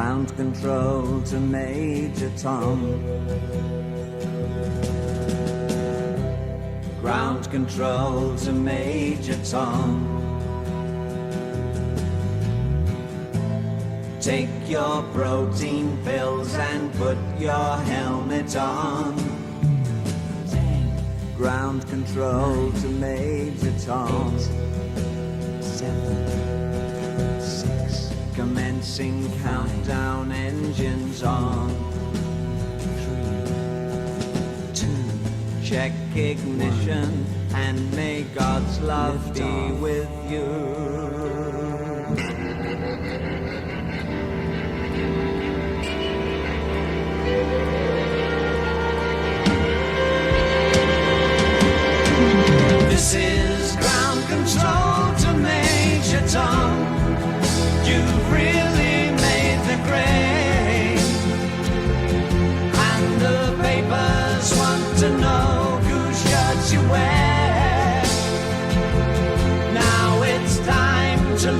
Ground control to Major Tom. Ground control to Major Tom. Take your protein pills and put your helmet on. Ground control to Major Tom. 8, 7, 6. Commencing countdown, engines on. 3, 2. Check ignition and may God's love be with you. This is ground control to Major Tom. You've really made the grade, and the papers want to know whose shirts you wear. Now it's time to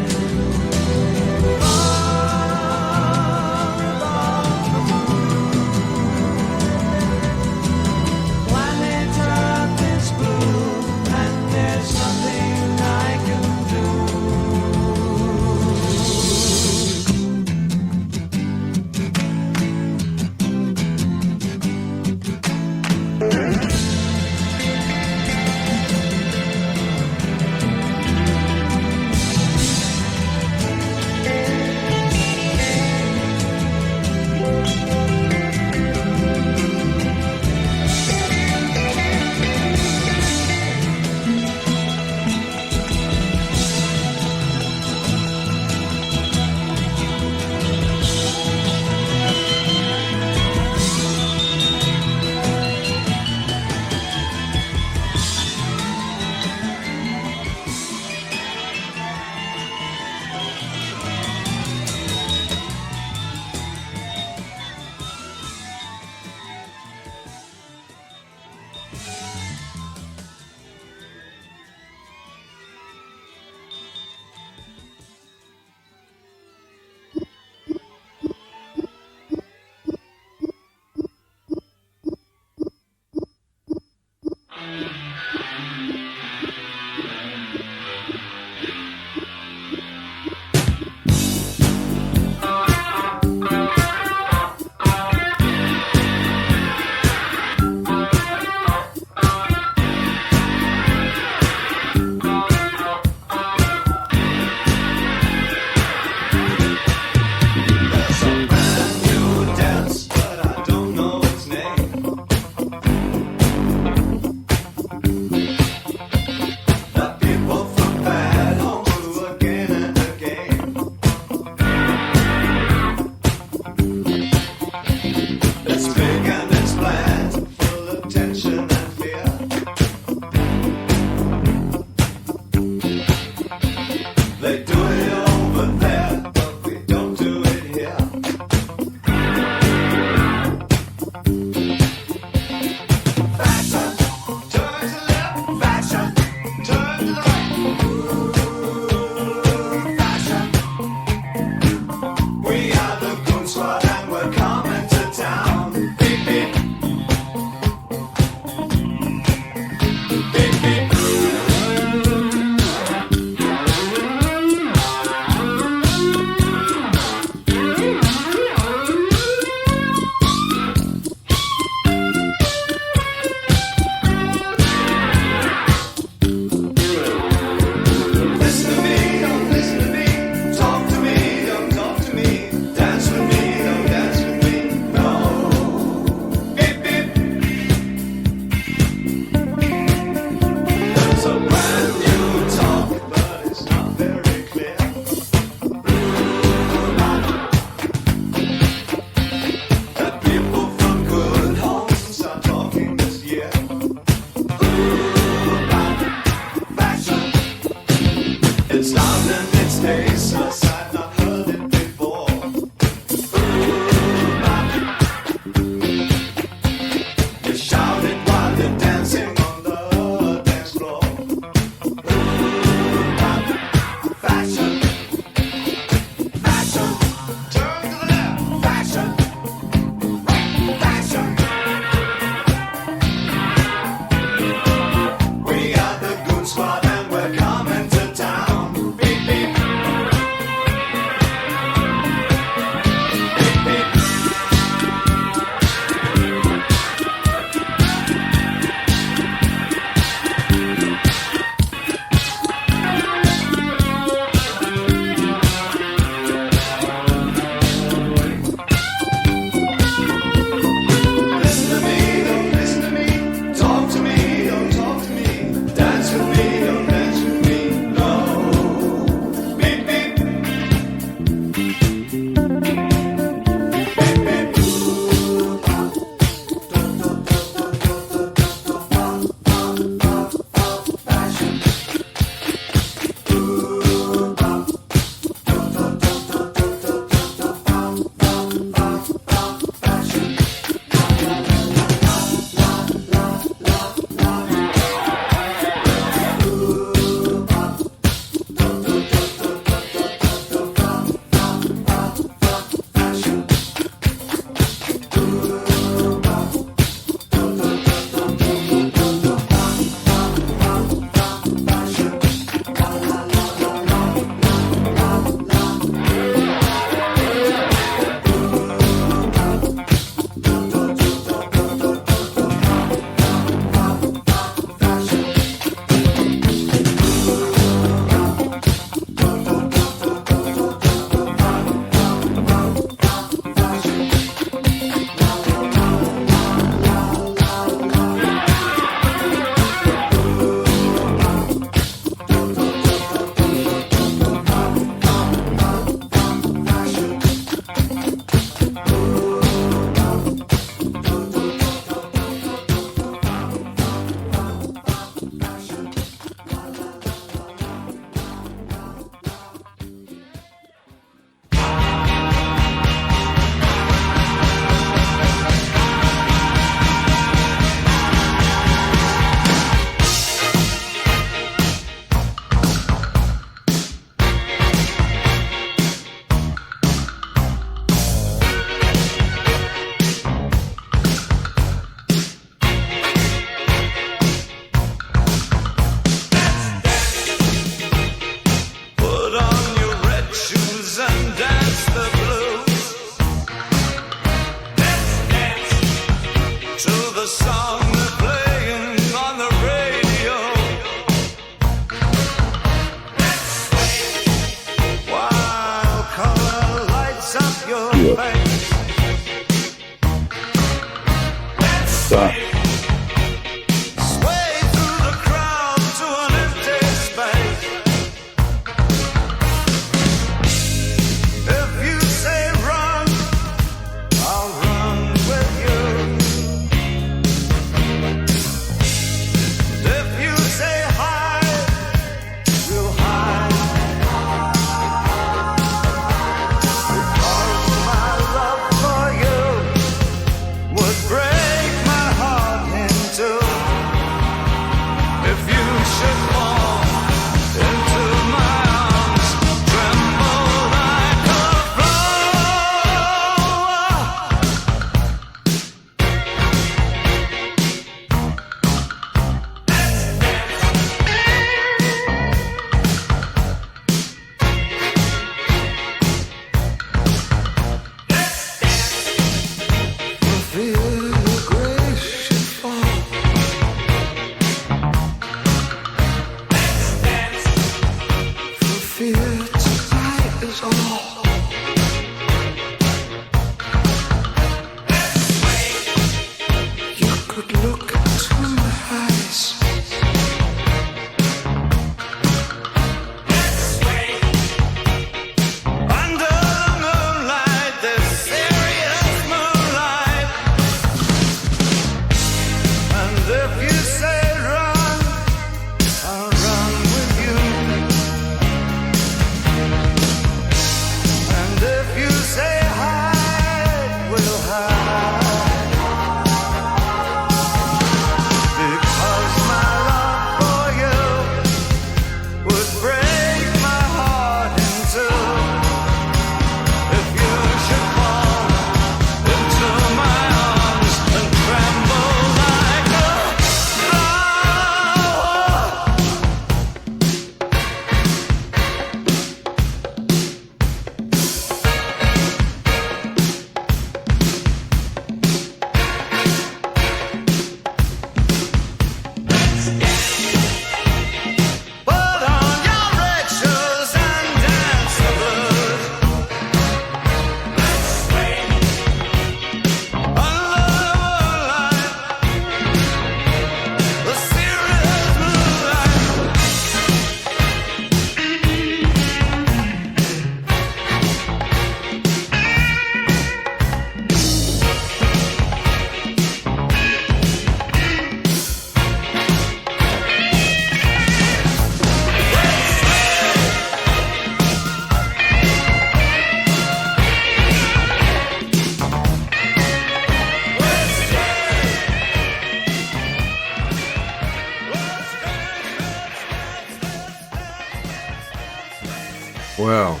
Well,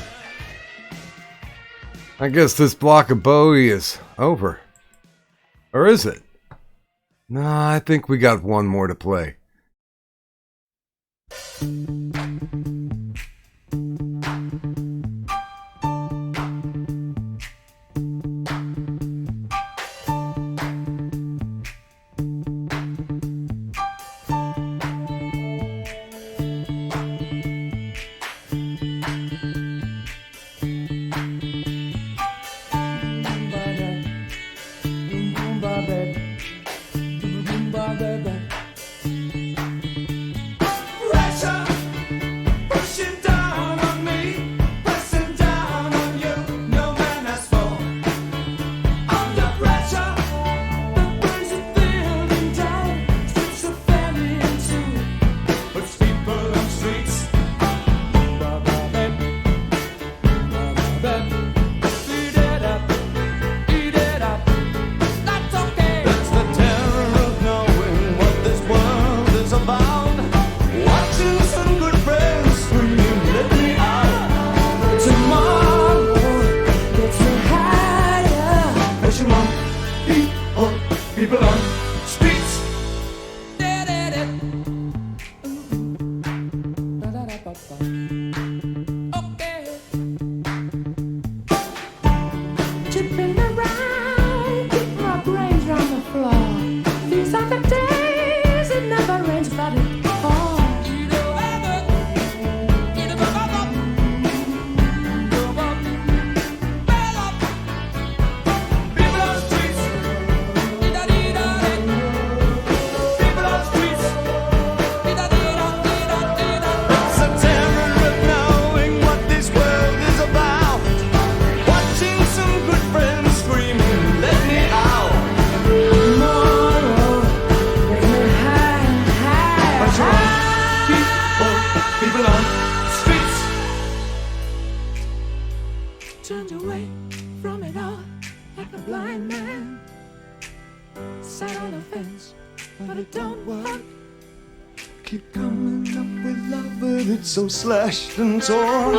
I guess this block of Bowie is over. Or is it? Nah, I think we got one more to play. So slashed and torn.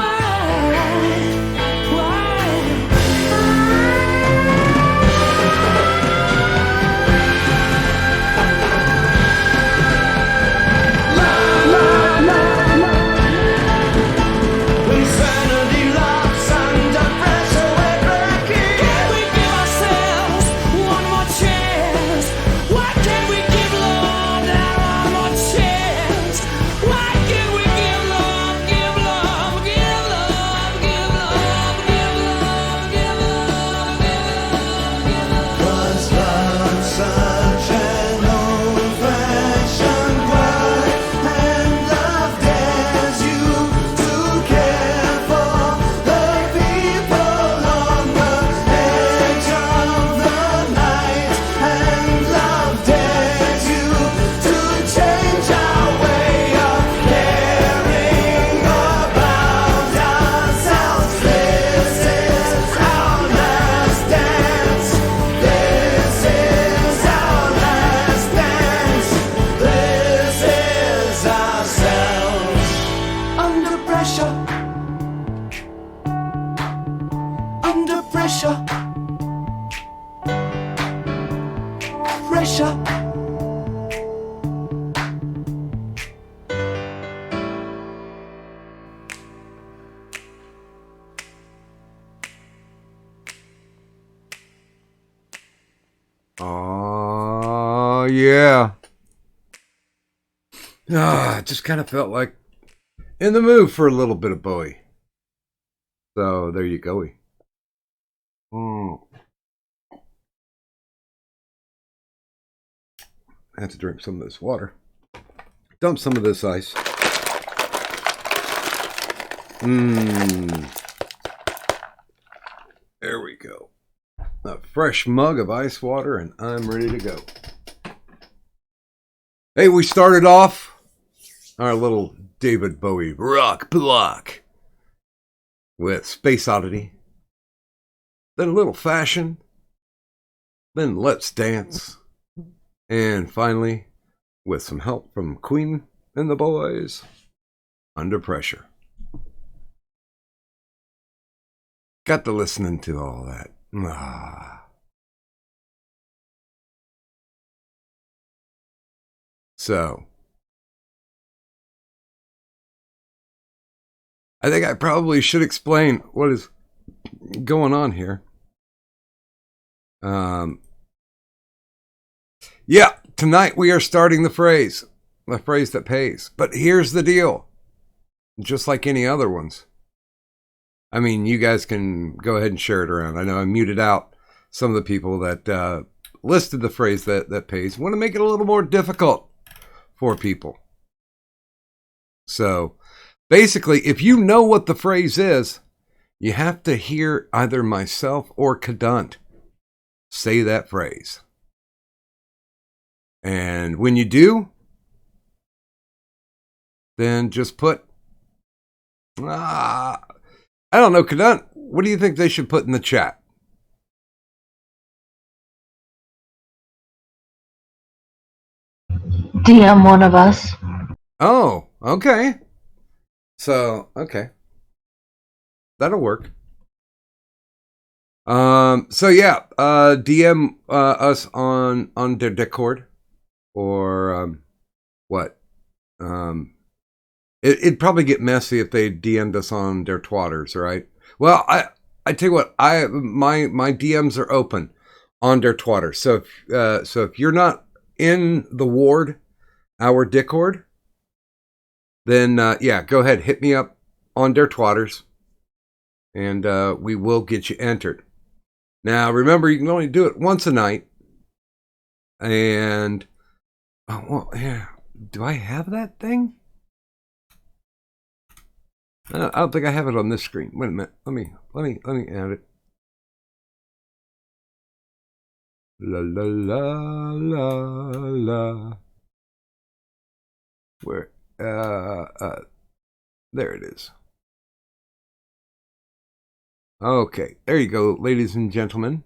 Oh, yeah. I just kind of felt like in the mood for a little bit of Bowie. So there you go. I have to drink some of this water. Dump some of this ice. There we go. A fresh mug of ice water, and I'm ready to go. Hey, we started off our little David Bowie rock block with Space Oddity, then a little Fashion, then Let's Dance, and finally, with some help from Queen and the Boys, Under Pressure. Got to listening to all that. Ah. So, I think I probably should explain what is going on here. Yeah, tonight we are starting the phrase that pays. But here's the deal. Just like any other ones. I mean, you guys can go ahead and share it around. I know I muted out some of the people that listed the phrase that pays. I want to make it a little more difficult for people. So, basically, if you know what the phrase is, you have to hear either myself or Cadunt say that phrase. And when you do, then just put, I don't know, Cadunt, what do you think they should put in the chat? DM one of us. Oh, okay. So, okay. That'll work. So yeah, DM us on their Discord or what? It'd probably get messy if they DM'd us on their twatters, right? Well, I tell you what, my DMs are open on their twatter. So if you're not in the ward, our Discord, then yeah, go ahead, hit me up on their twatters, and we will get you entered. Now, remember, you can only do it once a night. And, oh, well, yeah. Do I have that thing? I don't think I have it on this screen. Wait a minute. Let me add it. La la la la la. Where? There it is. Okay, there you go, ladies and gentlemen.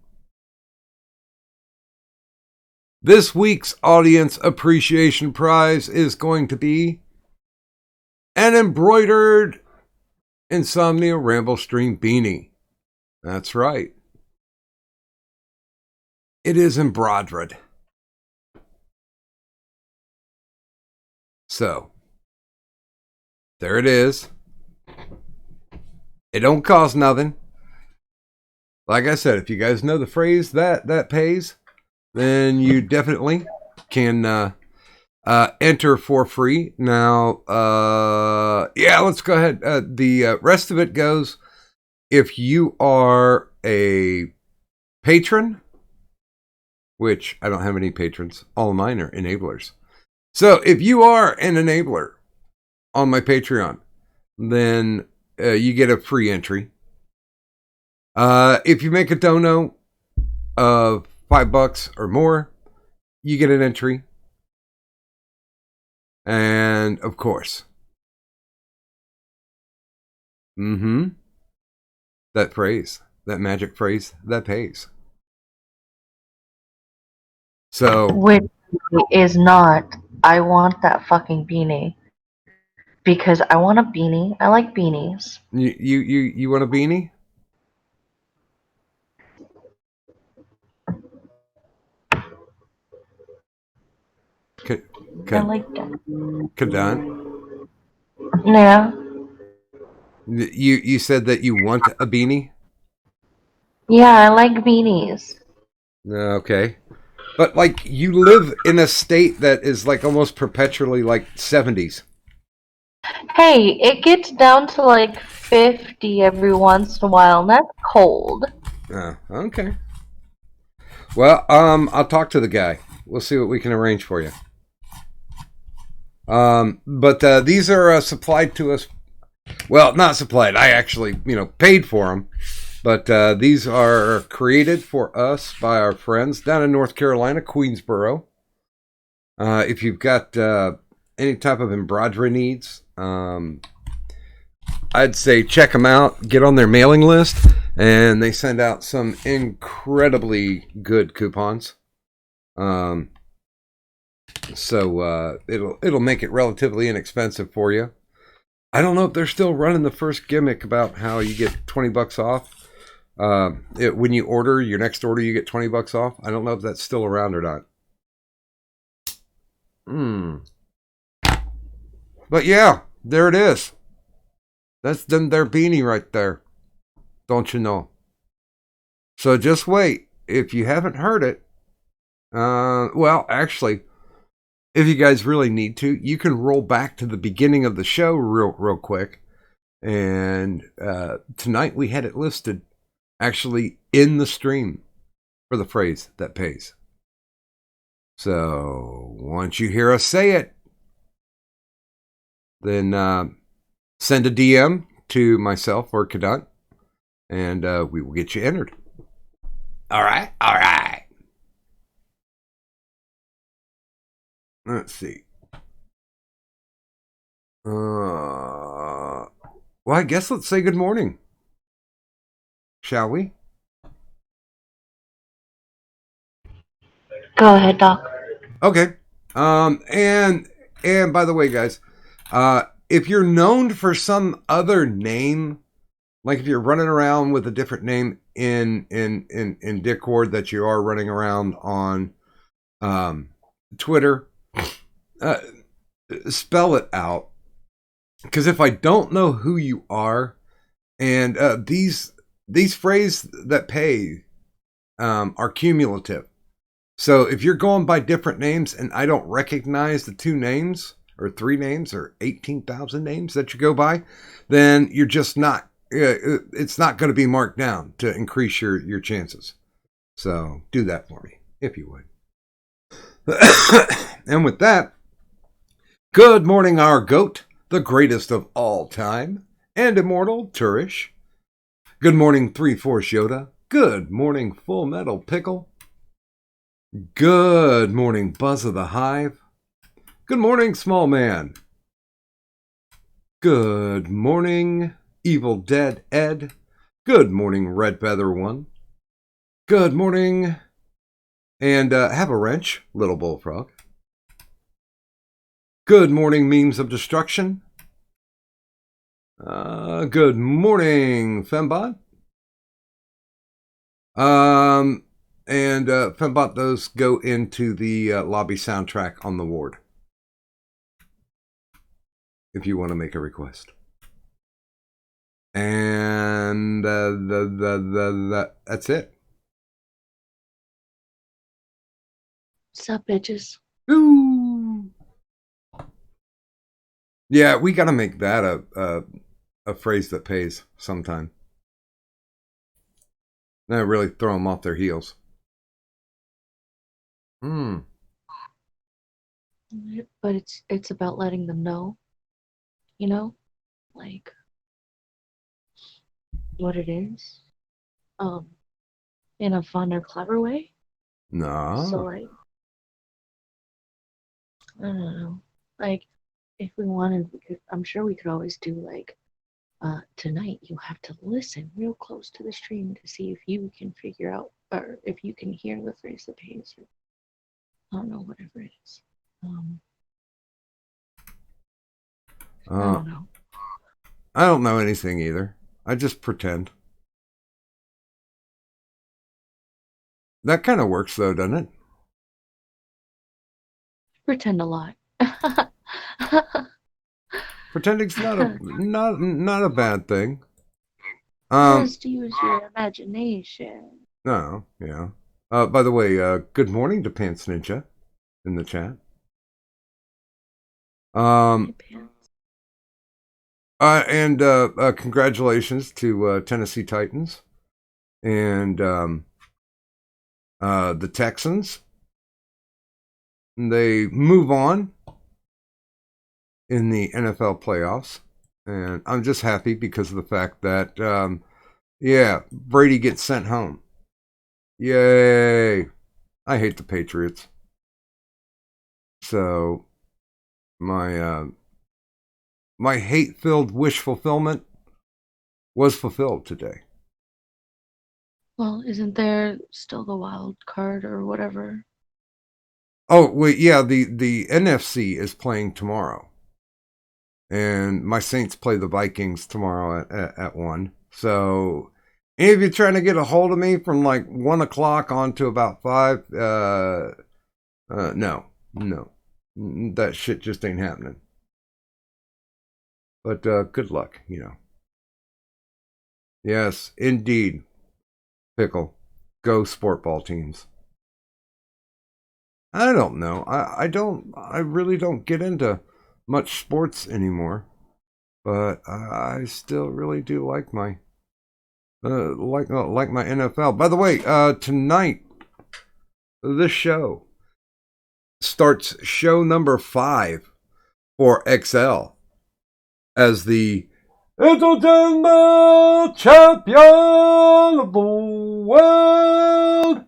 This week's Audience Appreciation Prize is going to be an embroidered Insomnia Ramble Stream beanie. That's right. It is embroidered. So, there it is. It don't cost nothing. Like I said, if you guys know the phrase that pays, then you definitely can enter for free. Now, yeah, let's go ahead. The rest of it goes, if you are a patron, which I don't have any patrons, all of mine are enablers. So if you are an enabler on my Patreon, then you get a free entry. If you make a dono of $5 or more, you get an entry. And of course, that phrase, that magic phrase, that pays. So, Which is not, I want that fucking beanie. Because I want a beanie. I like beanies. you want a beanie? I like that. Cadunt? Yeah. You said that you want a beanie? Yeah, I like beanies. Okay. But like you live in a state that is like almost perpetually like 70s. Hey, it gets down to like 50 every once in a while, and that's cold. Oh, okay. Well, I'll talk to the guy. We'll see what we can arrange for you. But these are supplied to us. Well, not supplied. I actually, paid for them. But these are created for us by our friends down in North Carolina, Queensboro. If you've got any type of embroidery needs, I'd say check them out. Get on their mailing list, and they send out some incredibly good coupons. So it'll make it relatively inexpensive for you. I don't know if they're still running the first gimmick about how you get $20 off, When you order your next order, you get $20 off. I don't know if that's still around or not. But yeah, there it is. That's their beanie right there. Don't you know? So just wait. If you haven't heard it, well, actually, if you guys really need to, you can roll back to the beginning of the show real quick. And tonight we had it listed actually in the stream for the phrase that pays. So once you hear us say it, then send a DM to myself or Kadant, and we will get you entered. All right. Let's see. Well, I guess let's say good morning, shall we? Go ahead, Doc. Okay. And by the way, guys, if you're known for some other name, like if you're running around with a different name in Discord that you are running around on Twitter, spell it out. Because if I don't know who you are, and these phrases that pay are cumulative. So if you're going by different names and I don't recognize the 2 names or 3 names or 18,000 names that you go by, then you're just not, it's not going to be marked down to increase your chances. So do that for me, if you would. And with that, good morning, our goat, the greatest of all time, and immortal Turish. Good morning, 3-4 Yoda. Good morning, Full Metal Pickle. Good morning, Buzz of the Hive. Good morning, Small Man. Good morning, Evil Dead Ed. Good morning, Red Feather One. Good morning, and have a wrench, Little Bullfrog. Good morning, Memes of Destruction. Good morning, Fembot. And Fembot, those go into the lobby soundtrack on the ward, if you want to make a request. And that's it. Sup, bitches? Ooh. Yeah, we got to make that a phrase that pays sometime. That really throw them off their heels. But it's about letting them know, you know, like what it is, in a fun or clever way. No. So like, I don't know, like if we wanted, I'm sure we could always do like, tonight you have to listen real close to the stream to see if you can figure out or if you can hear the phrase that pays. Or, I don't know, whatever it is. I don't know. I don't know anything either. I just pretend. That kind of works though, doesn't it? Pretend a lot. Pretending's not a bad thing. Just use your imagination. No, yeah. By the way, good morning to Pants Ninja in the chat. And congratulations to Tennessee Titans and the Texans. They move on in the NFL playoffs, and I'm just happy because of the fact that, Brady gets sent home. Yay! I hate the Patriots. So my hate-filled wish fulfillment was fulfilled today. Well, isn't there still the wild card or whatever? Oh, wait, yeah, the NFC is playing tomorrow. And my Saints play the Vikings tomorrow at 1. So Any of you trying to get a hold of me from like 1 o'clock on to about 5? No. That shit just ain't happening. But good luck, you know. Yes, indeed. Pickle. Go sport ball teams. I don't know. I really don't get into much sports anymore. But I still really do like my like my NFL. By the way, tonight this show starts show number 5 for XL as the Entertainment Champion of the World.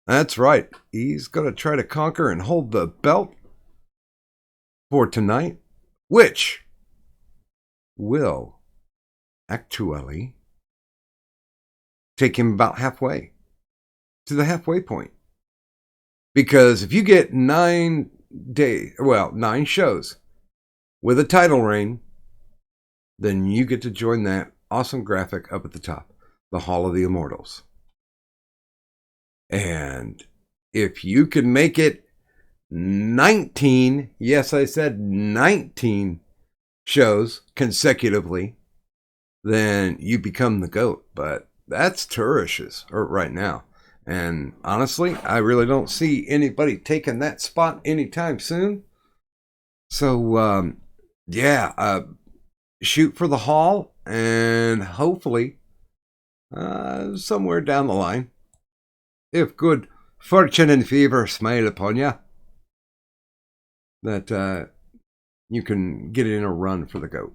That's right. He's going to try to conquer and hold the belt for tonight, which will actually take him about halfway to the halfway point. Because if you get 9 shows with a title reign, then you get to join that awesome graphic up at the top, the Hall of the Immortals. And if you can make it 19, yes, I said 19 shows consecutively, then you become the GOAT. But that's Turish's right now. And honestly, I really don't see anybody taking that spot anytime soon. So, shoot for the Hall, and hopefully, somewhere down the line, if good fortune and favor smile upon you, that you can get in a run for the GOAT.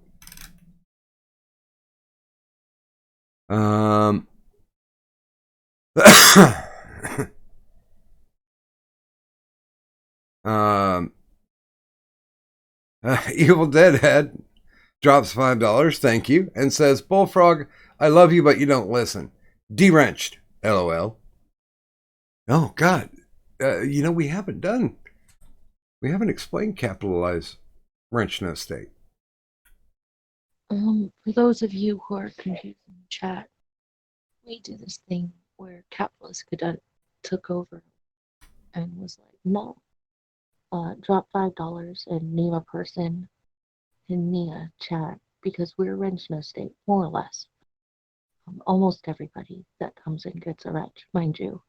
Evil Deadhead drops $5, thank you, and says, Bullfrog, I love you, but you don't listen. Deranged, LOL. Oh, God. We haven't explained capitalized wrench no state. For those of you who are confused in the chat, we do this thing where Capitalist Cadet took over and was like, no, drop $5 and name a person in the chat, because we're wrench no state, more or less. Almost everybody that comes in gets a wrench, mind you.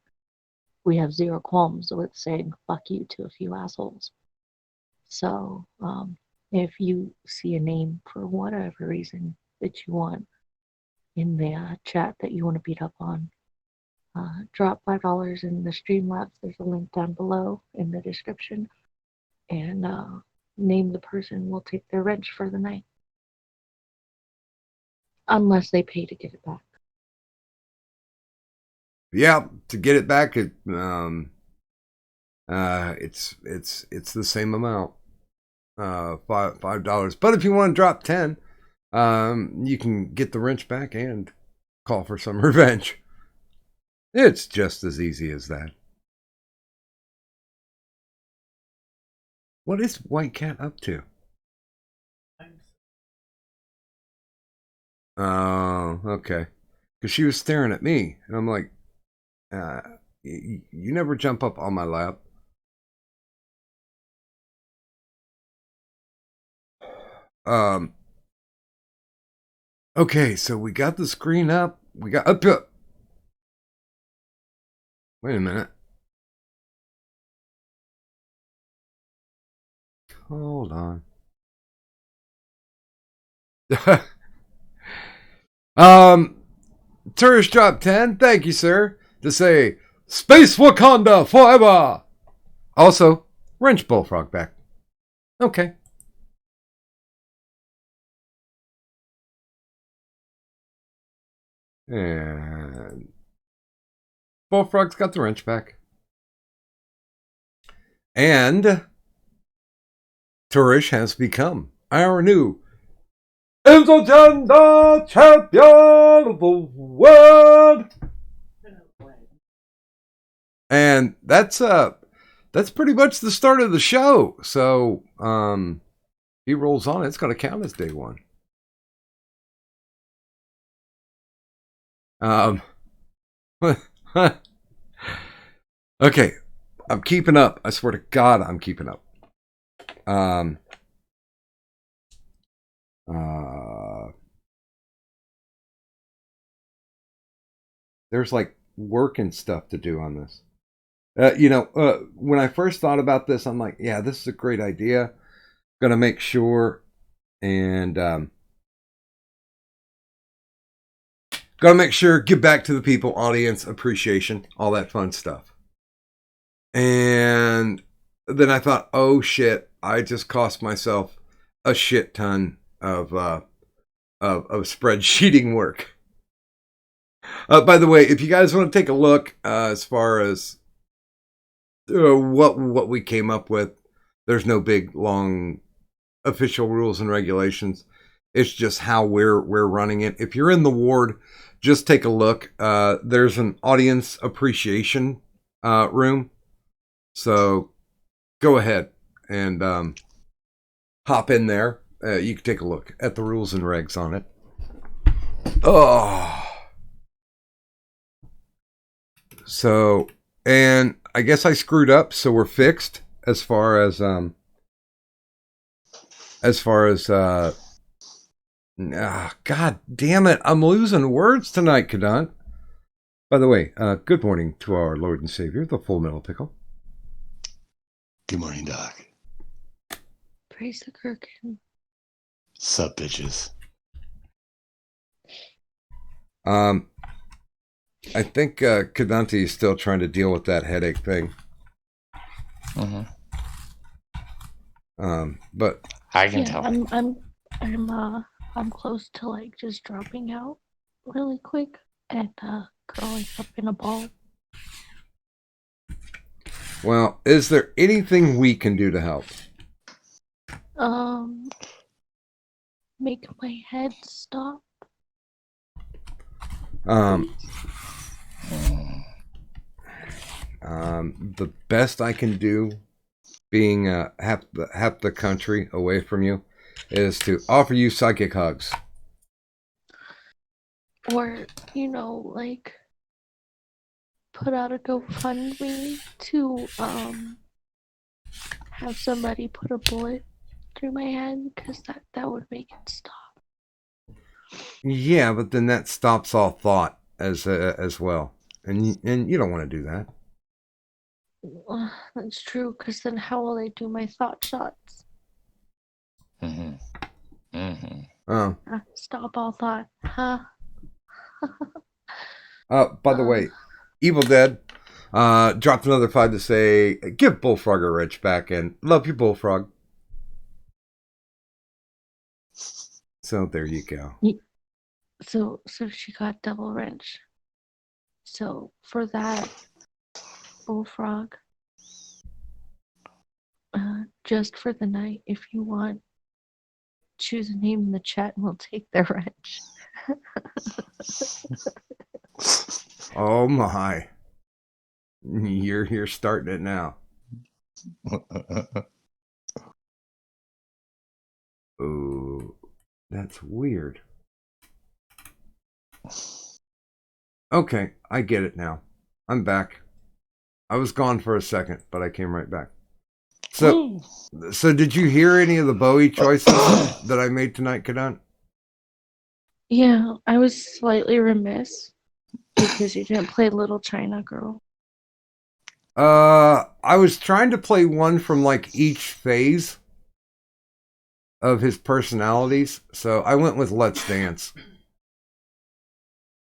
We have zero qualms with saying fuck you to a few assholes. So, if you see a name for whatever reason that you want in the chat that you want to beat up on, drop $5 in the Streamlabs. There's a link down below in the description, and name the person. We'll take their wrench for the night, unless they pay to get it back. Yeah, to get it back, it's the same amount, $5. But if you want to drop 10, you can get the wrench back and call for some revenge. It's just as easy as that. What is White Cat up to? Oh, okay. Because she was staring at me, and I'm like, you never jump up on my lap. Okay, so we got the screen up. We got up. Wait a minute. Hold on. Tourist drop 10. Thank you, sir. To say Space Wakanda forever. Also, wrench Bullfrog back. Okay. And Bullfrog's got the wrench back. And Turish has become our new Entertainment Champion of the World. And that's pretty much the start of the show. So he rolls on, it's gonna count as day one. Um, okay, I'm keeping up. I swear to God, I'm keeping up. There's like work and stuff to do on this. When I first thought about this, I'm like, yeah, this is a great idea. Gonna make sure and give back to the people, audience, appreciation, all that fun stuff. And then I thought, oh shit, I just cost myself a shit ton of spreadsheeting work. By the way, if you guys want to take a look as far as what we came up with, there's no big long official rules and regulations. It's just how we're running it. If you're in the ward, just take a look. There's an audience appreciation room, so go ahead and hop in there. You can take a look at the rules and regs on it. Oh, so and I guess I screwed up, so we're fixed as far as God damn it, I'm losing words tonight, Kadant. By the way, good morning to our Lord and Savior, the Full Metal Pickle. Good morning, Doc. Praise the Gherkin. Sup, bitches. I think Kadante is still trying to deal with that headache thing. Mm-hmm. But I can Yeah, tell. I'm close to like just dropping out really quick and curling up in a ball. well, is there anything we can do to help? Make my head stop. The best I can do, being half the country away from you, is to offer you psychic hugs. Or, like put out a GoFundMe to have somebody put a bullet through my head, because that would make it stop. Yeah, but then that stops all thought as well, and you don't want to do that. That's true, because then how will I do my thought shots? Mm-hmm. Mm-hmm. Stop all thought, huh? By the way, Evil Dead dropped another 5 to say, give Bullfrog a wrench back, and love you, Bullfrog. So there you go. So she got double wrench. So for that, Bullfrog, just for the night, if you want, choose a name in the chat and we'll take the wrench. Oh my. You're starting it now. Oh, that's weird. Okay, I get it now. I'm back. I was gone for a second, but I came right back. So did you hear any of the Bowie choices that I made tonight, Kadant? Yeah, I was slightly remiss because you didn't play Little China Girl. I was trying to play one from like each phase of his personalities, so I went with Let's Dance.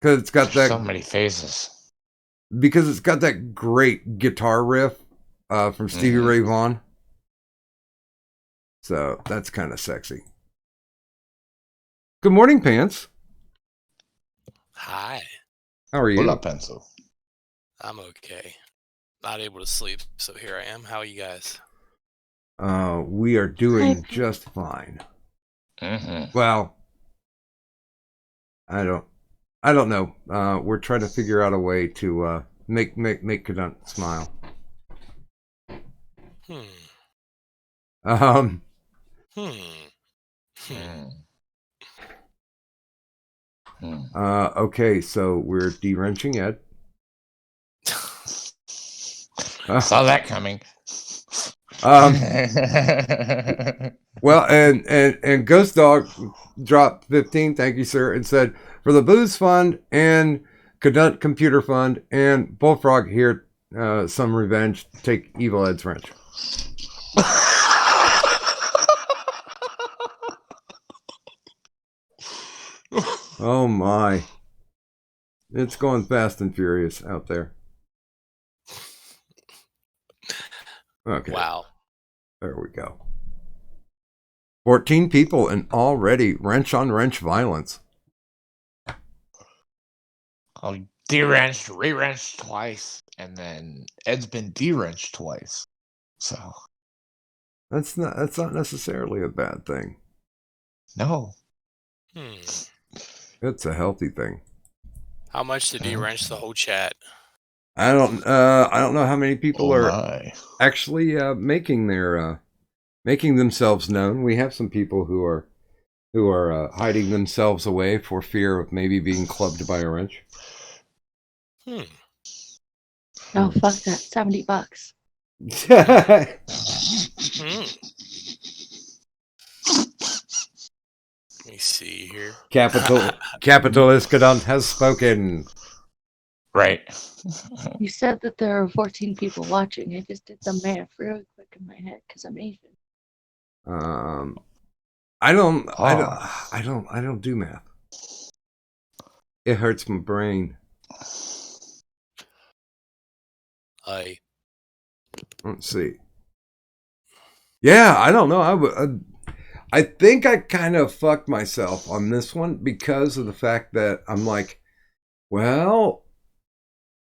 Because it's got that so many phases. Because it's got that great guitar riff from Stevie Ray Vaughan. So that's kind of sexy. Good morning, Pants. Hi. How are you? Hola, pencil. I'm okay. Not able to sleep, so here I am. How are you guys? We are doing just fine. Mm-hmm. Well, I don't know. We're trying to figure out a way to make Kadant smile. Okay, so we're de-wrenching Ed. Saw that coming. Well, and Ghost Dog dropped 15, thank you, sir, and said, for the Booze Fund and Cadunt Computer Fund and Bullfrog here, some revenge, take Evil Ed's wrench. Oh my. It's going fast and furious out there. Okay. Wow. There we go. 14 people and already wrench on wrench violence. I'll de-wrenched, re-wrenched twice, and then Ed's been de-wrenched twice. So That's not necessarily a bad thing. no. It's a healthy thing. How much did he wrench the whole chat? I don't know how many people are my. actually making themselves known. We have some people who are hiding themselves away for fear of maybe being clubbed by a wrench. Oh, fuck that. $70. Let me see here. Capitalist Cadunt has spoken. Right. You said that there are 14 people watching. I just did the math real quick in my head because I'm Asian. I don't do math. It hurts my brain. Let's see. Yeah, I don't know. I think I kind of fucked myself on this one because of the fact that I'm like, well,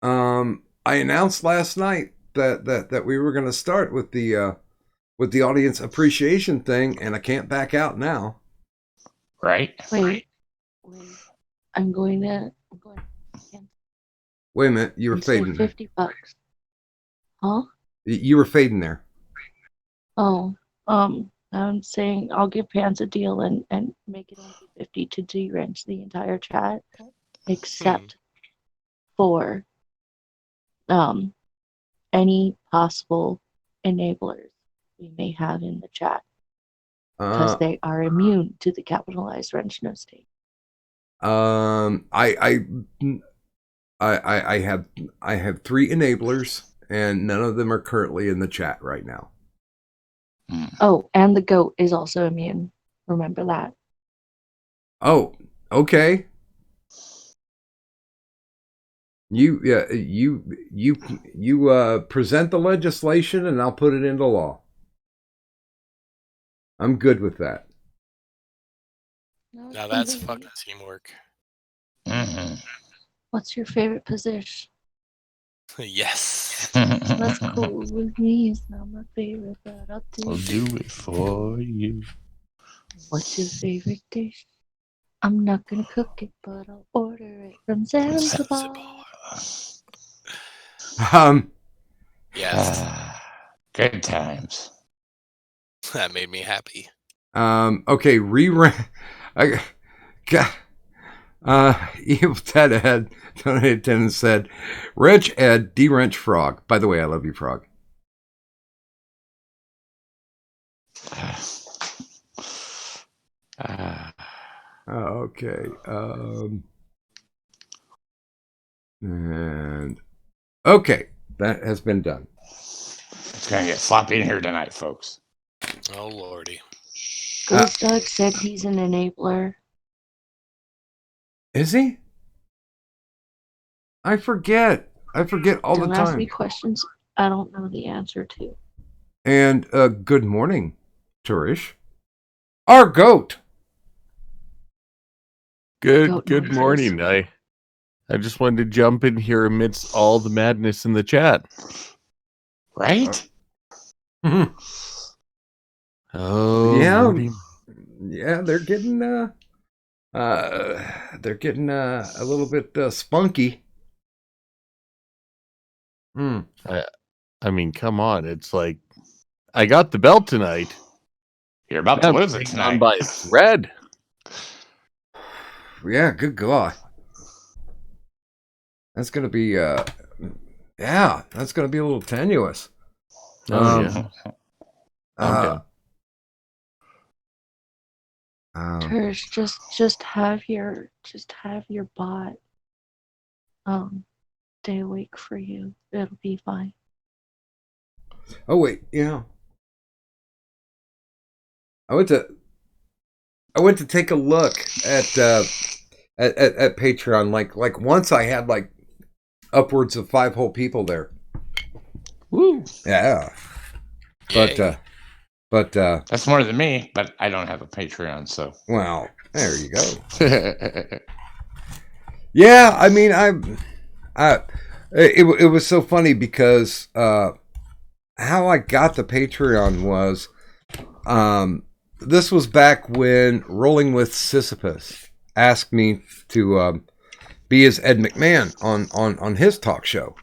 I announced last night that we were going to start with the audience appreciation thing, and I can't back out now. Right. Wait. I'm going. Wait a minute, you were fading. $50. Huh? You were fading there. Oh, I'm saying I'll give Pants a deal and make it only 50 to de-wrench the entire chat, except for any possible enablers we may have in the chat, because they are immune to the capitalized wrench no state. I have 3 enablers, and none of them are currently in the chat right now. Oh, and the goat is also immune. Remember that. Oh, okay. You present the legislation, and I'll put it into law. I'm good with that. Now that's fucking teamwork. Mm-hmm. What's your favorite position? Yes. That's cool with me. It's not my favorite, but I'll I'll do it for you. What's your favorite dish? I'm not gonna cook it, but I'll order it from Zanzibar. Yes. Good times. That made me happy. Okay, Evil Ted Ed donated 10 and said, Wrench Ed, de-wrench Frog. By the way, I love you, Frog. Okay. And okay, that has been done. It's gonna get sloppy in here tonight, folks. Oh lordy. Ghost Dog said he's an enabler. Is he? I forget all Don't the ask time. me questions I don't know the answer to. And good morning, Turish. Our goat. Goat Good noises. morning. I just wanted to jump in here amidst all the madness in the chat. Right? Oh, Yeah. Lordy. Yeah, they're getting a little bit spunky. I mean, come on. It's like I got the belt tonight. You're about to I'm lose it hanging on tonight. by a thread. Yeah, good God. That's gonna be that's gonna be a little tenuous. Oh, yeah. Uh, Tersh, just have your bot stay awake for you. It'll be fine. oh wait, I went to take a look at Patreon. Like once I had like upwards of 5 whole people there. Woo. Yeah. Yay. But That's more than me, but I don't have a Patreon, so. well, there you go. Yeah, I mean, it was so funny because how I got the Patreon was this was back when Rolling with Sisyphus asked me to be as Ed McMahon on his talk show.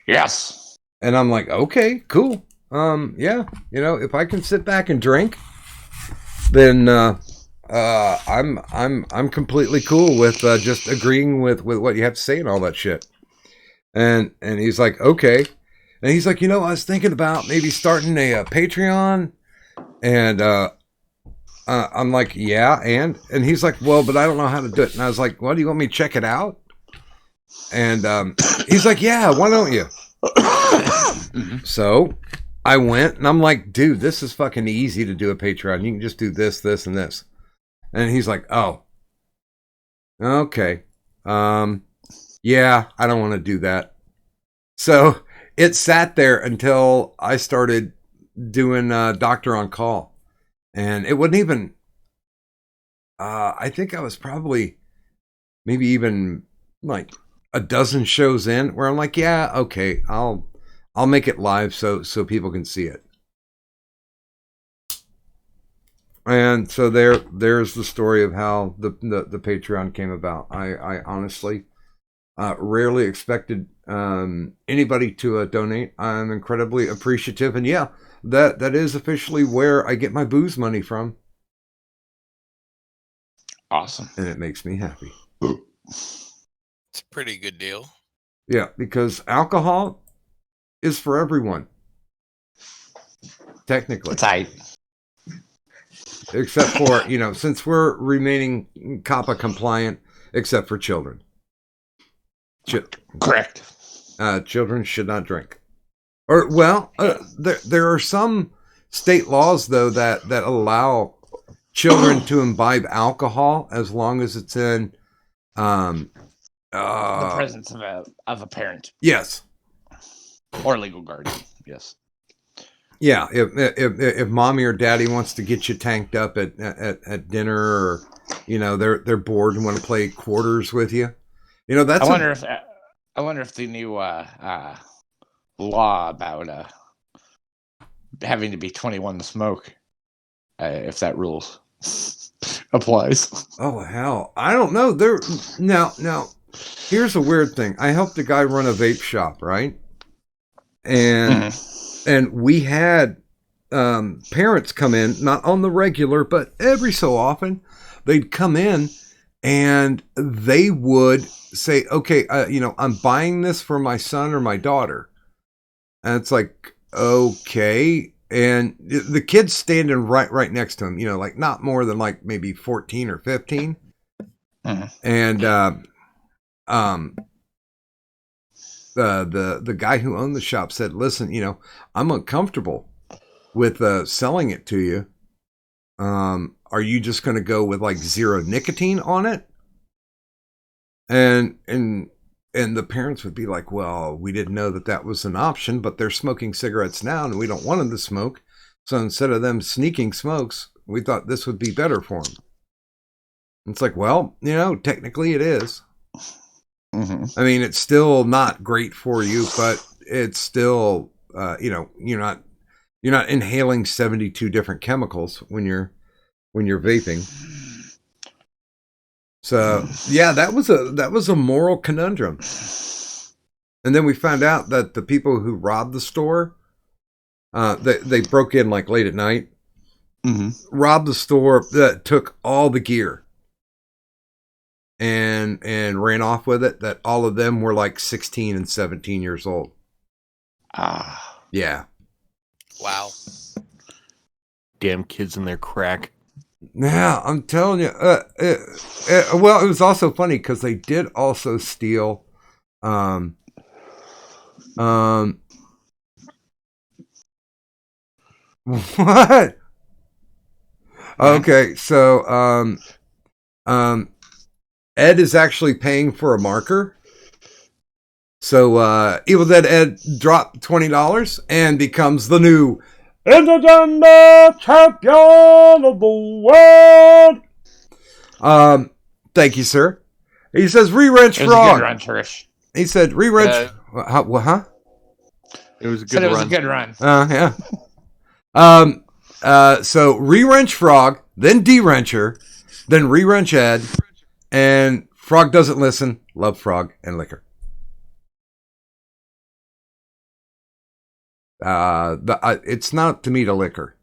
Yes. And I'm like, okay, cool. Yeah, if I can sit back and drink, then I'm completely cool with just agreeing with what you have to say and all that shit. And he's like, okay. And he's like, I was thinking about maybe starting a Patreon. And I'm like, yeah, and he's like, well, but I don't know how to do it. And I was like, well, do you want me to check it out? And he's like, yeah, why don't you? So I went, and I'm like, dude, this is fucking easy to do a Patreon. You can just do this, this, and this. And he's like, oh, okay. Yeah, I don't want to do that. So it sat there until I started doing Doctor on Call. And it wasn't even, I think I was probably maybe even like a dozen shows in where I'm like, yeah, okay, I'll make it live so people can see it. And so there's the story of how the Patreon came about. I honestly rarely expected anybody to donate. I'm incredibly appreciative, and yeah, that is officially where I get my booze money from. Awesome. And it makes me happy. It's a pretty good deal. Yeah, because alcohol is for everyone. Technically. It's tight. Except for, since we're remaining COPPA compliant, except for children. Correct. Children should not drink. Or, well, there are some state laws, though, that allow children to imbibe alcohol as long as it's in The presence of a parent yes. or legal guardian. Yes. Yeah, if mommy or daddy wants to get you tanked up at dinner, or they're bored and want to play quarters with you, that's. I wonder if the new law about having to be 21 to smoke, if that rules applies. Oh hell, I don't know. Now, here's a weird thing. I helped a guy run a vape shop, right? And. And we had parents come in, not on the regular, but every so often, they'd come in and they would say, okay, I'm buying this for my son or my daughter. And it's like, okay. And the kid's standing right next to him, like not more than like maybe 14 or 15. And the guy who owned the shop said, listen, I'm uncomfortable with selling it to you. Are you just going to go with like 0 nicotine on it? And the parents would be like, well, we didn't know that was an option, but they're smoking cigarettes now and we don't want them to smoke. So instead of them sneaking smokes, we thought this would be better for them. It's like, well, technically it is. I mean, it's still not great for you, but it's still, you're not inhaling 72 different chemicals when you're vaping. So yeah, that was a moral conundrum. And then we found out that the people who robbed the store, they broke in like late at night, robbed the store, took all the gear. and ran off with it, that all of them were like 16 and 17 years old. Ah, Yeah. Wow. Damn kids and their crack. Yeah, I'm telling you. Well, it was also funny because they did also steal. What? Okay, so Ed is actually paying for a marker. So Evil Dead Ed dropped $20 and becomes the new Intergender Champion of the World. Thank you, sir. He says re-wrench it was a frog. good run, Trish. He said re-wrench. Huh? It was a good Said it was run. a good run. Yeah. So re-wrench frog, then de-wrencher, then re-wrench Ed, and frog doesn't listen. Love frog and liquor. It's not to me to liquor.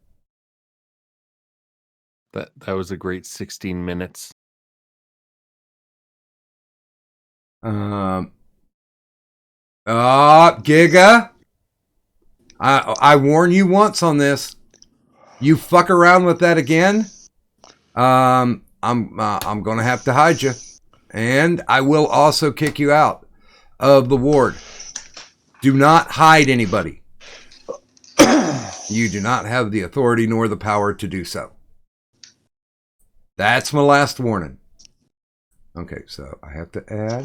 That was a great 16 minutes. Giga. I warn you once on this. You fuck around with that again, I'm gonna have to hide you, and I will also kick you out of the ward. Do not hide anybody. You do not have the authority nor the power to do so. That's my last warning. Okay, so I have to add.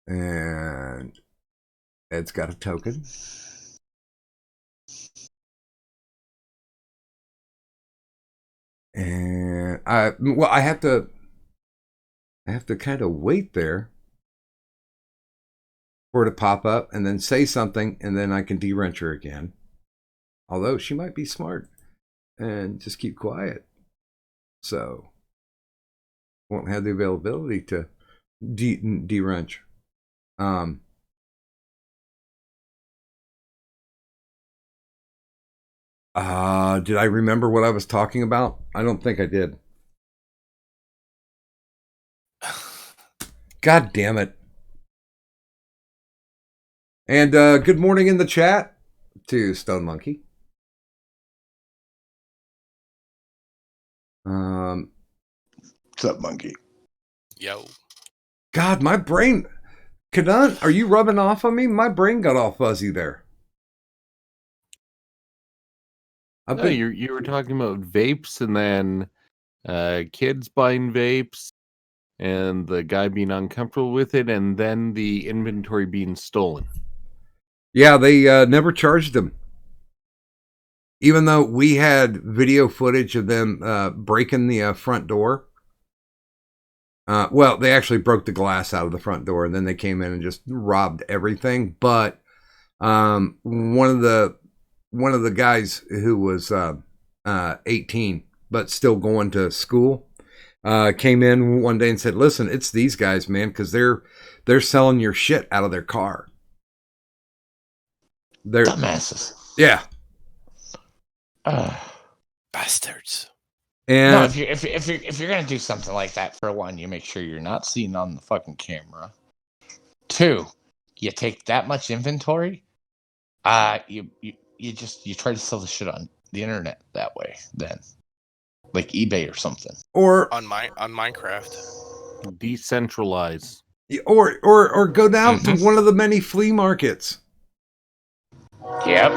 And Ed's got a token. And I have to kind of wait there for it to pop up and then say something, and then I can de-wrench her again. Although she might be smart and just keep quiet. So won't have the availability to de-wrench. Did I remember what I was talking about? I don't think I did. God damn it. And good morning in the chat to Stone Monkey. What's up, monkey? Yo. God, my brain. Kadan, are you rubbing off on me? My brain got all fuzzy there. No, you were talking about vapes, and then kids buying vapes, and the guy being uncomfortable with it, and then the inventory being stolen. Yeah, they never charged them. Even though we had video footage of them breaking the front door. Well, they actually broke the glass out of the front door, and then they came in and just robbed everything. But one of the guys who was 18 but still going to school came in one day and said, "Listen, it's these guys, man, because they're selling your shit out of their car." They're Dumbasses. yeah, Bastards. and No, if you're gonna do something like that, for one, you make sure you're not seen on the fucking camera. Two, you take that much inventory, you try to sell the shit on the internet that way, then, like eBay or something. or On Minecraft. Decentralize. or go down to one of the many flea markets. Yep.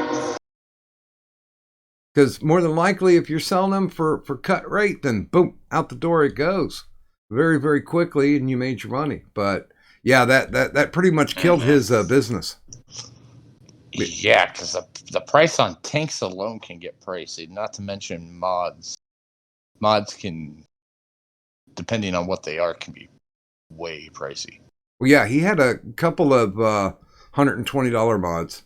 Because more than likely, if you're selling them for cut rate, then boom, out the door it goes very, very quickly, and you made your money. But yeah, that pretty much killed his business. Yeah, because the price on tanks alone can get pricey. Not to mention mods. Mods can, depending on what they are, can be way pricey. Well, yeah, he had a couple of $120 mods.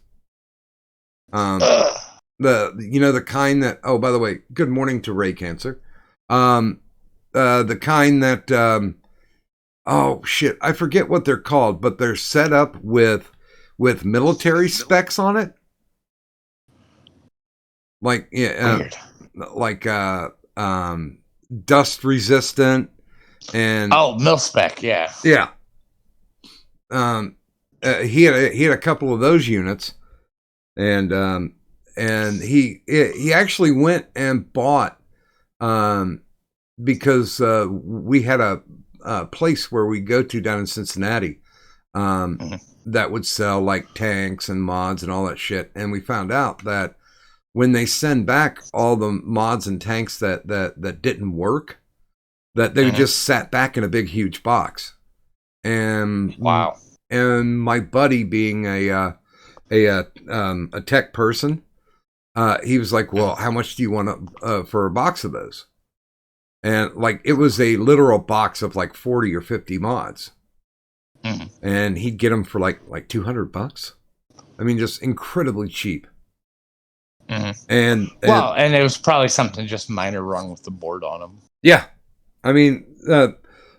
The kind that, oh, by the way, good morning to Ray Cancer. The kind that oh shit, I forget what they're called, but they're set up with military specs on it. Like Weird. like dust resistant, and Oh, mil-spec, yeah. yeah. He had a couple of those units, and he actually went and bought, because we had a place where we go to down in Cincinnati, that would sell like tanks and mods and all that shit, and we found out that when they send back all the mods and tanks that didn't work, that they just sat back in a big huge box. And Wow. And my buddy, being a tech person, he was like, "Well, how much do you want for a box of those?" And like, it was a literal box of like 40 or 50 mods, and he'd get them for like $200. I mean, just incredibly cheap. And it was probably something just minor wrong with the board on them. yeah, I mean,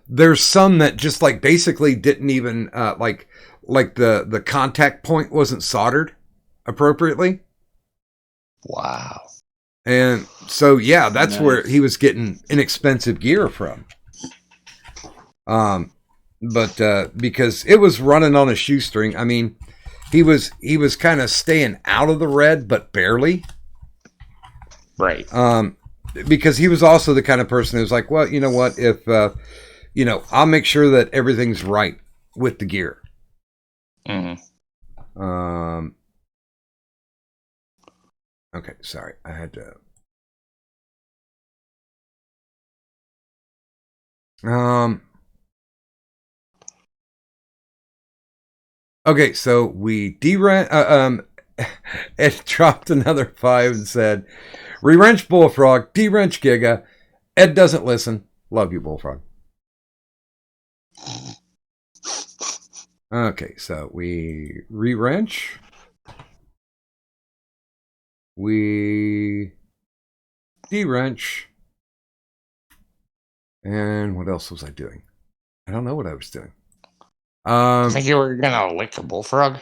there's some that just like basically didn't even like the contact point wasn't soldered appropriately. Wow. And so yeah, that's Nice. where he was getting inexpensive gear from. But because it was running on a shoestring, I mean, he was kind of staying out of the red, but barely. Right. Because he was also the kind of person who's like, well, you know what, if I'll make sure that everything's right with the gear. Okay, sorry, I had to. Okay, so we Ed dropped another 5 and said, "Re-wrench Bullfrog, de-wrench Giga. Ed doesn't listen. Love you, Bullfrog." Okay, so we re-wrench. We de-wrench. And what else was I doing? I don't know what I was doing. I think you were gonna lick a bullfrog.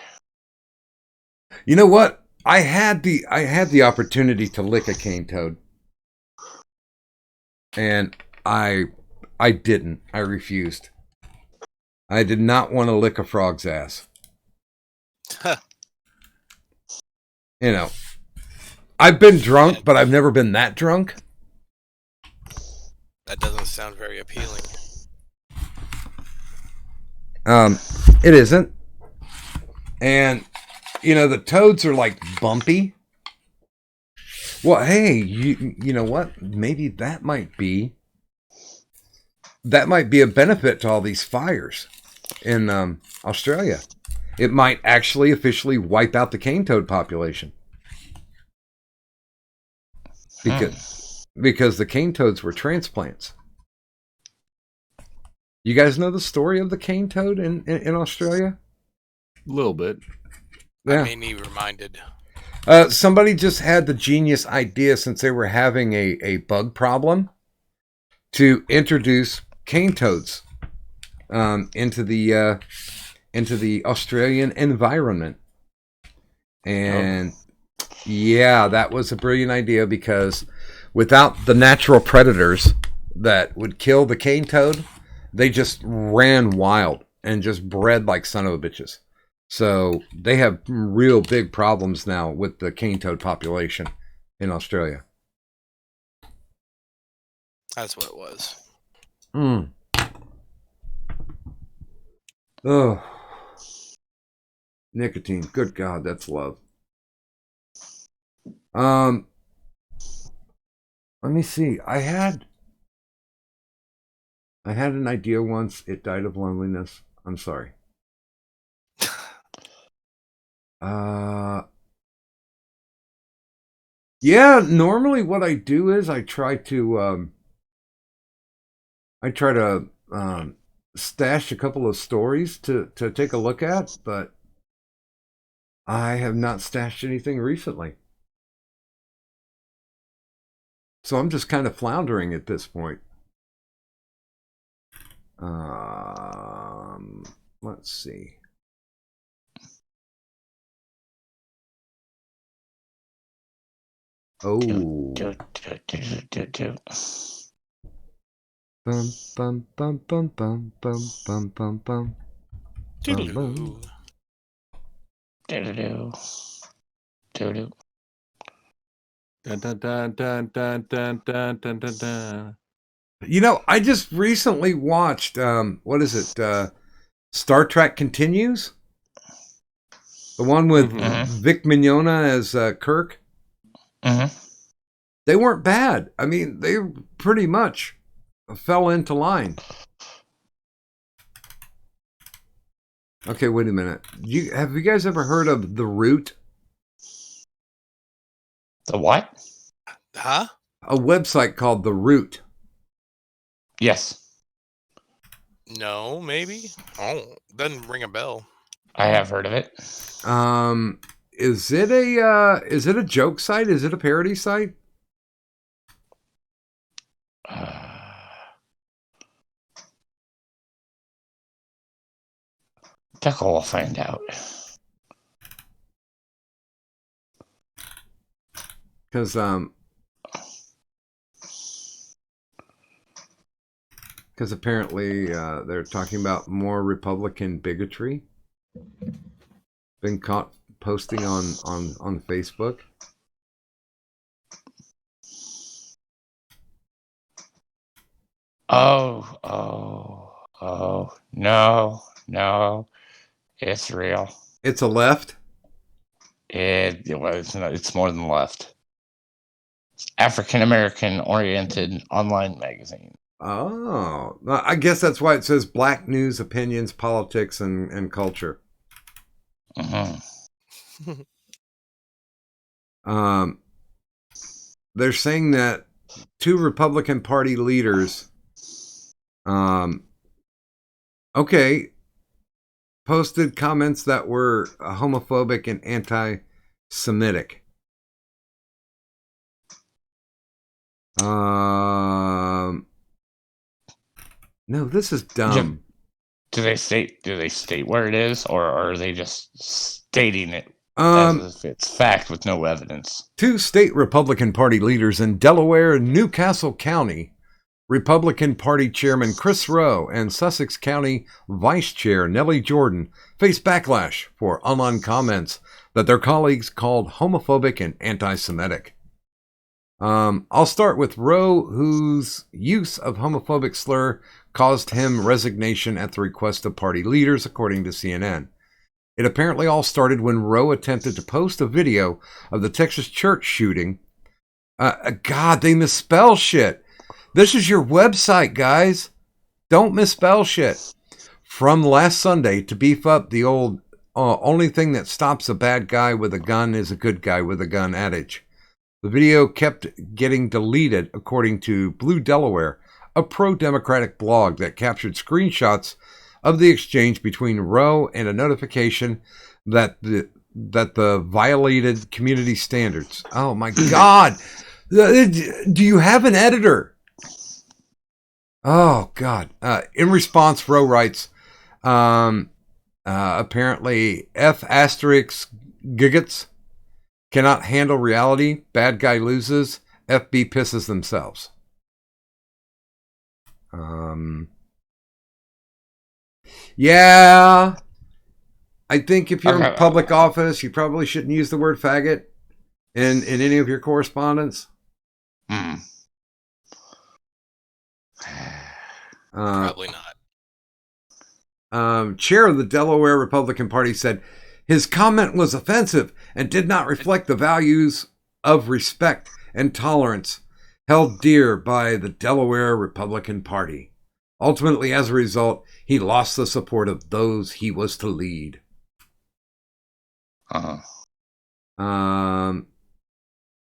You know what? I had the opportunity to lick a cane toad, and I didn't. I refused. I did not want to lick a frog's ass. You know, I've been drunk, but I've never been that drunk. That doesn't sound very appealing. It isn't. And the toads are like bumpy. Well, hey, you know what? Maybe that might be a benefit to all these fires in Australia. It might actually officially wipe out the cane toad population. Because the cane toads were transplants. You guys know the story of the cane toad in Australia? A little bit. Yeah. I may need reminded. Somebody just had the genius idea, since they were having a bug problem, to introduce cane toads into the Australian environment. And yeah, that was a brilliant idea, because without the natural predators that would kill the cane toad, they just ran wild and just bred like son of a bitches. So they have real big problems now with the cane toad population in Australia. That's what it was. Oh, nicotine. Good God, that's love. Let me see. I had an idea once. It died of loneliness. I'm sorry. Yeah, normally what I do is I try to stash a couple of stories to take a look at, but I have not stashed anything recently. So I'm just kind of floundering at this point. Let's see. Oh. Bum, bum, bum, bum, bum, bum, bum, bum, bum. Doo-doo. Do-do-do. Do-do. Dun, dun, dun, dun, dun, dun, dun, dun, dun, dun. You know, I just recently watched, what is it? Star Trek Continues? The one with Mhm. Vic Mignogna as Kirk? Mm-hmm. They weren't bad. I mean, they pretty much fell into line. Okay, wait a minute. Have you guys ever heard of The Root? The what? Huh? A website called The Root. Yes. No, maybe. Oh, doesn't ring a bell. I have heard of it. Is it a joke site? Is it a parody site? Tucker will find out. Because apparently they're talking about more Republican bigotry. Been caught posting on Facebook. Oh, no. It's real. It's a left. It's more than left. It's African American oriented online magazine. Oh, I guess that's why it says Black News, Opinions, Politics, and Culture. Mm-hmm. They're saying that two Republican Party leaders, posted comments that were homophobic and anti-Semitic. No, this is dumb. Do they state where it is, or are they just stating it as if it's fact with no evidence? Two state Republican Party leaders in Delaware and Newcastle County, Republican Party Chairman Chris Rowe and Sussex County Vice Chair Nellie Jordan, faced backlash for online comments that their colleagues called homophobic and anti-Semitic. I'll start with Rowe, whose use of homophobic slur caused him resignation at the request of party leaders, according to CNN. It apparently all started when Rowe attempted to post a video of the Texas church shooting. God, they misspell shit. This is your website, guys. Don't misspell shit. From last Sunday to beef up the old only thing that stops a bad guy with a gun is a good guy with a gun adage. The video kept getting deleted, according to Blue Delaware, a pro-democratic blog that captured screenshots of the exchange between Rowe and a notification that the violated community standards. Oh my God! Do you have an editor? Oh God! In response, Rowe writes, apparently F asterisk giggets cannot handle reality. Bad guy loses. FB pisses themselves. Yeah. I think if you're in public office, you probably shouldn't use the word faggot in any of your correspondence. Probably not. Chair of the Delaware Republican Party said his comment was offensive and did not reflect the values of respect and tolerance held dear by the Delaware Republican Party. Ultimately, as a result, he lost the support of those he was to lead. And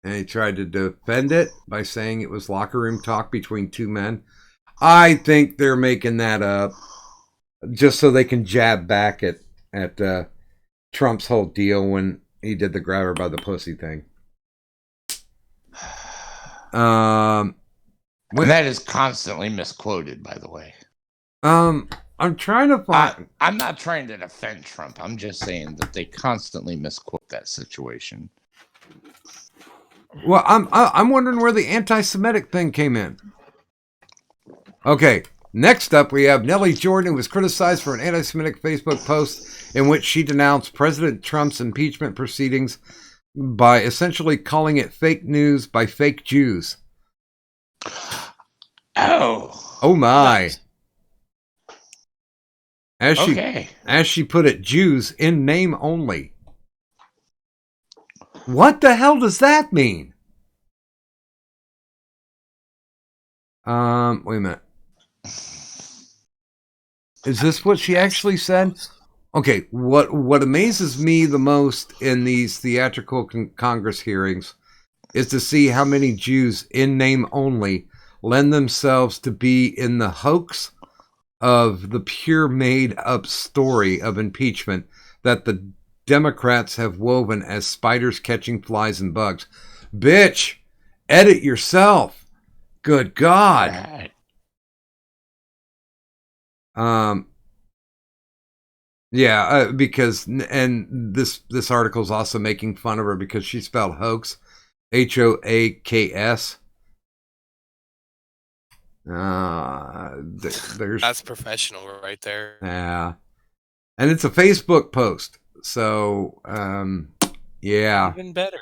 he tried to defend it by saying it was locker room talk between two men. I think they're making that up just so they can jab back at Trump's whole deal when he did the grab her by the pussy thing. And that is constantly misquoted, by the way. I'm trying to find. I'm not trying to defend Trump. I'm just saying that they constantly misquote that situation. Well, I'm wondering where the anti-Semitic thing came in. Okay, next up we have Nellie Jordan, who was criticized for an anti-Semitic Facebook post in which she denounced President Trump's impeachment proceedings by essentially calling it fake news by fake Jews. Oh my. Okay. As she put it, Jews in name only. What the hell does that mean? Wait a minute. Is this what she actually said? Okay, what amazes me the most in these theatrical Congress hearings is to see how many Jews in name only lend themselves to be in the hoax of the pure made up story of impeachment that the Democrats have woven as spiders catching flies and bugs. Bitch, edit yourself. Good God. Yeah, because this article is also making fun of her because she spelled hoax, HOAKS. That's professional right there. Yeah, and it's a Facebook post, so yeah. Even better.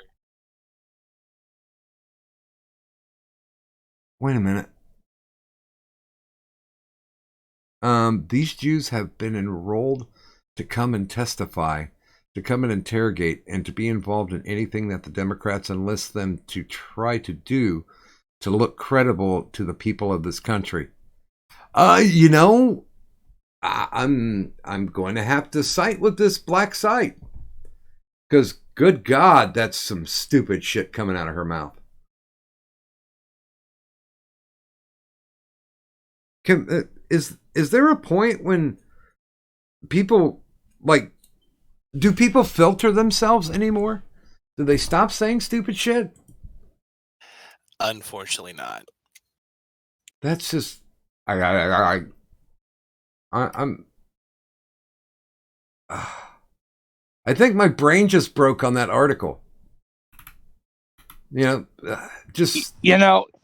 Wait a minute. These Jews have been enrolled to come and testify, to come and interrogate, and to be involved in anything that the Democrats enlist them to try to do to look credible to the people of this country. You know, I'm going to have to side with this black site, because good God, that's some stupid shit coming out of her mouth. Is there a point when people, like, do people filter themselves anymore? Do they stop saying stupid shit? Unfortunately not. That's just I'm I think my brain just broke on that article. You know, just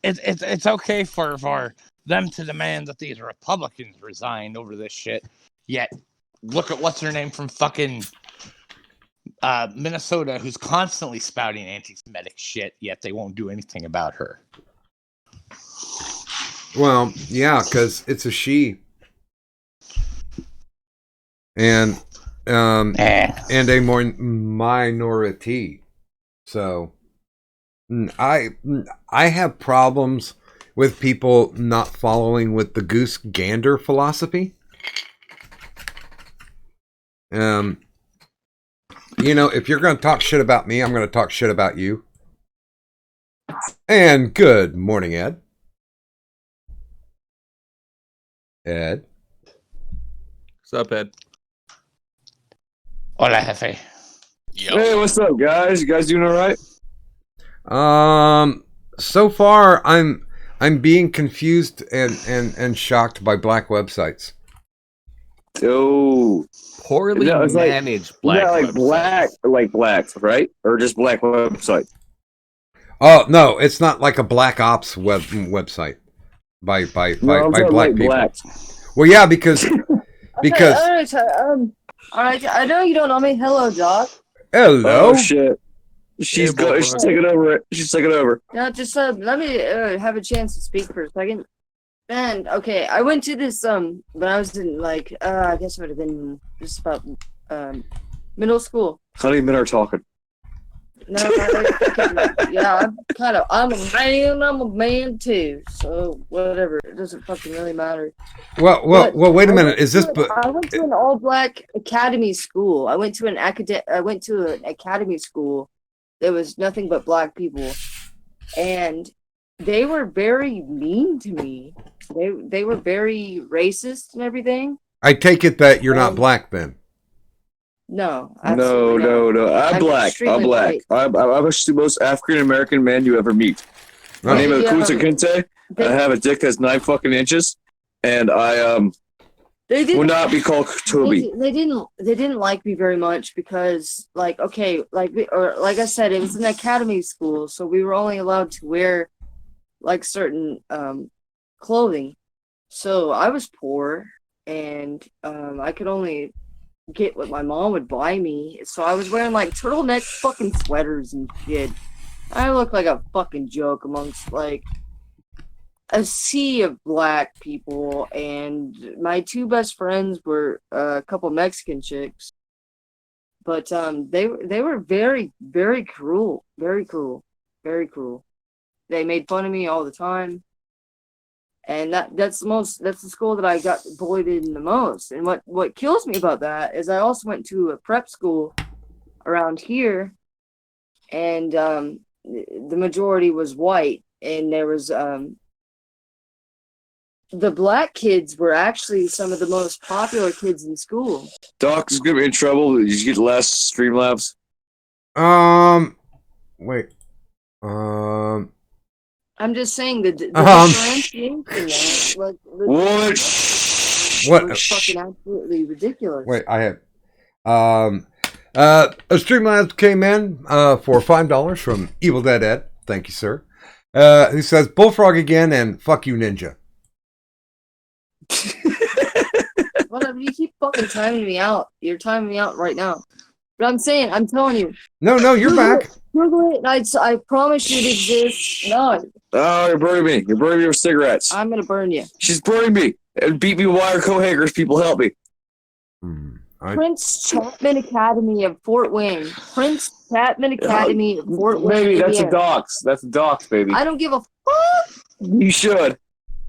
it's okay for them to demand that these Republicans resign over this shit. Yet, look at what's her name from fucking Minnesota, who's constantly spouting anti-Semitic shit. Yet they won't do anything about her. Well, yeah, because it's a she, and a more minority. So I have problems with people not following with the goose gander philosophy. You know, if you're going to talk shit about me, I'm going to talk shit about you. And good morning, Ed. Ed. What's up, Ed? Hola, jefe. Yo. Hey, what's up, guys? You guys doing all right? So far, I'm being confused and shocked by black websites. Oh, Poorly managed black websites. black, right? Or just black website? Oh no, it's not like a black ops website by black people. Black. Well, yeah, because All right. I know you don't know me. Hello, Doc. hello. Oh shit. She's taking over. She's taking over. Now, just let me have a chance to speak for a second. And okay, I went to this when I was in I guess it would have been just about middle school. Honey, men are talking. No, yeah, I'm a man too. So whatever, it doesn't fucking really matter. Well, wait a minute. Is this? I went to an all-black academy school. I went to an academy school. There was nothing but black people, and they were very mean to me. They were very racist and everything. I take it that you're not black then. No, No. I'm black. I'm black. I'm the most African American man you ever meet. My name is Kunta Kinte. I have a dick that's 9 fucking inches, and I will not be called Toby. They didn't like me very much because like I said, it was an academy school, so we were only allowed to wear like certain clothing, So I was poor, and I could only get what my mom would buy me. So I was wearing like turtleneck fucking sweaters and shit. I looked like a fucking joke amongst like a sea of black people, and my two best friends were a couple Mexican chicks. But they were very, very cruel, very cruel, very cruel. They made fun of me all the time, and that's the school that I got bullied in the most. And what kills me about that is I also went to a prep school around here, and the majority was white, and there was the black kids were actually some of the most popular kids in school. Doc's gonna be in trouble. Did you get the last Streamlabs? Wait. I'm just saying the differentiation was What? fucking absolutely ridiculous. Wait, I had. A Streamlabs came in for $5 from Evil Dead Ed. Thank you, sir. He says Bullfrog again and fuck you, Ninja. Whatever, you keep fucking timing me out. You're timing me out right now. But I'm telling you. No, you're back. Google it, and I promise you it exists. No. Oh, you're burning me. You're burning me with cigarettes. I'm gonna burn you. She's burning me. And beat me with wire co-hangers. People help me. Prince Chapman Academy of Fort Wayne. Prince Chapman Academy of Fort Wayne. Baby, that's Indiana. a docs. That's a docs, baby. I don't give a fuck. You should.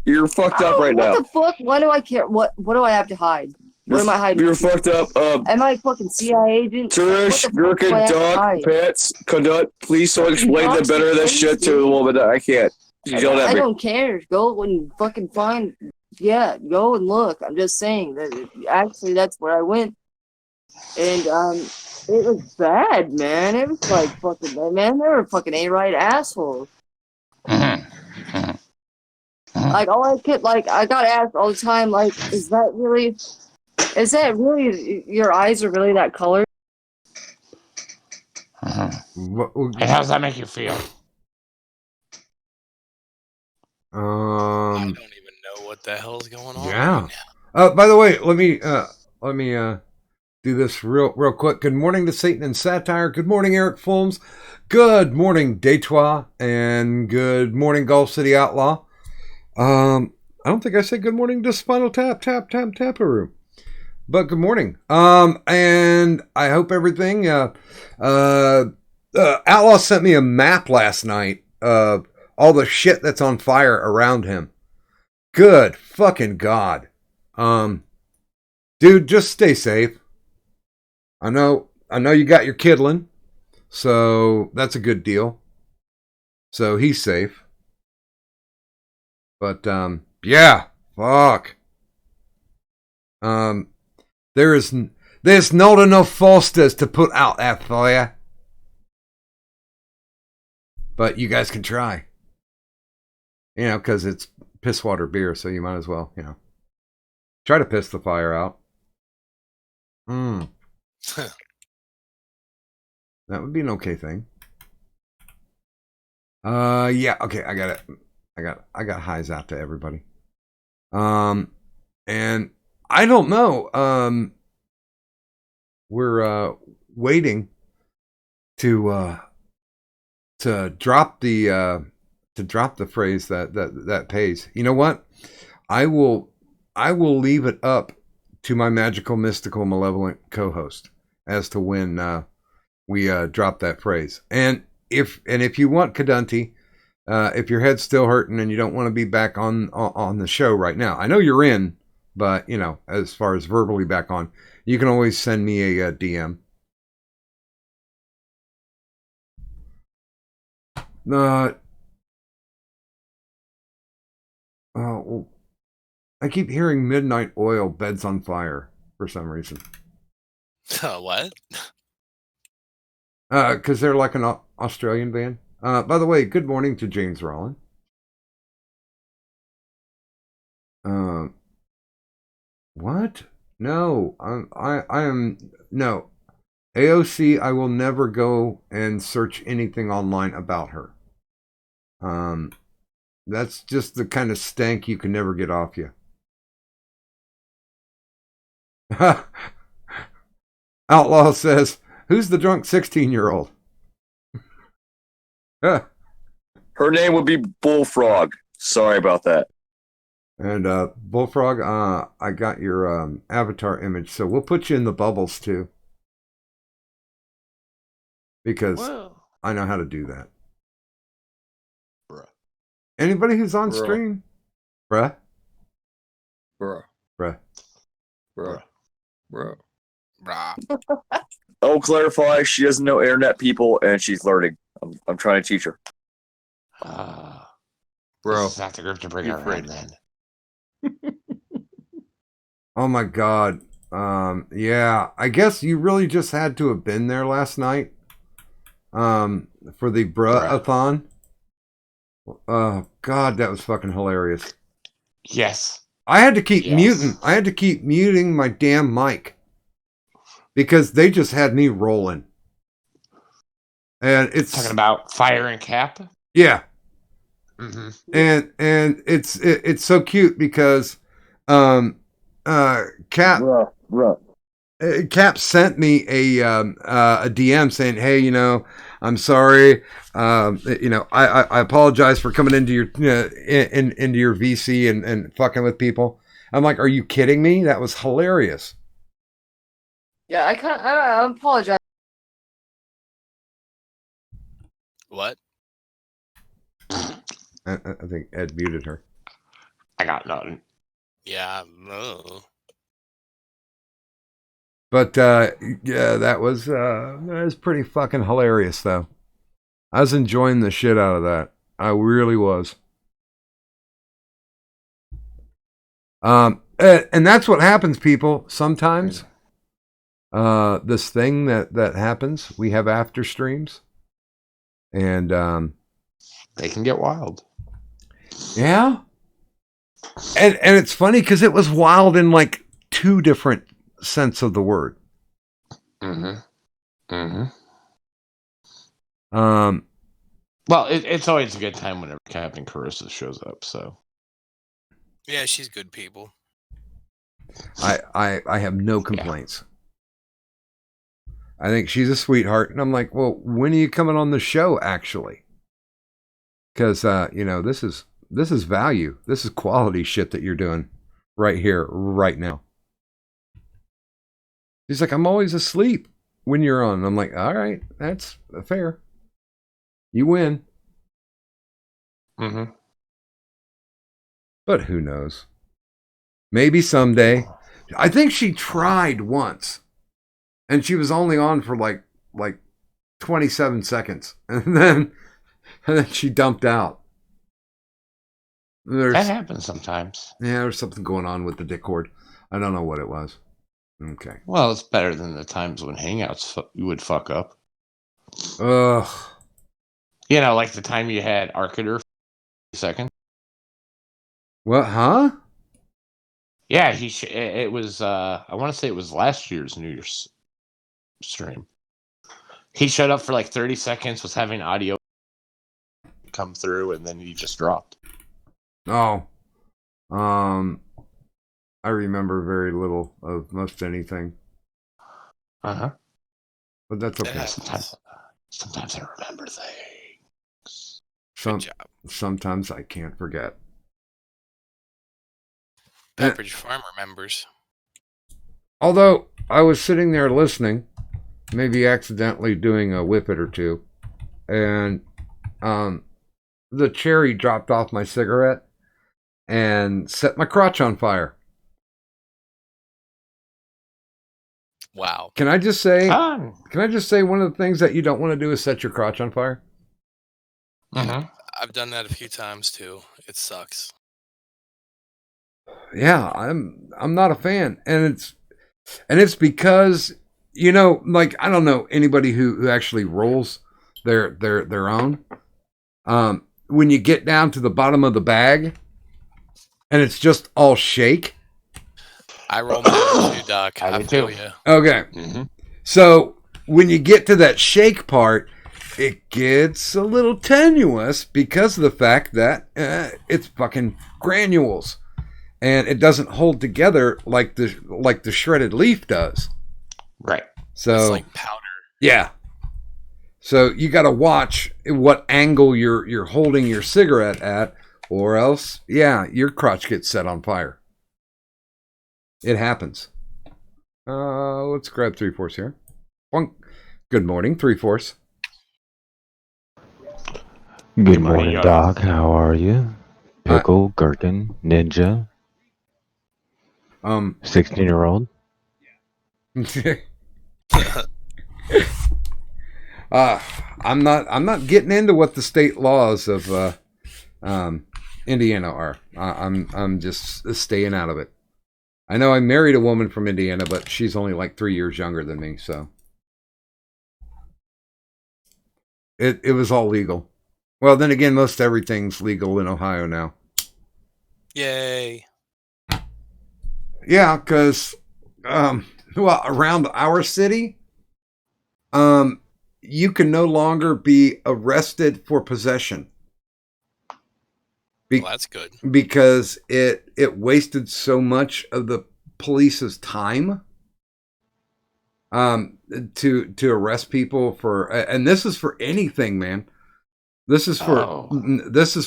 You're fucked up right now. What the fuck? Why do I care? What do I have to hide? What am I hiding? You're fucked up. Am I a fucking CIA agent? Turish, Gurkin, Doc, Pets, Conduct, please someone explain the better of that shit to the woman. I can't. She's yelling at I me. don't care. Go and fucking find. Yeah, go and look. I'm just saying that actually that's where I went. And it was bad, man. It was like fucking, man, they were fucking A-right assholes. Like all I could, like I got asked all the time, like, is that really your eyes are really that color? And how does that make you feel? I don't even know what the hell's going on. Yeah. By the way, let me do this real quick. Good morning to Satan and Satire. Good morning, Eric Fulms. Good morning, Detroit, and good morning, Gulf City Outlaw. I don't think I said good morning to Spinal Taparoo. But good morning. And I hope everything. Outlaw sent me a map last night of all the shit that's on fire around him. Good fucking God. Dude, just stay safe. I know you got your kidlin, so that's a good deal. So he's safe. But yeah, fuck. There's not enough Fosters to put out there for you. But you guys can try. You know, because it's piss water beer, so you might as well, you know, try to piss the fire out. That would be an okay thing. Yeah, okay, I got it. I got highs out to everybody. And I don't know. We're waiting to drop the phrase that pays. You know what? I will leave it up to my magical, mystical, malevolent co-host as to when we drop that phrase. And if you want Kadunti, if your head's still hurting and you don't want to be back on the show right now, I know you're in, but you know, as far as verbally back on, you can always send me a DM. I keep hearing Midnight Oil Beds on Fire for some reason. What? Because they're like an Australian band. By the way, good morning to James Rollin. What? No, I am no. AOC, I will never go and search anything online about her. That's just the kind of stank you can never get off you. Outlaw says, "Who's the drunk 16-year-old?" Her name would be Bullfrog. Sorry about that. And Bullfrog, I got your avatar image, so we'll put you in the bubbles too, because Well, I know how to do that. bruh. Anybody who's on Bruh. stream, bruh, Bro, bruh. bro, bro. Brah. I'll clarify. She doesn't know internet people, and she's learning. I'm trying to teach her. Bro, This is not the group to bring be her afraid. in then. Oh my god. Yeah, I guess you really just had to have been there last night. For the bruh-a-thon. Oh god, that was fucking hilarious. Yes. I had to keep Yes. muting my damn mic because they just had me rolling. And it's Talking about Fire and Cap. yeah, Mm-hmm. and it's so cute because Cap Cap sent me a DM saying, "Hey, you know, I'm sorry. You know, I apologize for coming into your into your VC and fucking with people." I'm like, "Are you kidding me? That was hilarious." Yeah, I apologize. What? I think Ed muted her. I got nothing. Yeah. No. But yeah, that was pretty fucking hilarious, though. I was enjoying the shit out of that. I really was. And that's what happens, people. Sometimes, this thing that happens, we have after streams, and They can get wild. yeah, and it's funny because it was wild in like two different sense of the word. Mm-hmm. Mm-hmm. Well, it's always a good time whenever Captain Carissa shows up. So Yeah, she's good people. I have no complaints. I think she's a sweetheart, and I'm like, well, when are you coming on the show, actually? Because you know, this is value. This is quality shit that you're doing right here, right now. He's like, I'm always asleep when you're on. I'm like, all right, that's fair. You win. mm-hmm. But who knows? Maybe someday. I think she tried once, and she was only on for like 27 seconds, and then she dumped out. That happens sometimes. Yeah, there's something going on with the Discord. I don't know what it was. Okay. Well, it's better than the times when Hangouts you would fuck up. Ugh. You know, like the time you had Arcader for a second. What? Huh? Yeah, it was. I want to say it was last year's New Year's stream. He showed up for like 30 seconds, was having audio come through, and then he just dropped. Oh. I remember very little of most anything, Uh-huh. but that's okay. Yeah. Sometimes I remember things. Good job. Sometimes I can't forget. Pepperidge Farm remembers. Although I was sitting there listening, maybe accidentally doing a whippet or two, and the cherry dropped off my cigarette and set my crotch on fire. Wow. Can I just say? Fun. Can I just say one of the things that you don't want to do is set your crotch on fire? Mm-hmm. I've done that a few times too. It sucks. Yeah, I'm not a fan, and it's because, you know, like, I don't know anybody who actually rolls their own. When you get down to the bottom of the bag, and it's just all shake. I roll my own too, Doc. I I do feel too. you. Okay, Mm-hmm. so when you get to that shake part, it gets a little tenuous because of the fact that it's fucking granules. and it doesn't hold together like the shredded leaf does. Right. So It's like powder. yeah. So you got to watch what angle you're holding your cigarette at, or else, yeah, your crotch gets set on fire. It happens. Let's grab 3/4 here. Good morning, 3/4. Good morning, Doc. How are you? Pickle, Gherkin, Ninja, 16-year-old. I'm not getting into what the state laws of Indiana are. I'm just staying out of it. I know I married a woman from Indiana, but she's only like 3 years younger than me, so it was all legal. Well, then again, most everything's legal in Ohio now. Yay. Yeah, because around our city, you can no longer be arrested for possession. Well, that's good. Because it wasted so much of the police's time to arrest people for, and this is for anything, man. This is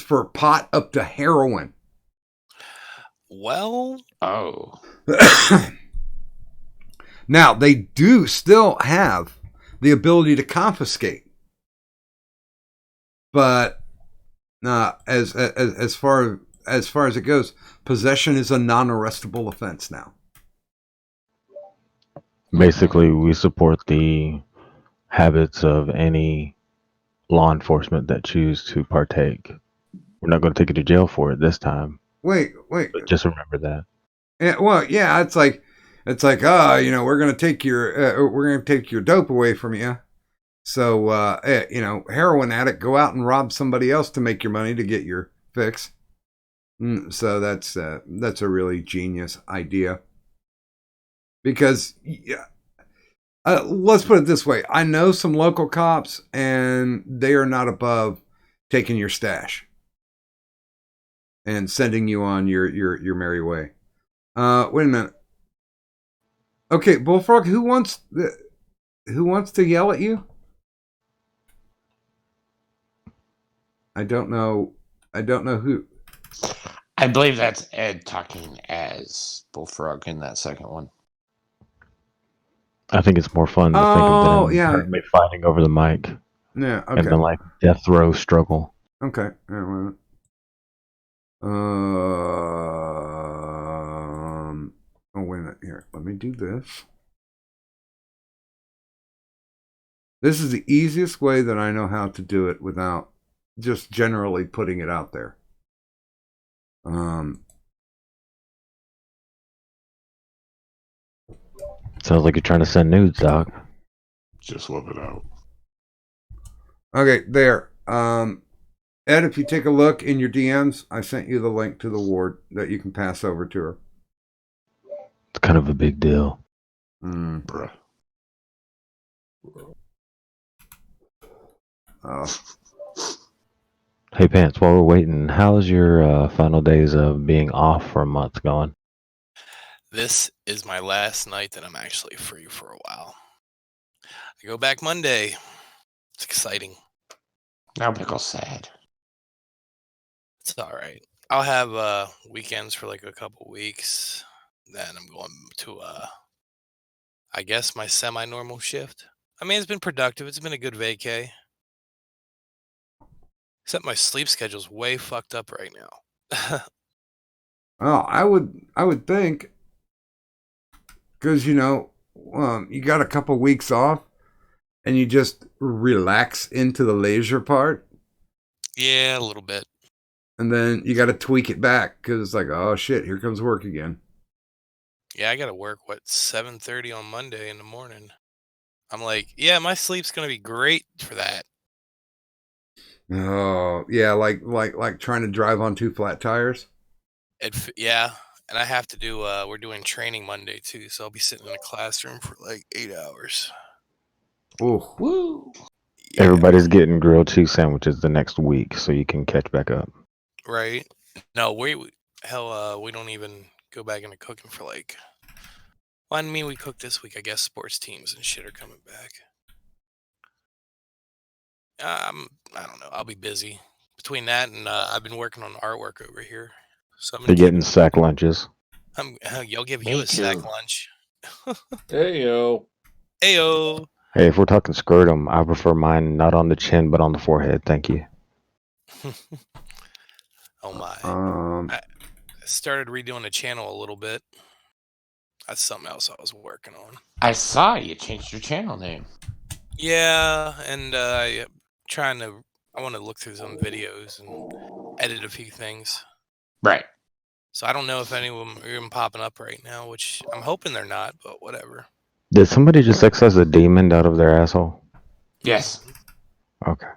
for pot up to heroin. Well, now they do still have the ability to confiscate, but as far as it goes, possession is a non-arrestable offense now. Basically, we support the habits of any law enforcement that choose to partake. We're not going to take you to jail for it this time. Wait. But just remember that. Yeah, well, yeah, it's like, we're gonna take your dope away from you. So, heroin addict, go out and rob somebody else to make your money to get your fix. So that's a really genius idea. Because, let's put it this way: I know some local cops, and they are not above taking your stash and sending you on your merry way. Wait a minute. Okay, Bullfrog, who wants to yell at you? I don't know who. I believe that's Ed talking as Bullfrog in that second one. I think it's more fun to think of them currently fighting over the mic. Yeah, okay. And the like death row struggle. Okay. Wait a minute. Wait a minute. Here, let me do this. This is the easiest way that I know how to do it without just generally putting it out there. Sounds like you're trying to send nudes, Doc. Just love it out. Okay, there. Ed, if you take a look in your DMs, I sent you the link to the ward that you can pass over to her. It's kind of a big deal. Bruh. Hey, Pants, while we're waiting, how's your final days of being off for a month going? this is my last night that I'm actually free for a while. I go back Monday. It's exciting. Now Pickle's sad. It's all right. I'll have weekends for like a couple weeks. Then I'm going to I guess my semi-normal shift. I mean, it's been productive. It's been a good vacay. Except my sleep schedule's way fucked up right now. Oh, I would think, because you got a couple weeks off, and you just relax into the leisure part. Yeah, a little bit. And then you got to tweak it back because it's like, oh shit, here comes work again. Yeah, I got to work 7:30 on Monday in the morning. I'm like, yeah, my sleep's gonna be great for that. Oh yeah, like trying to drive on two flat tires. Yeah, and I have to do. We're doing training Monday too, so I'll be sitting in a classroom for like 8 hours. Oh, woo! Yeah. Everybody's getting grilled cheese sandwiches the next week, so you can catch back up. Right? No, Hell, we don't even go back into cooking for like. Well, I mean, we cooked this week. I guess sports teams and shit are coming back. I don't know. I'll be busy between that and I've been working on artwork over here. So I'm They're gonna getting sack lunches. Y'all give Me you a sack too. lunch. Hey yo. Ayo. Hey, if we're talking scrotum, I prefer mine not on the chin but on the forehead. Thank you. Oh my. Um, I started redoing the channel a little bit. That's something else I was working on. I saw you changed your channel name. Yeah, and I want to look through some videos and edit a few things. Right. So I don't know if any of them are even popping up right now, which I'm hoping they're not, but whatever. Did somebody just access a demon out of their asshole? Yes. Okay.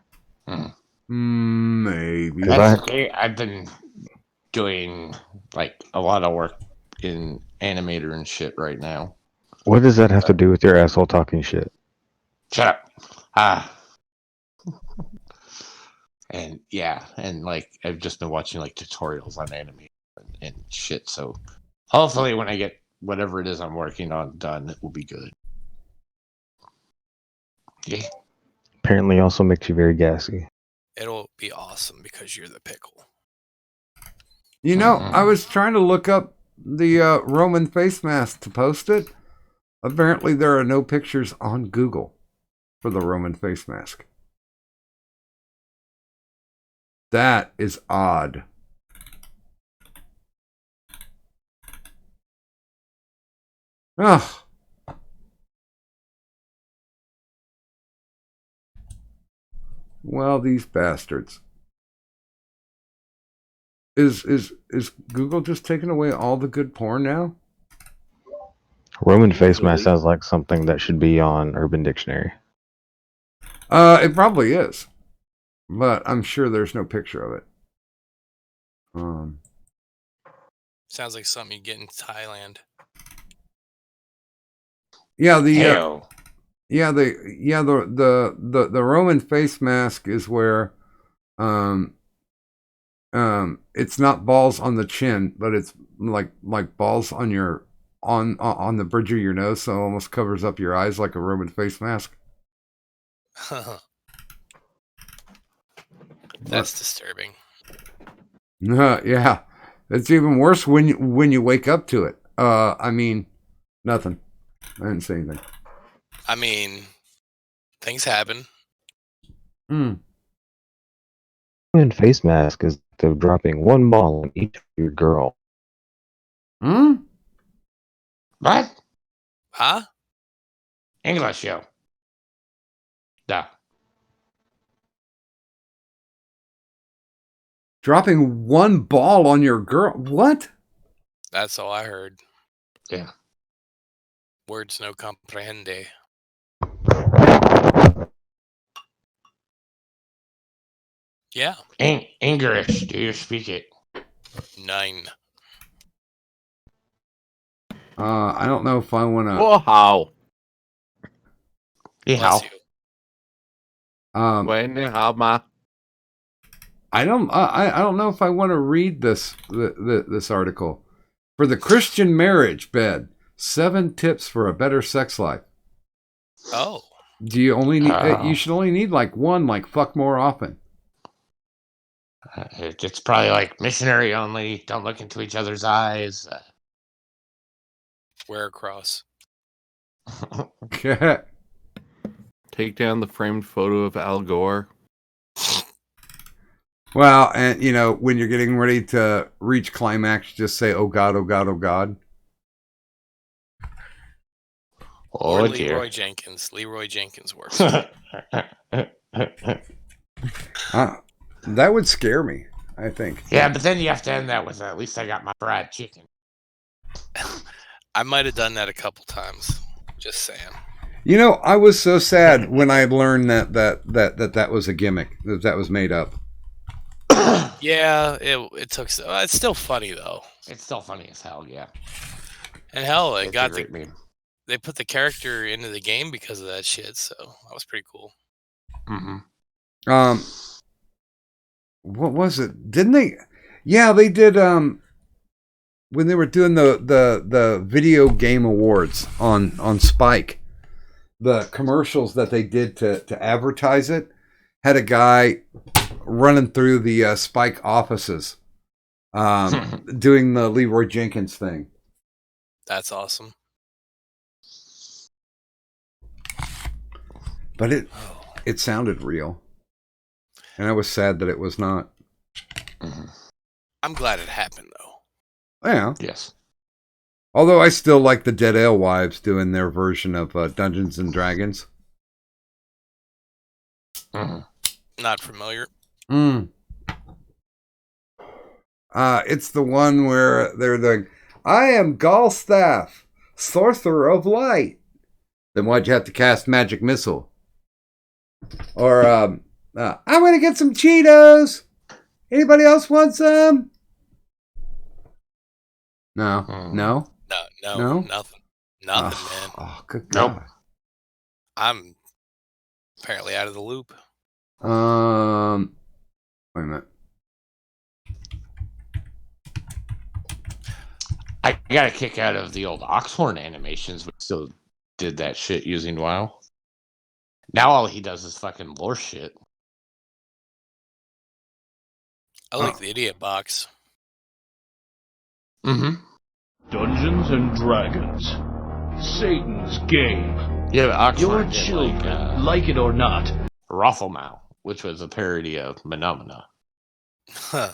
maybe. 'Cause That's okay. I've been doing like a lot of work in Animator and shit right now. What does that have to do with your asshole talking shit? Shut up. And yeah, and like I've just been watching like tutorials on Animator and shit. So hopefully when I get whatever it is I'm working on done, it will be good. Yeah. Apparently also makes you very gassy. It'll be awesome because you're the pickle. You know, I was trying to look up the Roman face mask to post it. Apparently, there are no pictures on Google for the Roman face mask. That is odd. Ugh. Well, these bastards. Is Google just taking away all the good porn now? Roman face mask Really? sounds like something that should be on Urban Dictionary. It probably is, but I'm sure there's no picture of it. Sounds like something you get in Thailand. Yeah, the Hell. the Roman face mask is where it's not balls on the chin, but it's like balls on your on the bridge of your nose, so it almost covers up your eyes like a Roman face mask. That's disturbing. Yeah, it's even worse when you wake up to it. I mean, nothing. I didn't say anything. I mean, things happen. Roman face mask is the dropping one ball on each of your girl. What? Huh? English, yo. Duh. Dropping one ball on your girl. What? That's all I heard. Yeah. Words no comprehende. Yeah. English, do you speak it? 9. I don't know if I want to. Wow. How? Ma. I don't know if I want to read this article. For the Christian marriage bed, 7 tips for a better sex life. Oh. Do you only need? You should only need like one. Like fuck more often. It's probably like missionary only. Don't look into each other's eyes. Wear a cross. Take down the framed photo of Al Gore. Well, and you know, when you're getting ready to reach climax, just say, "Oh God, oh God, oh God." Oh or dear. Leroy Jenkins. Leroy Jenkins works. That would scare me, I think. Yeah, but then you have to end that with at least I got my fried chicken. I might have done that a couple times. Just saying. You know, I was so sad when I learned that was a gimmick, that was made up. Yeah, it took. It's still funny though. It's still funny as hell, yeah. And hell, It's a great meme. They put the character into the game because of that shit. So that was pretty cool. Mm-hmm. What was it? Didn't they? Yeah, they did. when they were doing the video game awards on Spike, the commercials that they did to advertise it had a guy running through the Spike offices, doing the Leroy Jenkins thing. That's awesome. But it sounded real, and I was sad that it was not. I'm glad it happened though. Yeah. Yes. Although I still like the Dead Alewives doing their version of Dungeons and Dragons. Not familiar. It's the one where they're like, I am Galstaff, sorcerer of light. Then why'd you have to cast magic missile? Or I'm gonna get some Cheetos. Anybody else want some? No. No, No? nothing, man. Oh, good Nope. God. I'm apparently out of the loop. Wait a minute. I got a kick out of the old Oxhorn animations, but still did that shit using WoW. Now all he does is fucking lore shit. I like the idiot box. Mm-hmm. Dungeons and Dragons. Satan's game. Yeah, but Oxhorn Your did children, like it or not. Rothelmau, which was a parody of Menomina. Huh.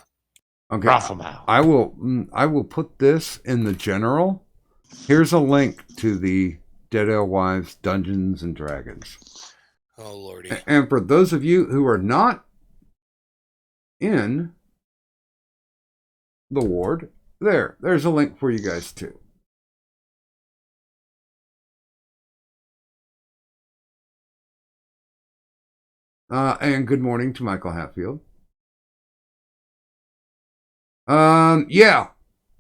Okay. Rothelmau. I will put this in the general. Here's a link to the Dead Alewives Dungeons and Dragons. Oh lordy. And for those of you who are not in the ward, there's a link for you guys too. And good morning to Michael Hatfield. Yeah,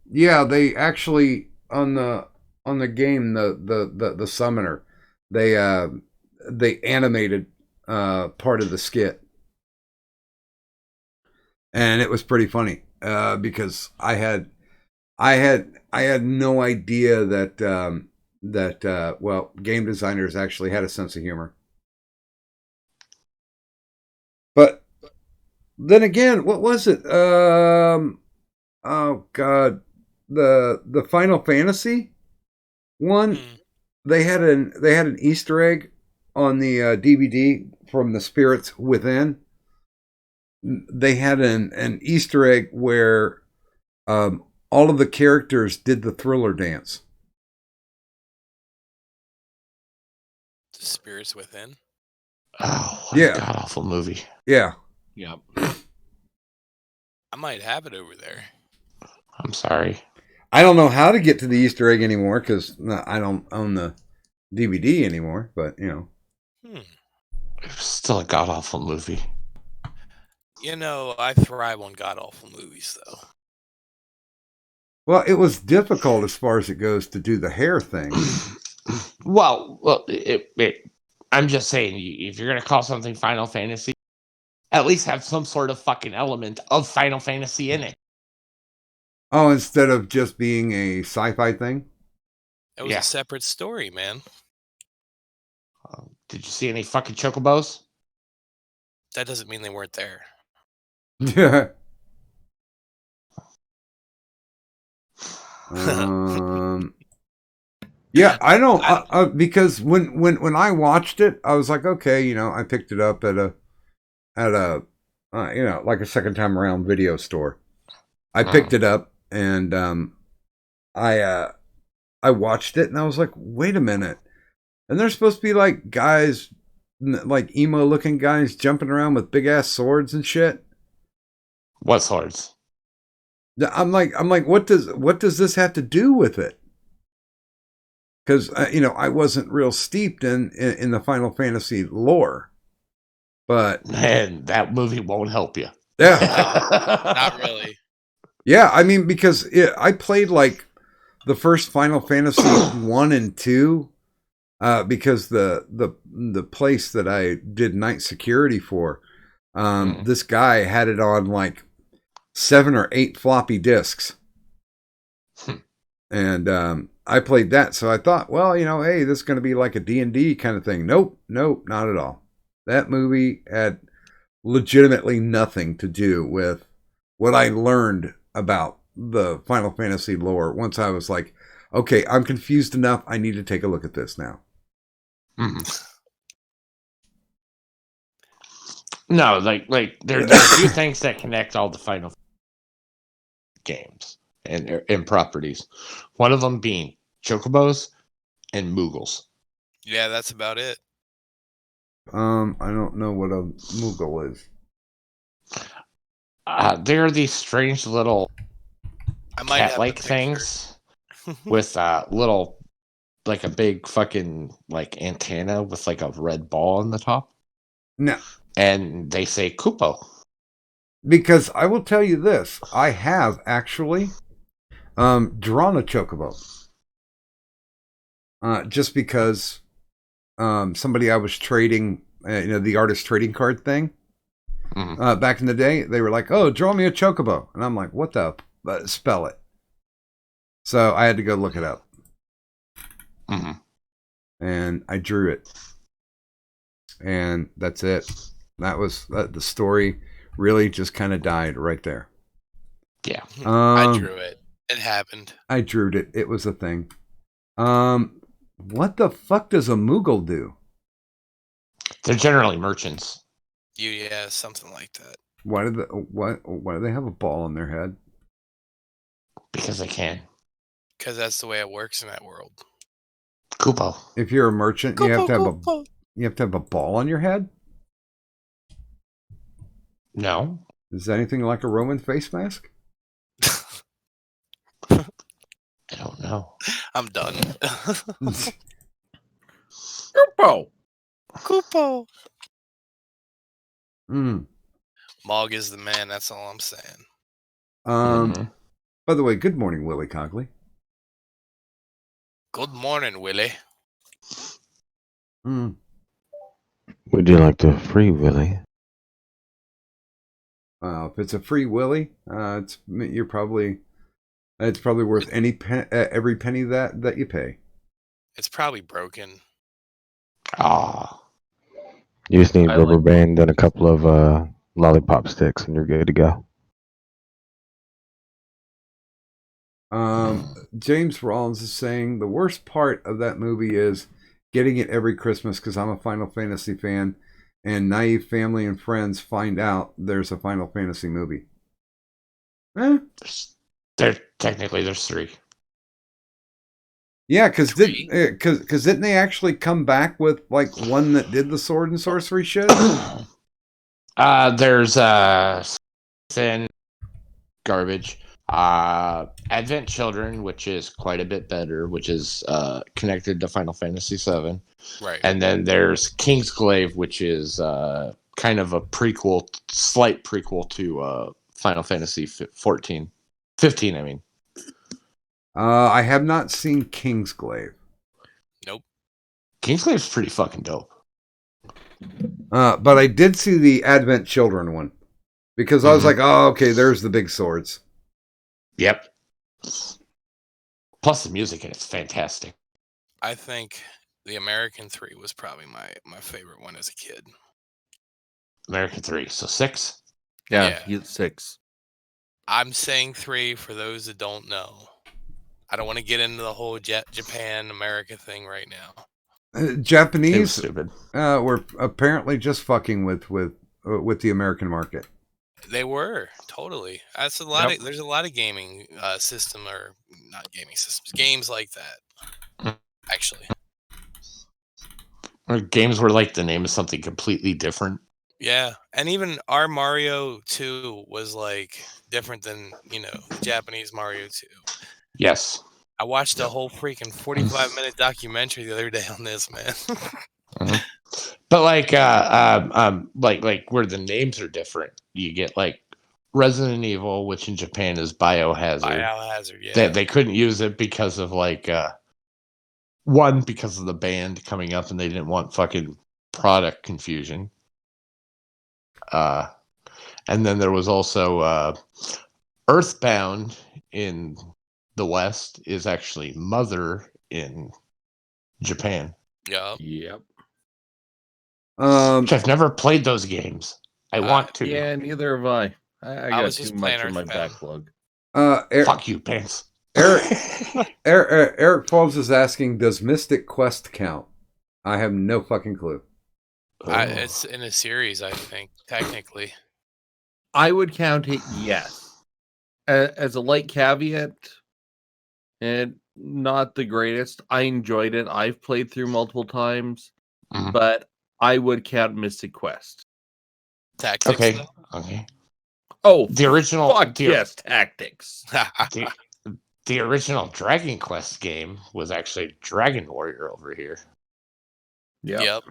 they actually on the game, the summoner, they animated part of the skit, and it was pretty funny because I had no idea that game designers actually had a sense of humor. But then again, what was it? Oh God, the Final Fantasy one. They had an Easter egg on the DVD from the Spirits Within. They had an Easter egg where all of the characters did the Thriller dance. The Spirits Within. Oh, yeah, god awful movie. Yeah. Yep. I might have it over there. I'm sorry. I don't know how to get to the Easter egg anymore because I don't own the DVD anymore. But you know, It's still a god awful movie. You know, I thrive on god awful movies, though. well, it was difficult as far as it goes to do the hair thing. Well, I'm just saying, if you're gonna call something Final Fantasy, at least have some sort of fucking element of Final Fantasy in it. Oh, instead of just being a sci-fi thing? It was a separate story, man. Did you see any fucking chocobos? That doesn't mean they weren't there. Yeah. Yeah, I don't because when I watched it, I was like, okay, you know, I picked it up at a you know, like a second time around video store. I picked it up and I watched it and I was like, wait a minute. And there's supposed to be like guys, like emo looking guys jumping around with big ass swords and shit. What swords? I'm like, what does this have to do with it? Because you know, I wasn't real steeped in the Final Fantasy lore, but man, that movie won't help you. Yeah, not really. Yeah, I mean, because I played like the first Final Fantasy 1 and 2, because the place that I did night security for, this guy had it on like 7 or 8 floppy disks. And I played that, so I thought, well, hey, this is going to be like a D&D kind of thing. Nope, not at all. That movie had legitimately nothing to do with what I learned about the Final Fantasy lore once I was like, okay, I'm confused enough. I need to take a look at this now. No, like there are a few things that connect all the Final games and properties. One of them being Chocobos and Moogles. Yeah, that's about it. I don't know what a Moogle is. They're these strange little I might have cat-like the things with little, like a big fucking like antenna with like a red ball on the top. No. And they say Kupo. Because I will tell you this, I have actually drawn a Chocobo. Just because somebody I was trading, the artist trading card thing, back in the day, they were like, oh, draw me a Chocobo. And I'm like, what the? Spell it. So I had to go look it up. And I drew it. And that's it. That was the story. Really just kind of died right there. Yeah. I drew it. It happened. I drew it. It was a thing. What the fuck does a Moogle do? They're generally merchants. Yeah, something like that. Why do they have a ball on their head? Because they can. Because that's the way it works in that world. Kupo. If you're a merchant, you have to have a ball on your head? No. Is that anything like a Roman face mask? I don't know. I'm done. Kupo. Mog is the man. That's all I'm saying. By the way, good morning, Willie Cogley. Good morning, Willie. Would you like to free Willie? If it's a free Willie, it's probably worth every penny that you pay. It's probably broken. You just need rubber band and a couple of lollipop sticks, and you're good to go. James Rollins is saying the worst part of that movie is getting it every Christmas because I'm a Final Fantasy fan, and naive family and friends find out there's a Final Fantasy movie. There's 3. Yeah, because didn't they actually come back with like one that did the sword and sorcery shit? There's thin garbage. Advent Children, which is quite a bit better, which is connected to Final Fantasy VII. Right. And then there's Kingsglaive, which is kind of a slight prequel to Final Fantasy 15, I mean. I have not seen Kingsglaive. Nope. Kingsglaive's pretty fucking dope. But I did see the Advent Children one. Because I was like, oh, okay, there's the big swords. Yep. Plus the music in it's fantastic. I think the American 3 was probably my favorite one as a kid. American 3. So 6? Yeah. 6. I'm saying 3 for those that don't know. I don't want to get into the whole Japan America thing right now. Japanese stupid. Were apparently just fucking with the American market. They were totally. That's a lot. There's a lot of gaming system or not gaming systems, games like that. Actually, or games where like the name is something completely different. Yeah, and even our Mario 2 was like different than the Japanese Mario 2. Yes. I watched a whole freaking 45-minute documentary the other day on this, man. But like where the names are different, you get like Resident Evil, which in Japan is Biohazard. Biohazard, yeah. They couldn't use it because of like because of the band coming up, and they didn't want fucking product confusion. And then there was also Earthbound in the West is actually Mother in Japan. Yep. Yep. Which I've never played those games. I want to. Yeah, neither have I. I got was too just much playing in my Earthbound. backlog. Fuck you, Pants. Eric Forbes is asking, does Mystic Quest count? I have no fucking clue. It's in a series, I think, technically. I would count it, yes. As a light caveat, and not the greatest. I enjoyed it. I've played through multiple times, but I would count Mystic Quest. Tactics. Okay. though? Okay. Oh, The original. fuck yes, Tactics. The original Dragon Quest game was actually Dragon Warrior over here. Yep.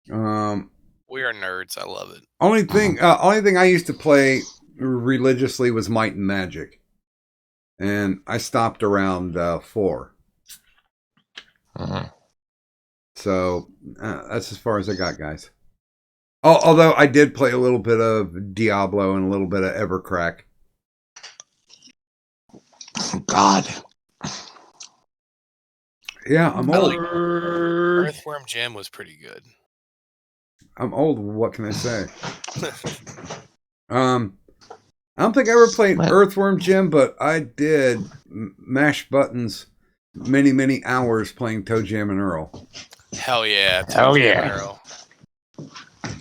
We are nerds. I love it. Only thing I used to play religiously was Might and Magic, and I stopped around 4. So that's as far as I got, guys. Although I did play a little bit of Diablo and a little bit of Evercrack. God. Yeah, I'm old. Earthworm Jim was pretty good. I'm old. What can I say? I don't think I ever played Earthworm Jim, but I did mash buttons many hours playing Toe Jam and Earl. Hell yeah. Hell yeah.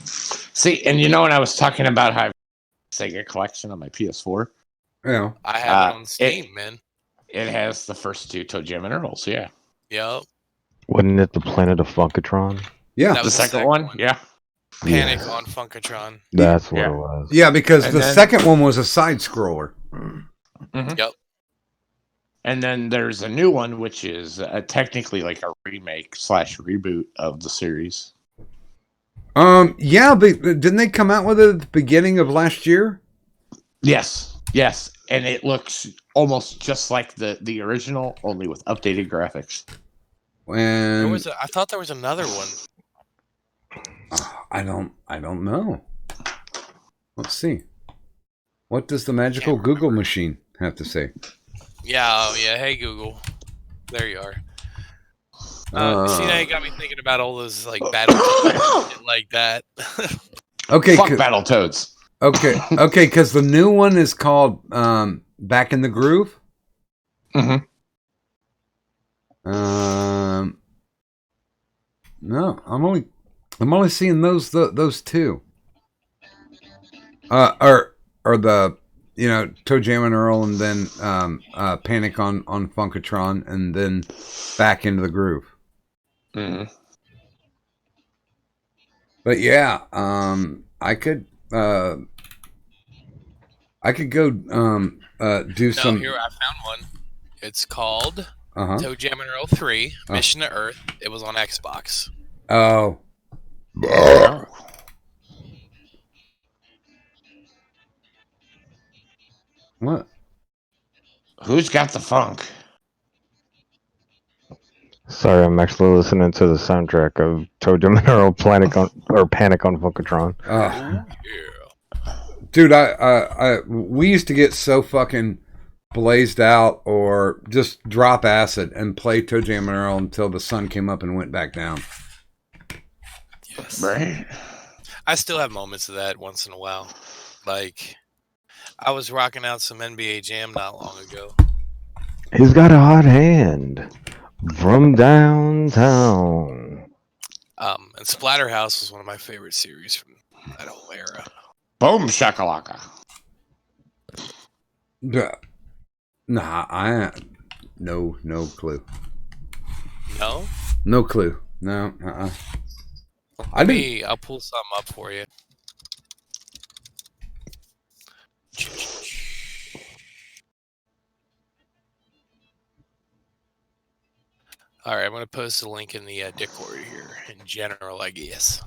See, and you know when I was talking about how I have a Sega collection on my PS4? Yeah. I have it on Steam, man. It has the first 2 Toe Jam and Earls, yeah. Yep. Wasn't it the Planet of Funkatron? Yeah. That The was second one? Yeah. Panic on Funkatron. That's what it was. Yeah, because And the then- second one was a side scroller. Yep. And then there's a new one, which is technically like a remake / reboot of the series. Yeah, but didn't they come out with it at the beginning of last year? Yes, and it looks almost just like the original, only with updated graphics. And I thought there was another one. I don't know. Let's see. What does the magical Google machine have to say? Yeah, Hey, Google. There you are. See, now you got me thinking about all those like battle shit like that. Okay, Fuck Battletoads. Okay, because the new one is called Back in the Groove. Mm-hmm. No, I'm only seeing those 2. Or the Toe Jam and Earl, and then Panic on Funkatron, and then Back into the Groove. Mm-hmm. But yeah, I could go do some. Here, I found one. It's called Uh-huh. Jam and Earl 3, Mission to Earth. It was on Xbox. Oh. What? Who's got the funk? Sorry, I'm actually listening to the soundtrack of Toe Jam and Earl Panic on Funkatron. Dude, we used to get so fucking blazed out or just drop acid and play Toe Jam and Earl until the sun came up and went back down. Yes. Right. I still have moments of that once in a while. Like, I was rocking out some NBA Jam not long ago. He's got a hot hand from downtown. And Splatterhouse was one of my favorite series from that whole era. Boom shakalaka. Nah, no clue. No? No clue. No, I'll pull something up for you. All right, I'm going to post a link in the Discord here in general, I guess.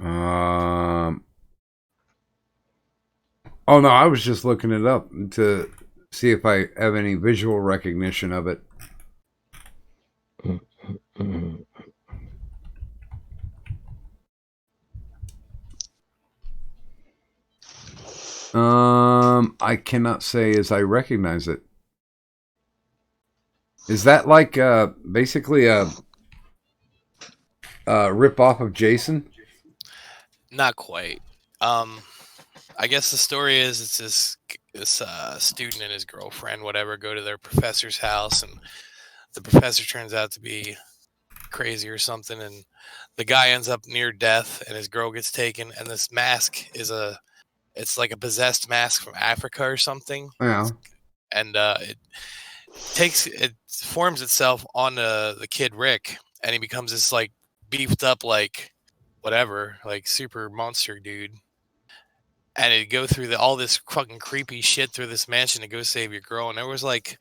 Oh no, I was just looking it up to see if I have any visual recognition of it. I cannot say as I recognize it. Is that like basically a rip off of Jason? Not quite. I guess the story is it's this student and his girlfriend, whatever, go to their professor's house, and the professor turns out to be crazy or something, and the guy ends up near death, and his girl gets taken, and this mask is it's like a possessed mask from Africa or something. Yeah. And it forms itself on the kid Rick, and he becomes this like beefed up like whatever, like super monster dude. And it go through all this fucking creepy shit through this mansion to go save your girl. And there was like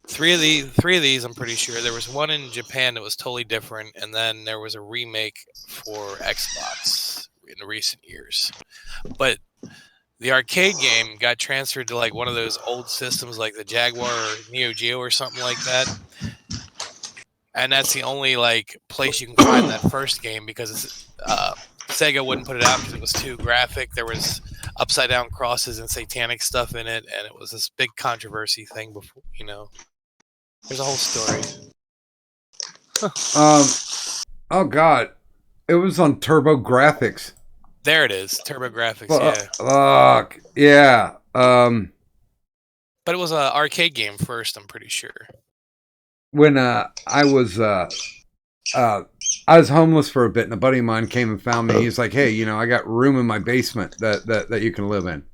three of these, I'm pretty sure. There was one in Japan that was totally different, and then there was a remake for Xbox in the recent years. But the arcade game got transferred to like one of those old systems like the Jaguar or Neo Geo or something like that. And that's the only like place you can find that first game, because Sega wouldn't put it out because it was too graphic. There was upside down crosses and satanic stuff in it, and it was this big controversy thing before, there's a whole story. Oh god. It was on Turbo Graphics. There it is. Turbo Graphics, yeah. Fuck. Yeah. But it was an arcade game first, I'm pretty sure. When I was homeless for a bit, and a buddy of mine came and found me. He's like, "Hey, I got room in my basement that you can live in."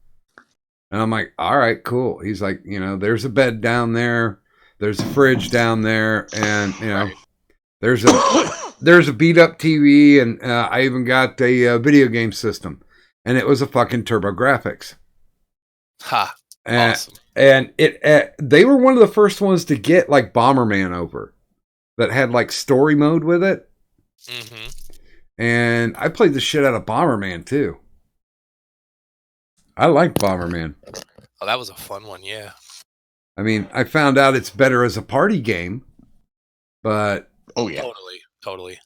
And I'm like, "All right, cool." He's like, "There's a bed down there, there's a fridge down there, and there's a beat up TV, and I even got a video game system." And it was a fucking Turbo Graphics. Ha! And, awesome. And they were one of the first ones to get like Bomberman over, that had like story mode with it. Mm-hmm. And I played the shit out of Bomberman too. I like Bomberman. Oh, that was a fun one, yeah. I mean, I found out it's better as a party game, but oh yeah, totally.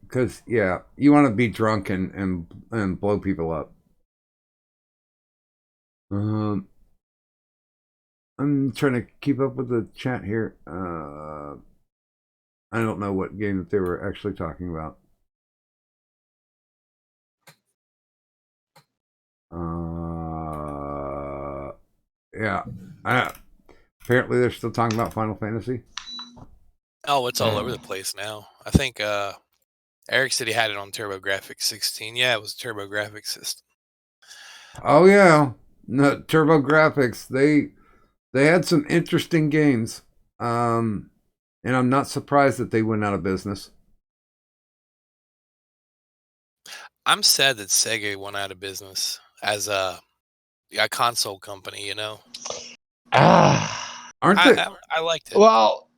Because you want to be drunk and blow people up. I'm trying to keep up with the chat here. I don't know what game that they were actually talking about. Apparently they're still talking about Final Fantasy. Oh, it's all over the place now. I think Eric said he had it on TurboGrafx 16. Yeah, it was a TurboGrafx system. Oh yeah, no, TurboGrafx. They had some interesting games, and I'm not surprised that they went out of business. I'm sad that Sega went out of business as a console company. Aren't they? I liked it. Well,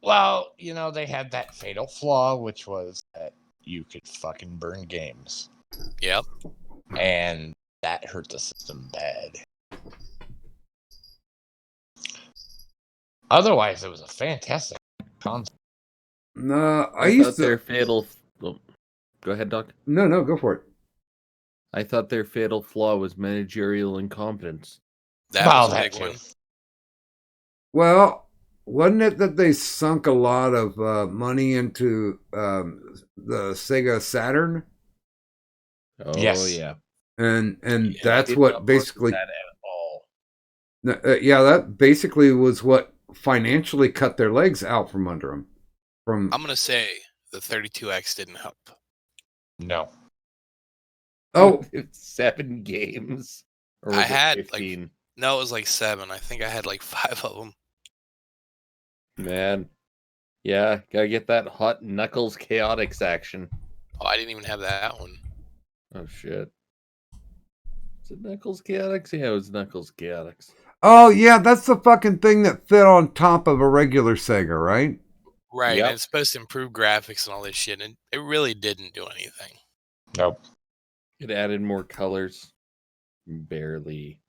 they had that fatal flaw, which was that you could fucking burn games. Yep. And that hurt the system bad. Otherwise, it was a fantastic console. No, I used to. Their fatal. Oh, go ahead, Doc. No, go for it. I thought their fatal flaw was managerial incompetence. That was a big one. Well, wasn't it that they sunk a lot of money into the Sega Saturn? Oh, yes. Yeah. And that's what basically. That at all. That basically was what financially cut their legs out from under them. I'm gonna say the 32X didn't help. No. Oh, 7 games. Or I had 15? No, it was like 7. I think I had like 5 of them. Man, yeah, gotta get that hot Knuckles Chaotix action. Oh, I didn't even have that one. Oh shit. Is it Knuckles Chaotix? Yeah, it was Knuckles Chaotix. Oh yeah, that's the fucking thing that fit on top of a regular Sega, right? Right, Yep. and it's supposed to improve graphics and all this shit, and it really didn't do anything. Nope. It added more colors. Barely.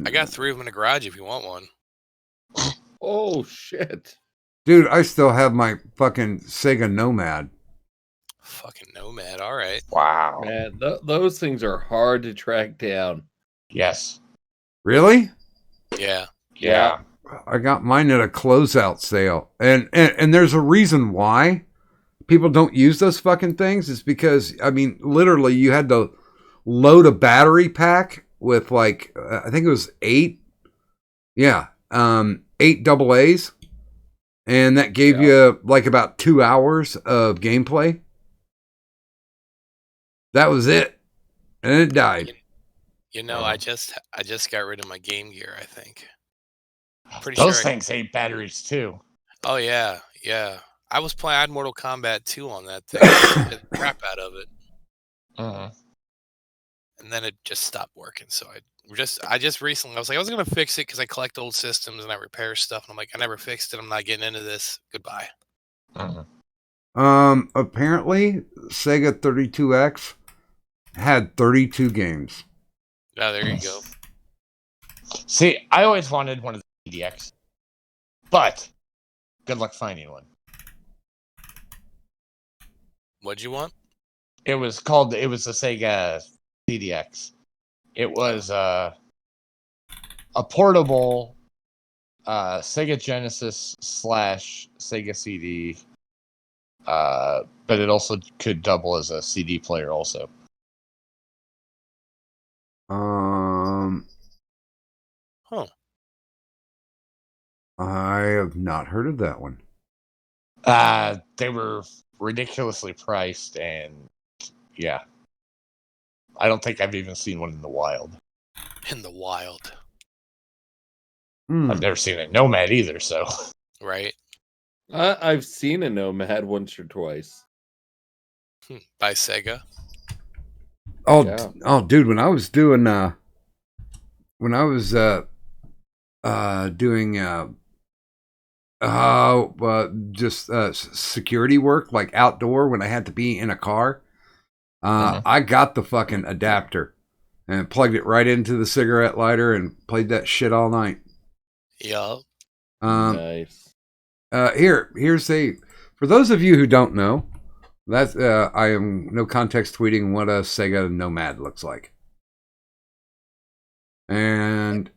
I got 3 of them in the garage if you want one. Oh shit. Dude, I still have my fucking Sega Nomad. Fucking Nomad. All right. Wow. Man, those things are hard to track down. Yes. Really? Yeah. Yeah. I got mine at a closeout sale, and there's a reason why people don't use those fucking things. It's because I mean, literally, you had to load a battery pack with like I think it was 8 AA's, and that gave you like about 2 hours of gameplay. That was it, and it died. You know, I just got rid of my Game Gear. I think. Pretty Those sure. things ate batteries too. Oh yeah, yeah. I had Mortal Kombat 2 on that thing. I did the crap out of it, Uh-huh. and then it just stopped working. So I just recently I was gonna fix it because I collect old systems and I repair stuff. And I'm like, I never fixed it. I'm not getting into this. Goodbye. Uh-huh. Apparently, Sega 32X had 32 games. Oh, there you go. See, I always wanted one of the CDX, but good luck finding one. What'd you want? It was the Sega CDX. It was a portable Sega Genesis / Sega CD, but it also could double as a CD player also. Huh. I have not heard of that one. They were ridiculously priced, and yeah, I don't think I've even seen one in the wild. In the wild, I've never seen a Nomad either, so right? I've seen a Nomad once or twice. By Sega. Oh, dude! When I was doing security work, like outdoor, when I had to be in a car, I got the fucking adapter and plugged it right into the cigarette lighter and played that shit all night. Yeah. Nice. Here's for those of you who don't know, that's I am no context tweeting what a Sega Nomad looks like. And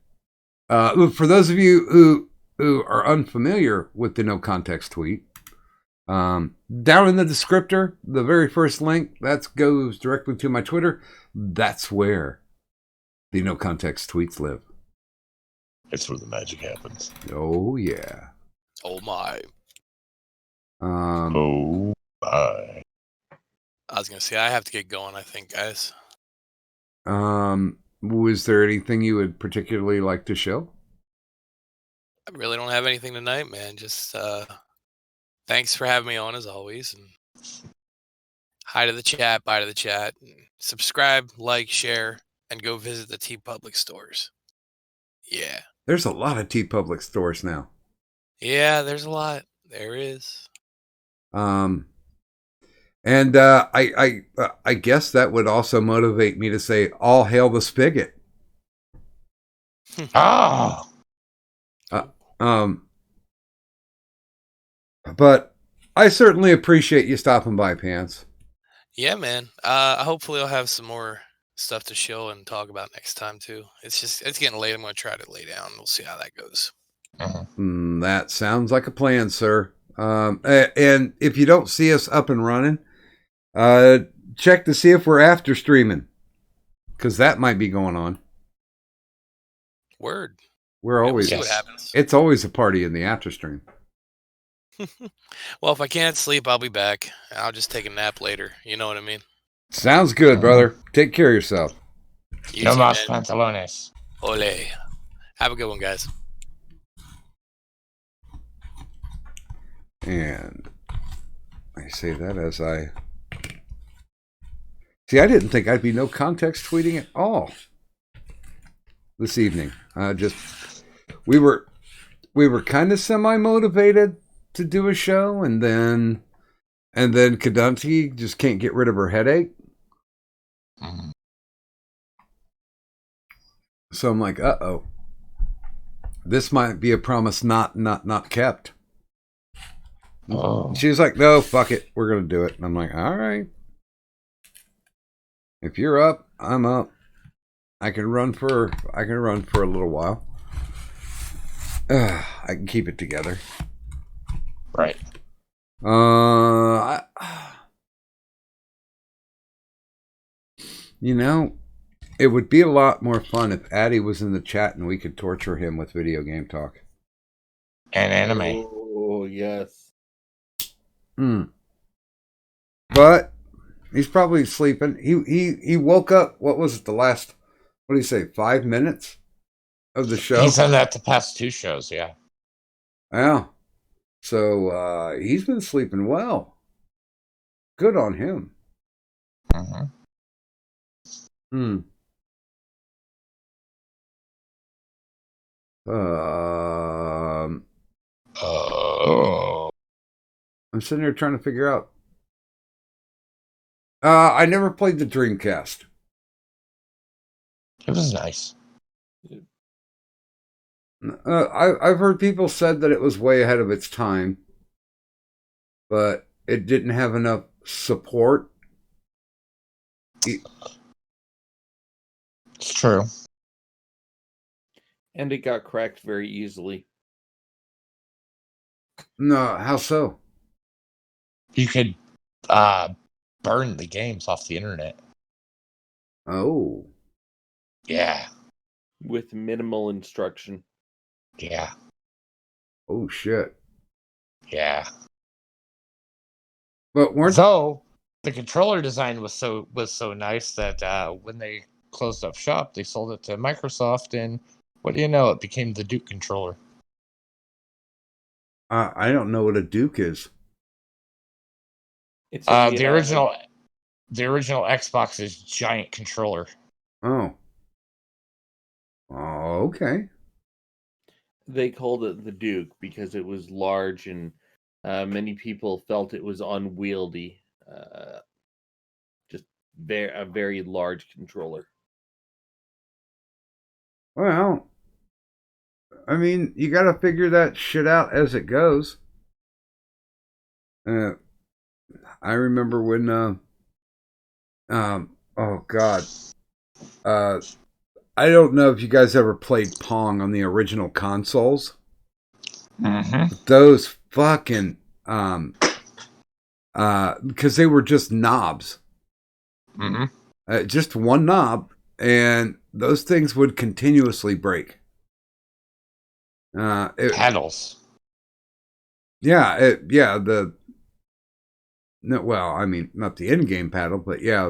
for those of you who are unfamiliar with the no context tweet, down in the descriptor, the very first link that goes directly to my Twitter. That's where the no context tweets live. it's where the magic happens. Oh yeah. Oh my. Oh my. I was gonna say I have to get going. I think, guys. Was there anything you would particularly like to show? I really don't have anything tonight, man. Just thanks for having me on as always, and hi to the chat, bye to the chat. And subscribe, like, share, and go visit the TeePublic stores. Yeah. There's a lot of TeePublic stores now. Yeah, there's a lot. There is. And I guess that would also motivate me to say, all hail the spigot. Oh. But I certainly appreciate you stopping by, Pants. Yeah, man. Hopefully I'll have some more stuff to show and talk about next time too. It's getting late. I'm gonna try to lay down. We'll see how that goes. That sounds like a plan, sir. And if you don't see us up and running, check to see if we're after streaming, because that might be going on. Word. We're always. We'll see what happens. It's always a party in the after stream. Well, if I can't sleep, I'll be back. I'll just take a nap later. You know what I mean? Sounds good, brother. Take care of yourself. You No too, mas man. pantalones. Ole. Have a good one, guys. And I say that as I see. I didn't think I'd be no context tweeting at all this evening. We were kind of semi motivated to do a show, and then Kadunti just can't get rid of her headache. So I'm like, uh-oh. This might be a promise not kept. Oh. She was like, no, fuck it. We're going to do it. And I'm like, all right. If you're up, I'm up. I can run for a little while. I can keep it together. Right. You know, it would be a lot more fun if Addy was in the chat and we could torture him with video game talk. And anime. Oh, yes. But he's probably sleeping. He woke up, what was it, the last, what do you say, 5 minutes of the show? He's done that the past 2 shows, yeah. Yeah. So he's been sleeping well. Good on him. Mm-hmm. I'm sitting here trying to figure out. I never played the Dreamcast. It was nice. I've heard people said that it was way ahead of its time, but it didn't have enough support. It's true. And it got cracked very easily. No, how so? You could burn the games off the internet. Oh. Yeah. With minimal instruction. Yeah. Oh shit. Yeah. But weren't So the controller design was so nice that when they closed up shop, they sold it to Microsoft, and what do you know? It became the Duke controller. I don't know what a Duke is. It's the original Xbox's giant controller. Oh. Oh, okay. They called it the Duke because it was large and many people felt it was unwieldy. Just a very large controller. Well, I mean, you got to figure that shit out as it goes. I remember when, oh God, I don't know if you guys ever played Pong on the original consoles. Mm-hmm. Those fucking, because they were just knobs. Mm-hmm. Just one knob, and those things would continuously break. Pedals. Yeah, well, I mean, not the in-game paddle, but yeah,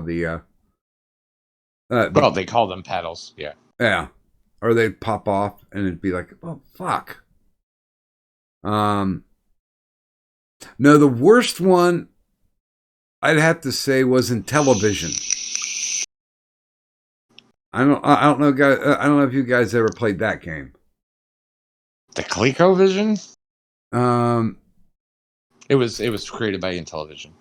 well, they call them paddles, yeah. Yeah. Or they'd pop off and it'd be like, oh, fuck. No, the worst one I'd have to say was in television. I don't know, guys. I don't know if you guys ever played that game. The ColecoVision? It was created by Intellivision.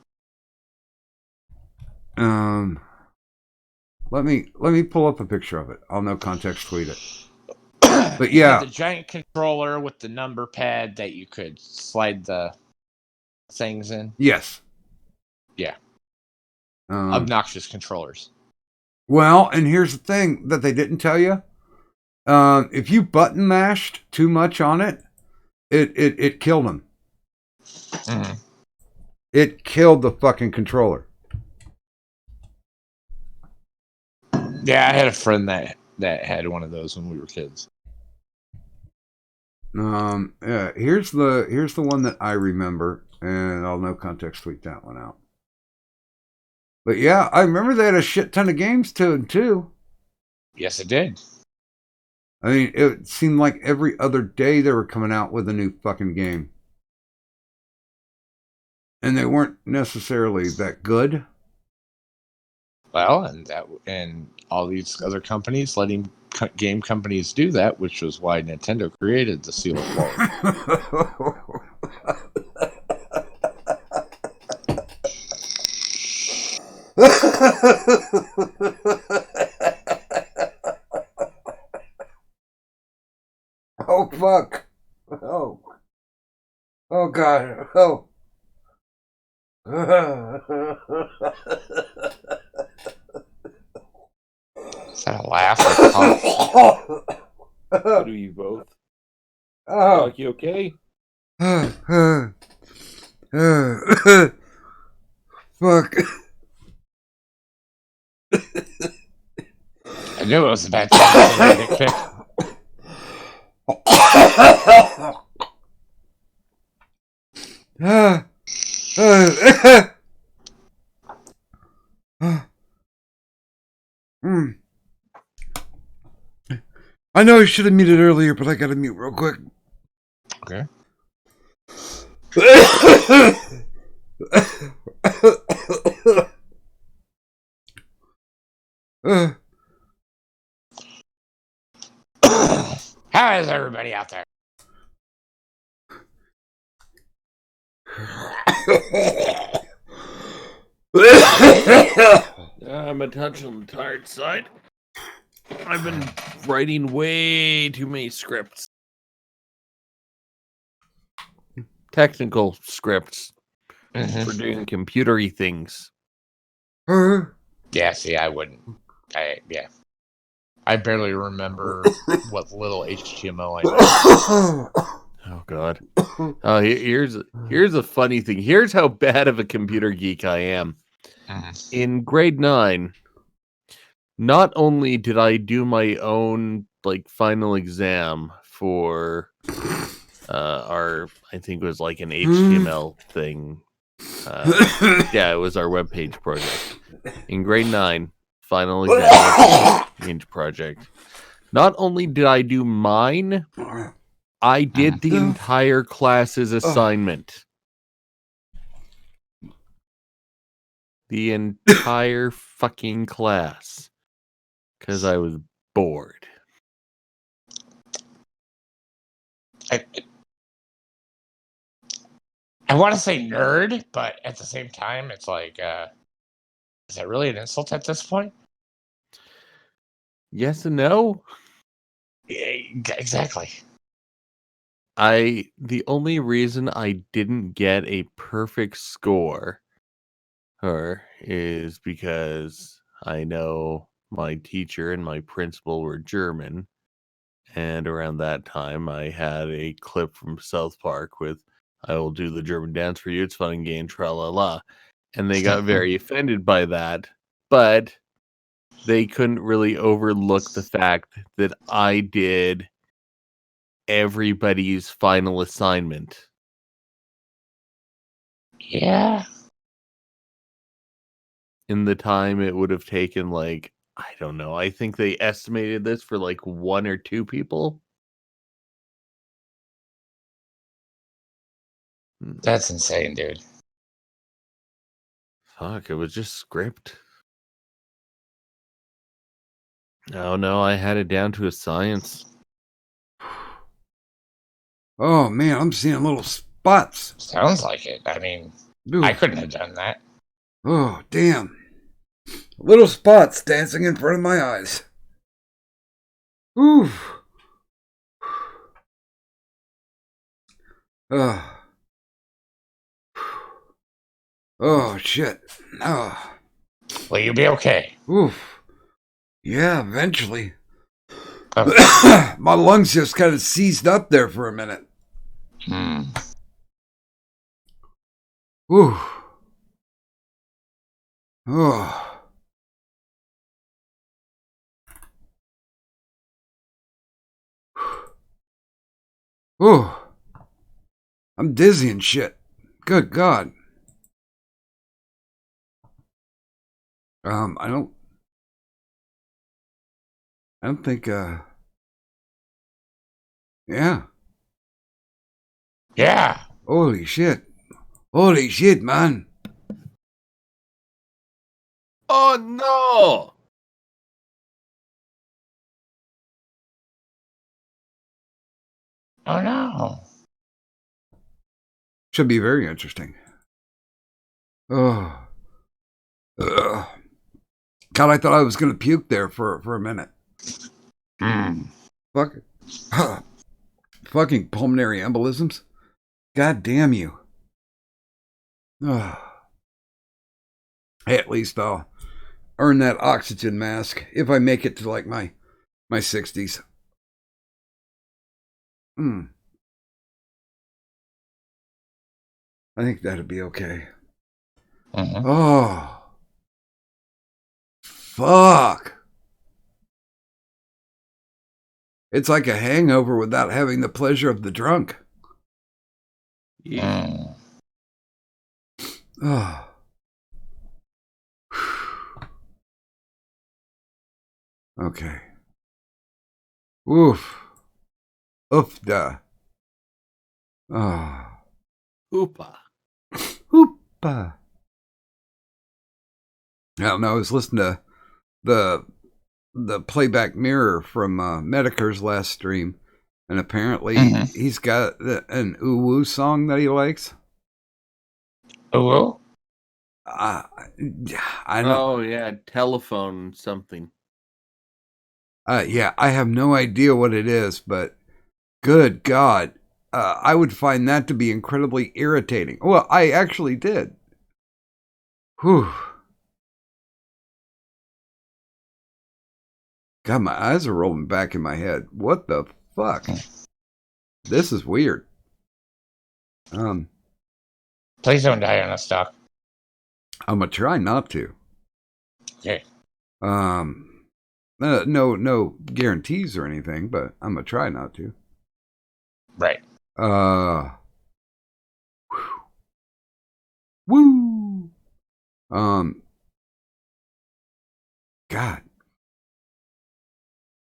Let me pull up a picture of it. I'll no context tweet it. But yeah, the giant controller with the number pad that you could slide the things in. Yes. Yeah. Obnoxious controllers. Well, and here's the thing that they didn't tell you. If you button mashed too much on it, it killed them. Mm-hmm. It killed the fucking controller. Yeah, I had a friend that had one of those when we were kids. Yeah, here's the one that I remember, and I'll no context tweet that one out. But yeah, I remember they had a shit ton of games to it too. Yes, it did. I mean, it seemed like every other day they were coming out with a new fucking game. And they weren't necessarily that good. Well, and all these other companies letting game companies do that, which was why Nintendo created the seal of quality. Oh fuck! Oh God! Oh Is that a laugh or cough? What are you both? Oh. Doc, you okay? Fuck. I knew it was a bad time to dick pic. I know I should have muted earlier, but I gotta mute real quick. Okay. How is everybody out there? I'm a touch on the tired side. I've been writing way too many scripts. Technical scripts for doing computery things. Yeah, see, I wouldn't. I barely remember what little HTML I know. Oh God. Here's a funny thing. Here's how bad of a computer geek I am. In grade 9, not only did I do my own final exam for our, I think it was like an HTML thing. Yeah, it was our webpage project. In grade 9, final exam webpage project. Not only did I do mine, I did the entire class's assignment. The entire fucking class. Because I was bored. I want to say nerd, but at the same time, it's like, is that really an insult at this point? Yes and no. Yeah, exactly. The only reason I didn't get a perfect score is because I know my teacher and my principal were German, and around that time I had a clip from South Park with "I will do the German dance for you, it's fun and game, tra la la," and they got very offended by that, but they couldn't really overlook the fact that I did everybody's final assignment. Yeah. In the time it would have taken, I don't know. I think they estimated this for 1 or 2 people. That's insane, dude. Fuck, it was just script. No, I had it down to a science. Oh man, I'm seeing little spots. Sounds like it. I mean, I couldn't have done that. Oh, damn. Little spots dancing in front of my eyes. Ooh. Oh, shit. Oh. Will you be okay? Oof. Yeah, eventually. Okay. My lungs just kind of seized up there for a minute. Ooh. Oh. Ooh. I'm dizzy and shit. Good God. I don't think, yeah. Yeah. Holy shit. Holy shit, man. Oh no! Oh no. Should be very interesting. Oh. Ugh. God, I thought I was going to puke there for a minute. Fuck. Fucking pulmonary embolisms. God damn you. Oh. Hey, at least I'll earn that oxygen mask if I make it to like my 60s. I think that'd be okay. Oh, fuck. It's like a hangover without having the pleasure of the drunk. Yeah. Oh. Okay. Oof. Oofda. Ah. Hoopa. Hoopa. Now, I was listening to the playback mirror from Medicare's last stream, and apparently he's got an uwu song that he likes. Uwu? I don't. Oh yeah, telephone something. Yeah, I have no idea what it is, but good God, I would find that to be incredibly irritating. Well, I actually did. Whew. God, my eyes are rolling back in my head. What the fuck? This is weird. Please don't die on us, Doc. I'm gonna try not to. Okay. No guarantees or anything, but I'm gonna try not to. Right. Woo. God.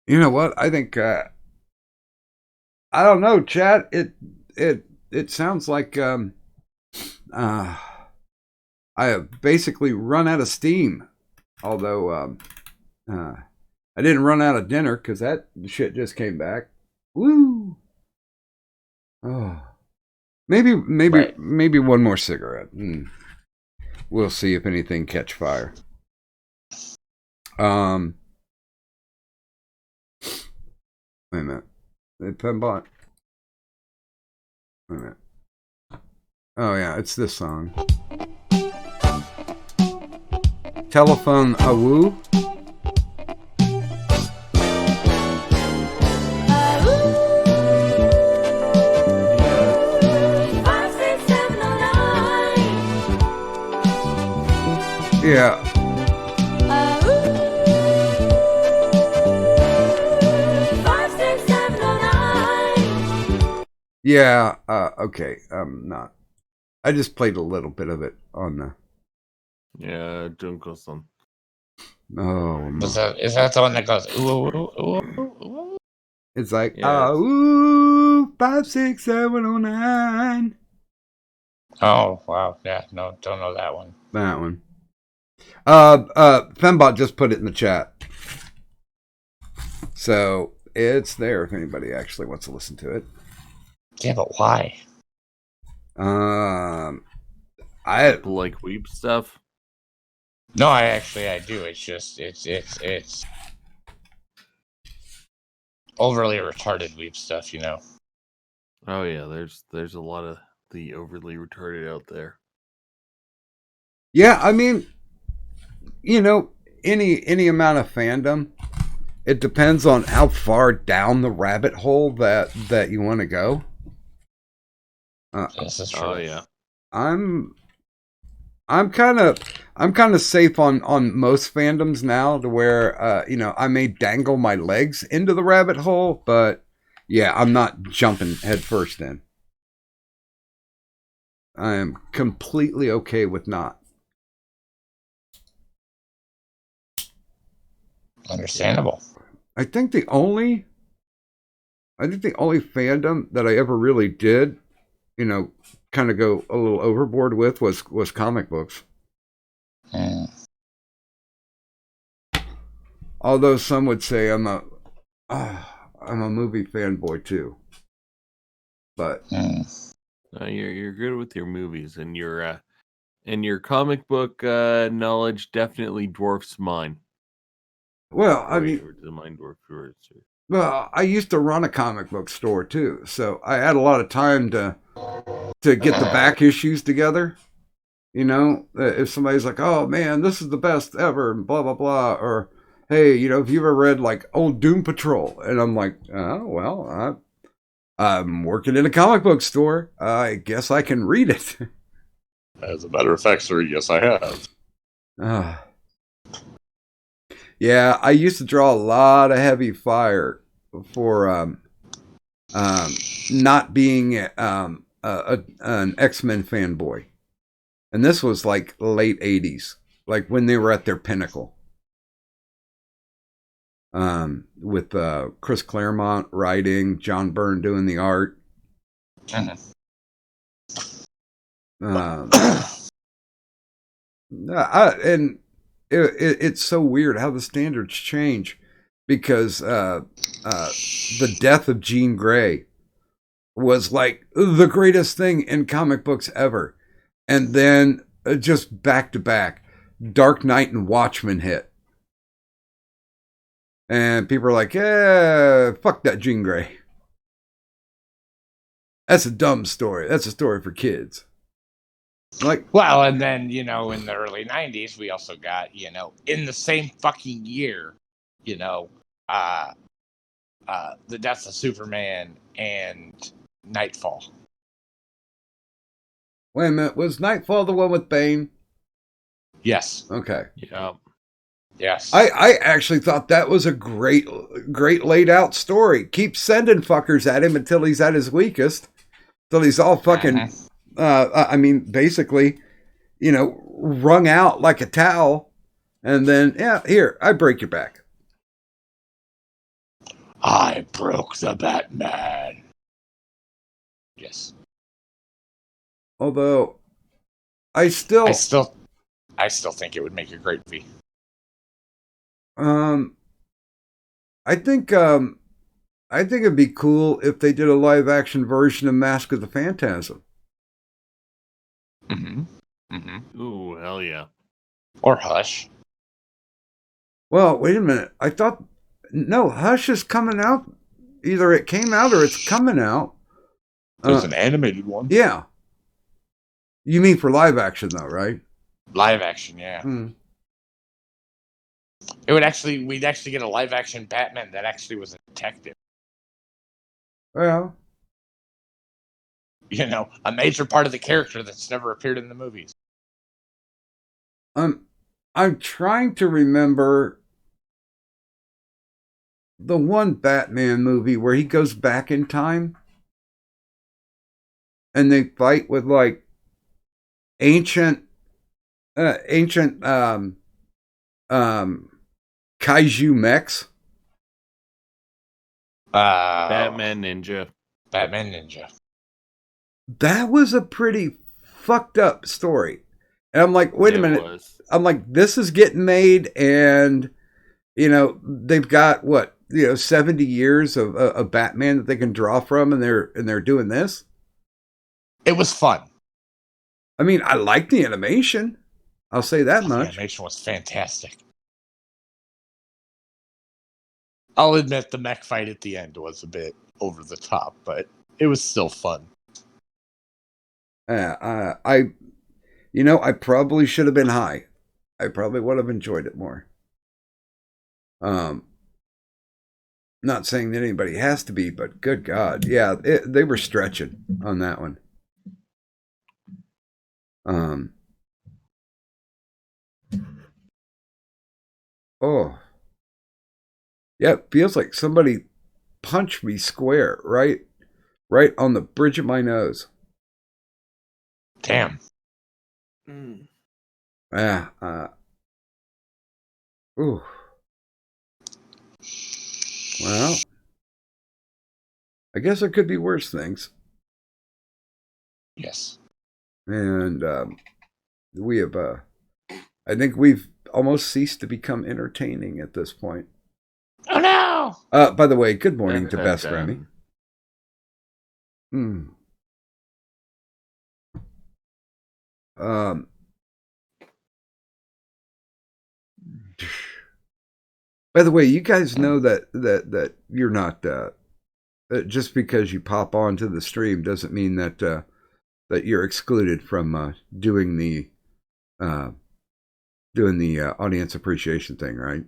You know what? I think I don't know, chat. It sounds like I have basically run out of steam. Although I didn't run out of dinner because that shit just came back. Woo! Oh, maybe one more cigarette. We'll see if anything catch fire. Wait a minute. Pembot. Wait a minute. Oh yeah, it's this song. Telephone Awoo. Yeah. Yeah, okay. Not. I just played a little bit of it on the. Yeah, Junkelson. Oh, Is that the one that goes ooh, ooh, ooh, ooh, ooh? It's like Yeah, ooh 56709. Oh wow, yeah, no, don't know that one. That one. Fembot just put it in the chat, so it's there if anybody actually wants to listen to it. Yeah, but why? I people like weep stuff. No, I do. It's just it's overly retarded weep stuff, you know. Oh yeah, there's a lot of the overly retarded out there. Yeah, I mean, you know, any amount of fandom, it depends on how far down the rabbit hole that you want to go. This is true. Oh yeah. I'm kind of safe on most fandoms now, to where you know, I may dangle my legs into the rabbit hole, but yeah, I'm not jumping head first in. I am completely okay with not. Understandable. I think the only fandom that I ever really did, you know, kind of go a little overboard with was comic books. Although some would say I'm a movie fanboy too. But You're good with your movies, and your comic book knowledge definitely dwarfs mine. Well, I mean, mine dwarfs yours. well, I used to run a comic book store too, so I had a lot of time to get the back issues together. You know, if somebody's like, "Oh man, this is the best ever," and blah blah blah, or "Hey, you know, have you ever read like old Doom Patrol?" And I'm like, "Oh well, I'm working in a comic book store. I guess I can read it." As a matter of fact, sir, yes, I have. Yeah, I used to draw a lot of heavy fire for not being an X-Men fanboy. And this was like late 80s, like when they were at their pinnacle. With Chris Claremont writing, John Byrne doing the art. And it's so weird how the standards change, because the death of Jean Grey was like the greatest thing in comic books ever. And then just back to back, Dark Knight and Watchmen hit. And people are like, yeah, fuck that Jean Grey. That's a dumb story. That's a story for kids. Like, well, and then, you know, in the early 90s, we also got, you know, in the same fucking year, you know, the death of Superman and Nightfall. Wait a minute, was Nightfall the one with Bane? Yes. Okay. Yeah. Yes. I actually thought that was a great laid out story. Keep sending fuckers at him until he's at his weakest. Till he's all fucking, I mean, basically, you know, wrung out like a towel. And then, yeah, here, I break your back. I broke the Batman. Yes. Although, I still think it would make a great movie. I think it'd be cool if they did a live action version of Mask of the Phantasm. Ooh, hell yeah. Or Hush. Well, wait a minute. I thought, no, Hush is coming out. Either it came out or it's coming out. There's an animated one. Yeah. You mean for live action, though, right? Live action, yeah. We'd actually get a live action Batman that actually was a detective. Well, you know, a major part of the character that's never appeared in the movies. I'm trying to remember the one Batman movie where he goes back in time and they fight with like ancient kaiju mechs. Batman Ninja. That was a pretty fucked up story. And I'm like, wait a minute. I'm like, this is getting made, and you know, they've got what, you know, 70 years of Batman that they can draw from, and they're doing this. It was fun. I mean, I like the animation. I'll say that much. The animation was fantastic. I'll admit the mech fight at the end was a bit over the top, but it was still fun. I probably should have been high. I probably would have enjoyed it more. Not saying that anybody has to be, but good God. Yeah, they were stretching on that one. Oh. Yeah, it feels like somebody punched me square, right on the bridge of my nose. Damn. Ooh. Well, I guess there could be worse things. Yes. And we have, I think we've almost ceased to become entertaining at this point. Oh no! By the way, good morning to Best Remy. By the way, you guys know that you're not just because you pop onto the stream doesn't mean that that you're excluded from doing the doing the audience appreciation thing, right?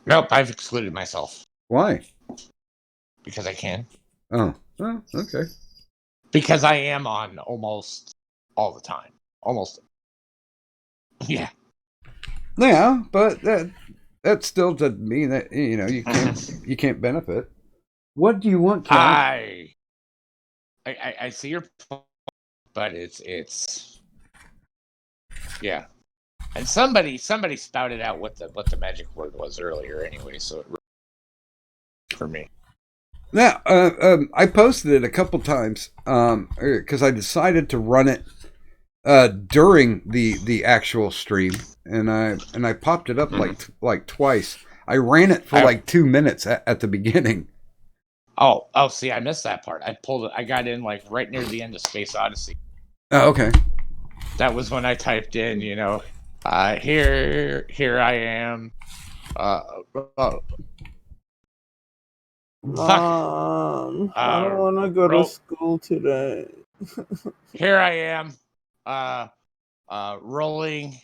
Nope, I've excluded myself Why? because I can. Oh, well, okay. Because I am on almost all the time. Almost. Yeah. Yeah, but that still doesn't mean that you can't benefit. What do you want, Cal? I see your point, but it's yeah. And somebody spouted out what the magic word was earlier anyway, so it for me. Yeah, I posted it a couple times because I decided to run it during the actual stream, and I popped it up like twice. I ran it for like 2 minutes at the beginning. Oh, see, I missed that part. I pulled it. I got in like right near the end of Space Odyssey. Oh, okay. That was when I typed in, here I am. Mom, I don't want to go to school today. Here I am, rolling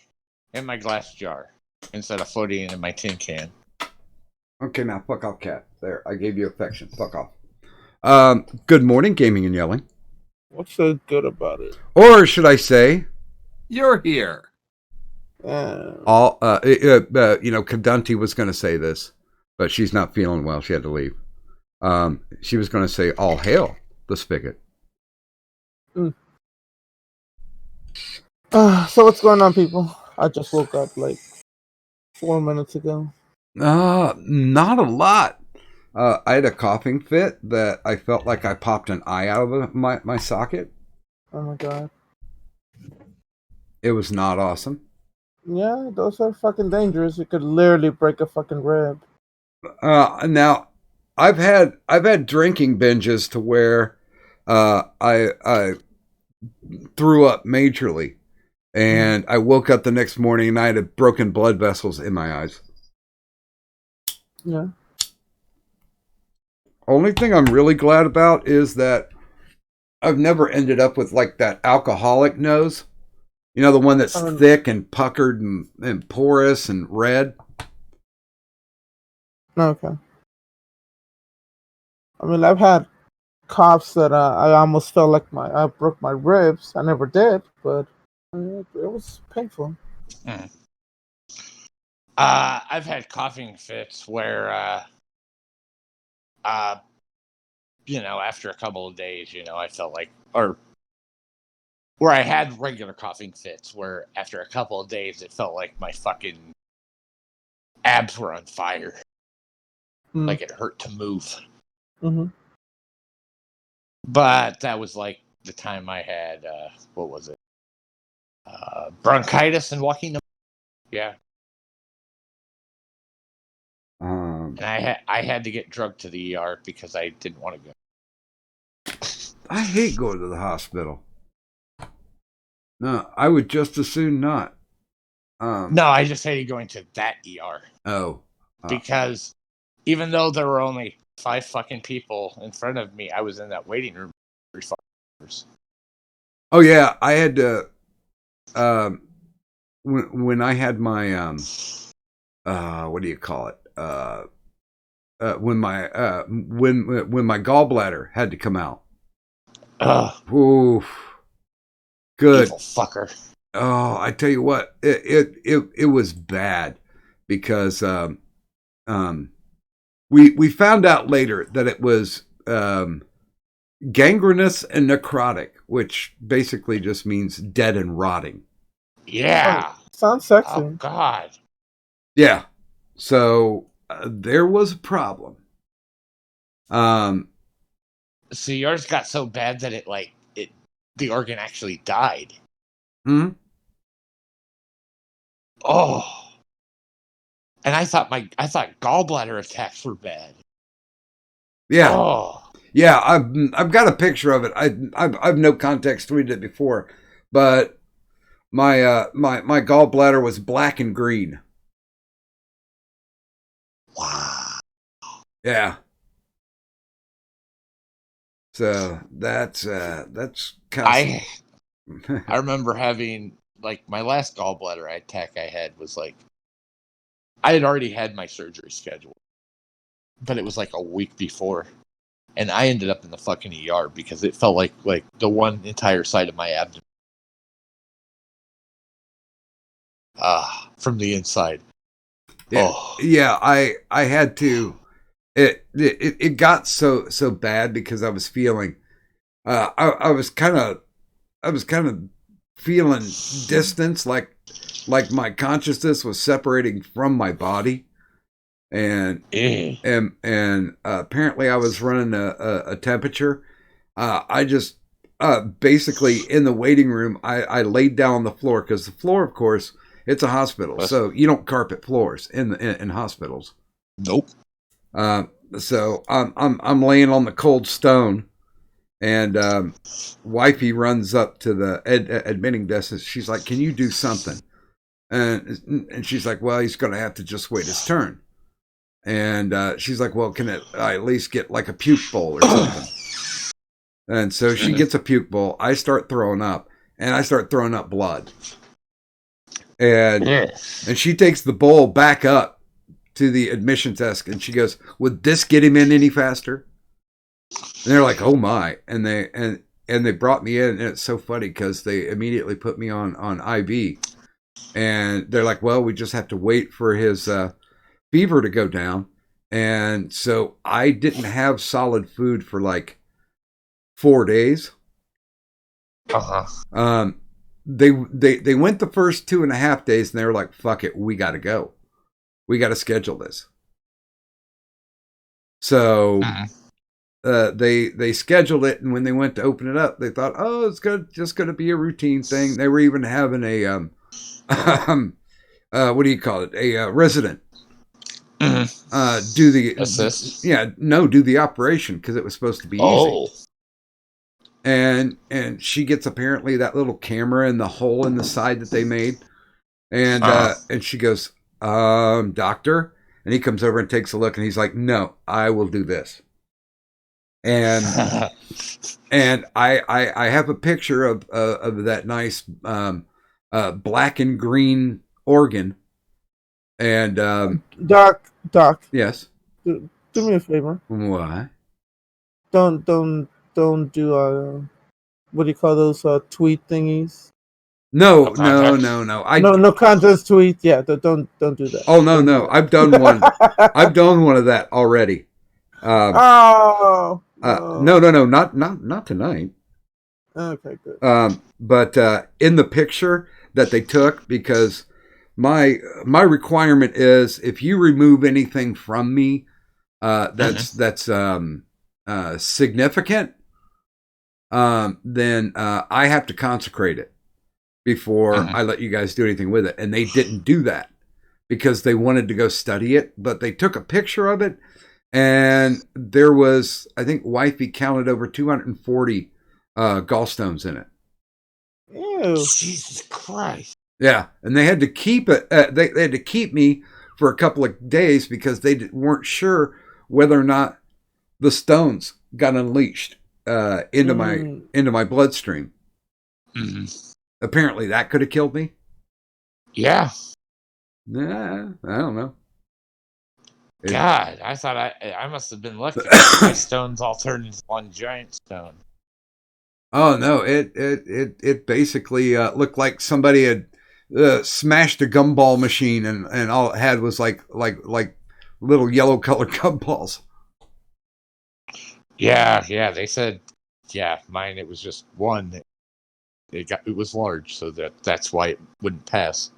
in my glass jar instead of floating in my tin can. Okay, now fuck off, cat. There, I gave you affection. Fuck off. Good morning, gaming and yelling. What's so good about it? Or should I say, you're here. All Kadunti was going to say this, but she's not feeling well. She had to leave. She was going to say, "All hail the spigot." So what's going on, people? I just woke up like 4 minutes ago. Not a lot. I had a coughing fit that I felt like I popped an eye out of my socket. Oh my god. It was not awesome. Yeah, those are fucking dangerous. You could literally break a fucking rib. Now, I've had drinking binges to where I threw up majorly, and I woke up the next morning and I had broken blood vessels in my eyes. Yeah. Only thing I'm really glad about is that I've never ended up with like that alcoholic nose. You know, the one that's thick and puckered and porous and red. Okay. I mean, I've had coughs that I almost felt like I broke my ribs. I never did, but it was painful. I've had coughing fits where, after a couple of days, I felt like, or where I had regular coughing fits, where after a couple of days, it felt like my fucking abs were on fire. Like it hurt to move. Mm-hmm. But that was like the time I had, what was it? Bronchitis and walking. Yeah. And I had to get drugged to the ER because I didn't want to go. I hate going to the hospital. No, I would just as soon not. No, I just hated going to that ER. Oh. Because even though there were only 5 fucking people in front of me, I was in that waiting room for 5 hours. Oh yeah, I had to. When I had my what do you call it? When my gallbladder had to come out. Oof. Good. Evil fucker. Oh, I tell you what, it was bad because we found out later that it was gangrenous and necrotic, which basically just means dead and rotting. Yeah. Sounds sexy. Oh God. Yeah. So there was a problem. So yours got so bad that the organ actually died. Oh. And I thought gallbladder attacks were bad. Yeah. Oh. Yeah, I've got a picture of it. I've no context tweeted it before, but my gallbladder was black and green. Wow. Yeah. So that's kind of. I remember having like my last gallbladder attack I had was like, I had already had my surgery scheduled, but it was like a week before, and I ended up in the fucking ER because it felt like the one entire side of my abdomen, from the inside. Yeah, yeah. I had to. It got so bad because I was feeling. I was kind of feeling distance, like my consciousness was separating from my body, and apparently I was running a temperature. I just basically in the waiting room, I laid down on the floor because the floor, of course, it's a hospital, so you don't carpet floors in hospitals. Nope. So I'm laying on the cold stone. And wifey runs up to the admitting desk and she's like, "Can you do something?" And she's like, "Well, he's going to have to just wait his turn." And she's like, "Well, can I at least get like a puke bowl or something?" And so she gets a puke bowl. I start throwing up, and I start throwing up blood. And she takes the bowl back up to the admission desk, and she goes, "Would this get him in any faster?" And they're like, "Oh my!" And they brought me in, and it's so funny because they immediately put me on IV, and they're like, "Well, we just have to wait for his fever to go down." And so I didn't have solid food for like 4 days. They went the first 2.5 days, and they were like, "Fuck it, we got to go. We got to schedule this." So. They scheduled it, and when they went to open it up, they thought, "Oh, it's just going to be a routine thing." They were even having a what do you call it? A resident do the assist. Do the operation because it was supposed to be easy. And she gets apparently that little camera in the hole in the side that they made, and she goes, "Doctor," and he comes over and takes a look, and he's like, "No, I will do this." And I have a picture of that nice black and green organ. And Doc, yes, do me a favor. Why? Don't do what do you call those tweet thingies? No. No contest tweet. Yeah, don't do that. Oh no, I've done one. I've done one of that already. No, not tonight. Okay, good. But in the picture that they took, because my requirement is if you remove anything from me, that's significant, then I have to consecrate it before I let you guys do anything with it. And they didn't do that because they wanted to go study it, but they took a picture of it. And there was, I think, wifey counted over 240 gallstones in it. Ew. Jesus Christ! Yeah, and they had to keep it. They had to keep me for a couple of days because they weren't sure whether or not the stones got unleashed into my bloodstream. Apparently, that could have killed me. Yeah. Nah, I don't know. God, I thought I must have been lucky. My stones all turned into one giant stone. Oh no! It basically looked like somebody had smashed a gumball machine, and all it had was like little yellow colored gumballs. Yeah. They said, mine. It was just one. It was large, so that's why it wouldn't pass.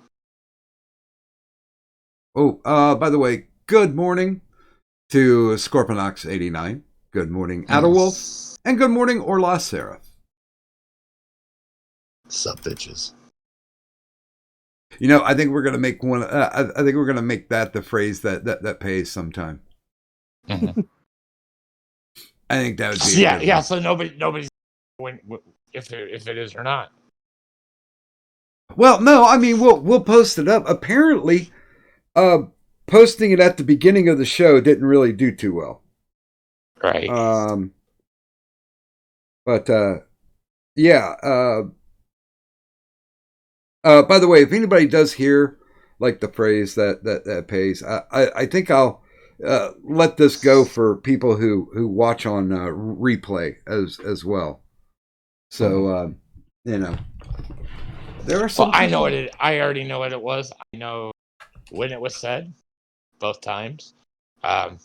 Oh, by the way, good morning to Scorpionox89. Good morning, Adderwolf, and good morning, Orla Seraph. Sup, bitches. You know, I think we're gonna make one. I think we're gonna make that the phrase that pays sometime. I think that would be yeah. So nobody's if it is or not. Well, no, I mean we'll post it up. Apparently, posting it at the beginning of the show didn't really do too well. Right. But yeah. By the way, if anybody does hear like the phrase that pays, I think I'll let this go for people who watch on replay as well. So there are some. Well, I know what it. I already know what it was. I know when it was said, both times. Yeah,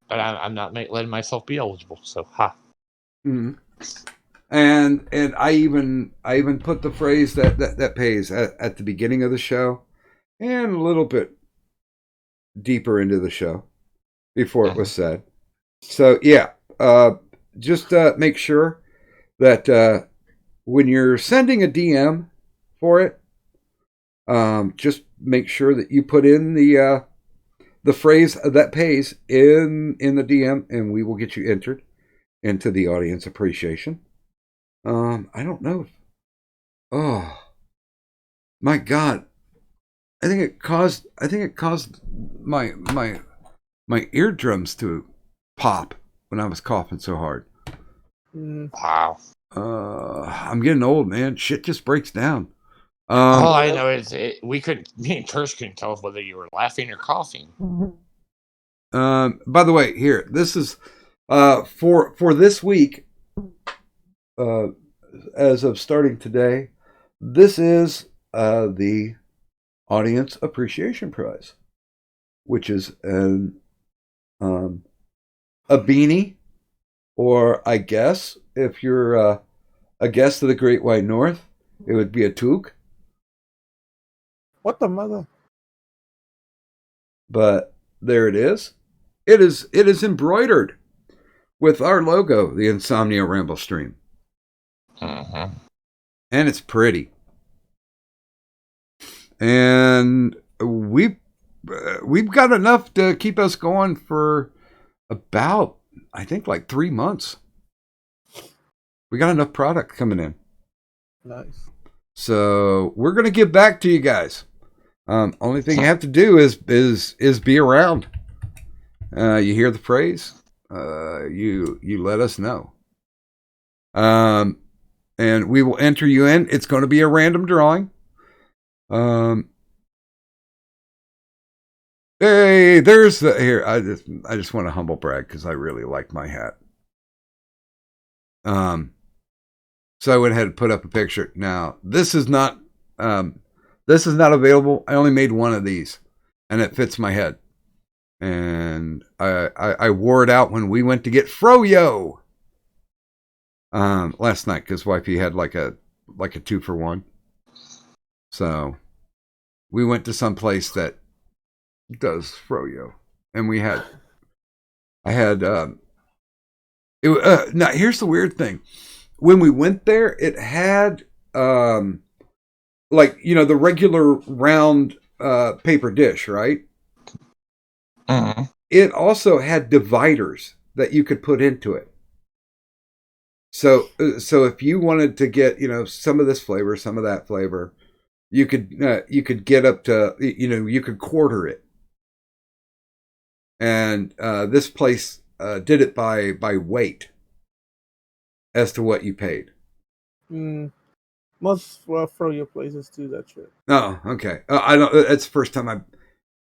but I'm not letting myself be eligible. So ha. Mm-hmm. And I even put the phrase that pays at the beginning of the show, and a little bit deeper into the show before it was said. So yeah, just make sure that when you're sending a DM for it, just make sure that you put in the phrase that pays in the DM, and we will get you entered into the audience appreciation. I don't know. Oh my God! I think it caused my eardrums to pop when I was coughing so hard. Wow. I'm getting old, man. Shit just breaks down. All I know is me and Kirsch couldn't tell whether you were laughing or coughing. By the way, here, this is for this week. As of starting today, this is the Audience Appreciation Prize, which is a beanie, or I guess if you're a guest of the Great White North, it would be a toque. What the mother? But there it is. It is embroidered with our logo, the Insomnia Ramble Stream. Uh-huh. And it's pretty. And we've got enough to keep us going for about, I think, like 3 months. We got enough product coming in. Nice. So we're gonna give back to you guys. Only thing you have to do is be around. You hear the phrase, you let us know. And we will enter you in. It's going to be a random drawing. Hey, there's the here. I just want to humble brag because I really like my hat. So I went ahead and put up a picture. Now this is not available. I only made one of these, and it fits my head. And I wore it out when we went to get Froyo last night because wifey had like a 2-for-1. So we went to some place that does Froyo, and now here's the weird thing. When we went there, it had the regular round paper dish, right? Uh-huh. It also had dividers that you could put into it. So if you wanted to get, some of this flavor, some of that flavor, you could get up to, you could quarter it. And this place did it by weight as to what you paid. Most Froyo places do that shit. Oh, okay. I don't. That's the first time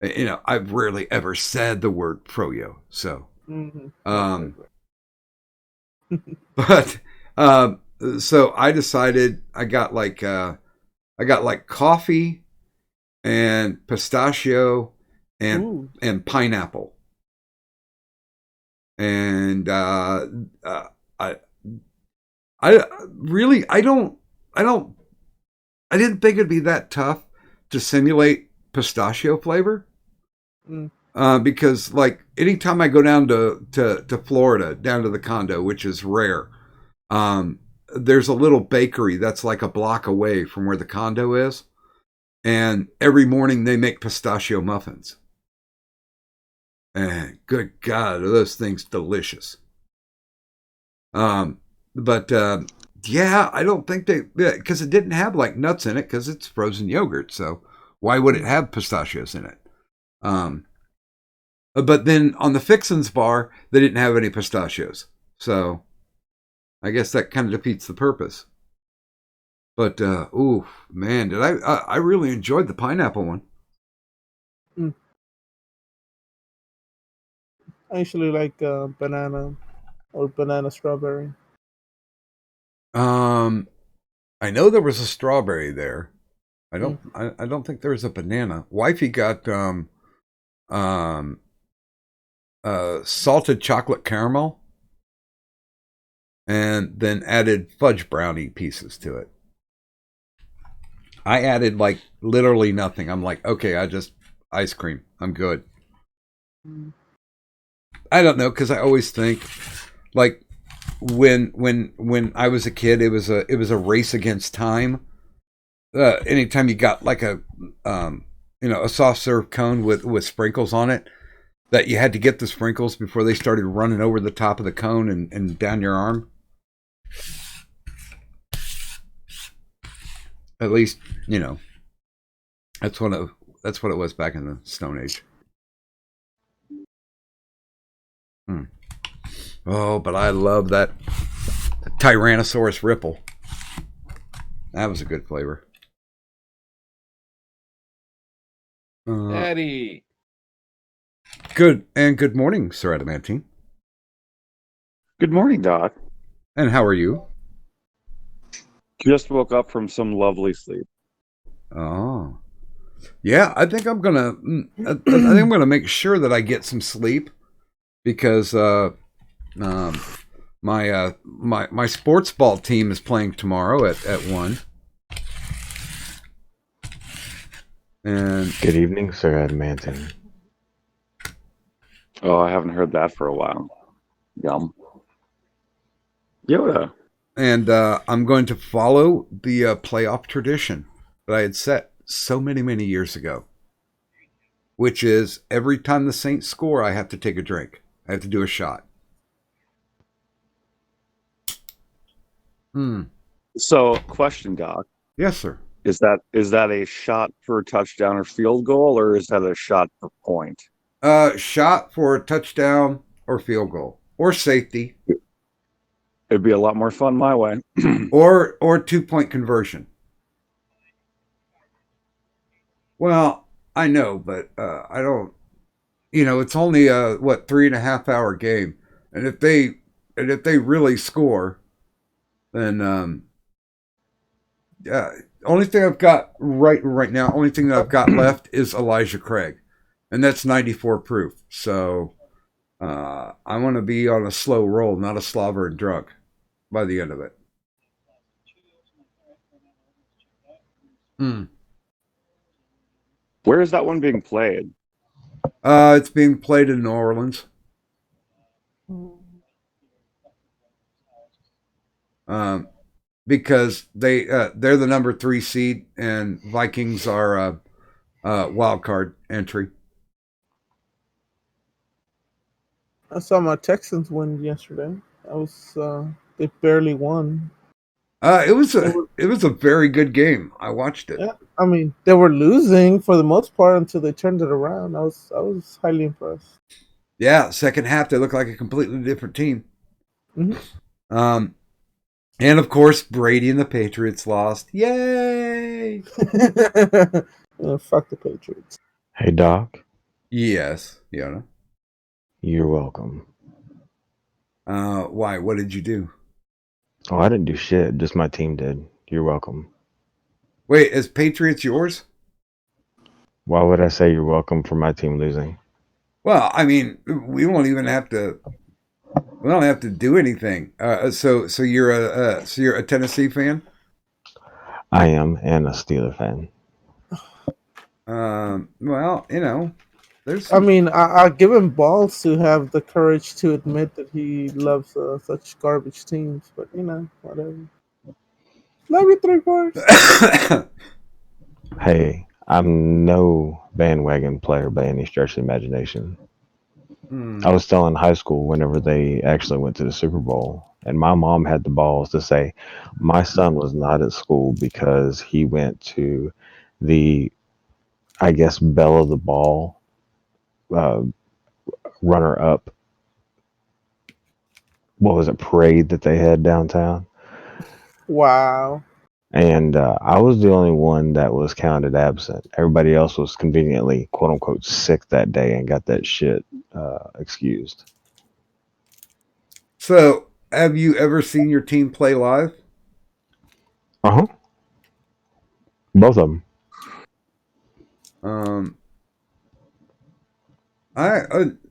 I've rarely ever said the word Froyo. So, but so I decided I got like coffee and pistachio and pineapple, and I didn't think it'd be that tough to simulate pistachio flavor. Because like anytime I go down to Florida, down to the condo, which is rare, there's a little bakery that's like a block away from where the condo is. And every morning they make pistachio muffins. And good God, are those things delicious. But I don't think because it didn't have like nuts in it because it's frozen yogurt. So why would it have pistachios in it? But then on the Fixins bar, they didn't have any pistachios. So I guess that kind of defeats the purpose. But ooh, man, did I really enjoyed the pineapple one. I usually like banana or banana strawberry. I know there was a strawberry there. I don't think there was a banana. Wifey got salted chocolate caramel and then added fudge brownie pieces to it. I added like literally nothing. I'm like, okay, I just ice cream. I'm good. I don't know, because I always think like when I was a kid, it was a race against time. Anytime you got like a soft serve cone with sprinkles on it, that you had to get the sprinkles before they started running over the top of the cone and down your arm. At least, that's what it was back in the Stone Age. Oh, but I love that Tyrannosaurus Ripple. That was a good flavor. Daddy. Good morning, Sir Adamantine. Good morning, Doc. And how are you? Just woke up from some lovely sleep. Oh, yeah. I think I'm gonna make sure that I get some sleep because my sports ball team is playing tomorrow at 1. And good evening, Sir Adamantine. Oh, I haven't heard that for a while. Yum. Yoda. And I'm going to follow the playoff tradition that I had set so many years ago, which is every time the Saints score, I have to take a drink. I have to do a shot. So, question, Doc. Yes, sir. Is that a shot for a touchdown or field goal, or is that a shot per point? Shot for a touchdown or field goal or safety. It'd be a lot more fun my way. or 2-point conversion. Well, I know, but I don't. It's only a 3.5 hour game, and if they really score, then yeah. Only thing I've got right now, only thing that I've got left is Elijah Craig, and that's 94 proof. So I want to be on a slow roll, not a slobber and drunk by the end of it. Where is that one being played? It's being played in New Orleans. Because they're the number 3 seed and Vikings are a wild card entry. I saw my Texans win yesterday. They barely won. It was a very good game. I watched it. Yeah, I mean, they were losing for the most part until they turned it around. I was highly impressed. Yeah, second half they looked like a completely different team. Mm-hmm. And of course Brady and the Patriots lost. Yay! Yeah, fuck the Patriots. Hey, Doc. Yes, Yona. You're welcome. Why? What did you do? Oh, I didn't do shit. Just my team did. You're welcome. Wait, is Patriots yours? Why would I say you're welcome for my team losing? Well, I mean, we don't have to do anything. So you're a Tennessee fan? I am, and a Steeler fan. Well, there's. I mean, I give him balls to have the courage to admit that he loves such garbage teams, but whatever. Love you, 3/4. Hey, I'm no bandwagon player by any stretch of the imagination. I was still in high school whenever they actually went to the Super Bowl, and my mom had the balls to say my son was not at school because he went to the, I guess, belle of the ball runner-up. What was it, parade that they had downtown? Wow. And I was the only one that was counted absent. Everybody else was conveniently, quote unquote, sick that day and got that shit excused. So, have you ever seen your team play live? Uh-huh. Both of them.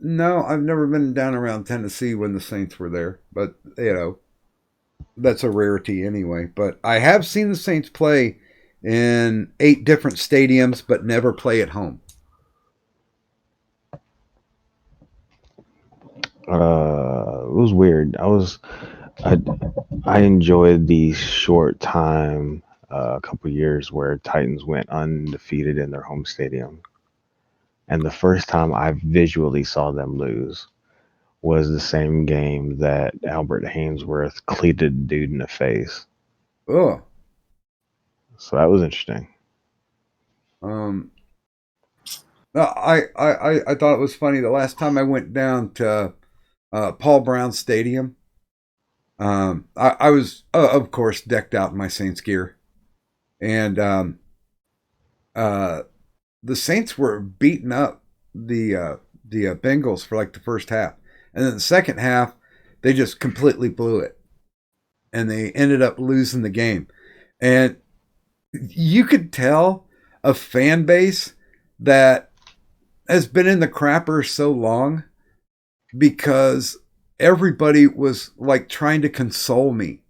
No, I've never been down around Tennessee when the Saints were there, but that's a rarity anyway. But I have seen the Saints play in 8 different stadiums, but never play at home. It was weird. I enjoyed the short time, a couple years where Titans went undefeated in their home stadium. And the first time I visually saw them lose was the same game that Albert Hainsworth cleated dude in the face. Oh. So that was interesting. I thought it was funny. The last time I went down to Paul Brown Stadium, I was, of course, decked out in my Saints gear. And the Saints were beating up the Bengals for like the first half. And then the second half, they just completely blew it. And they ended up losing the game. And you could tell a fan base that has been in the crapper so long because everybody was like trying to console me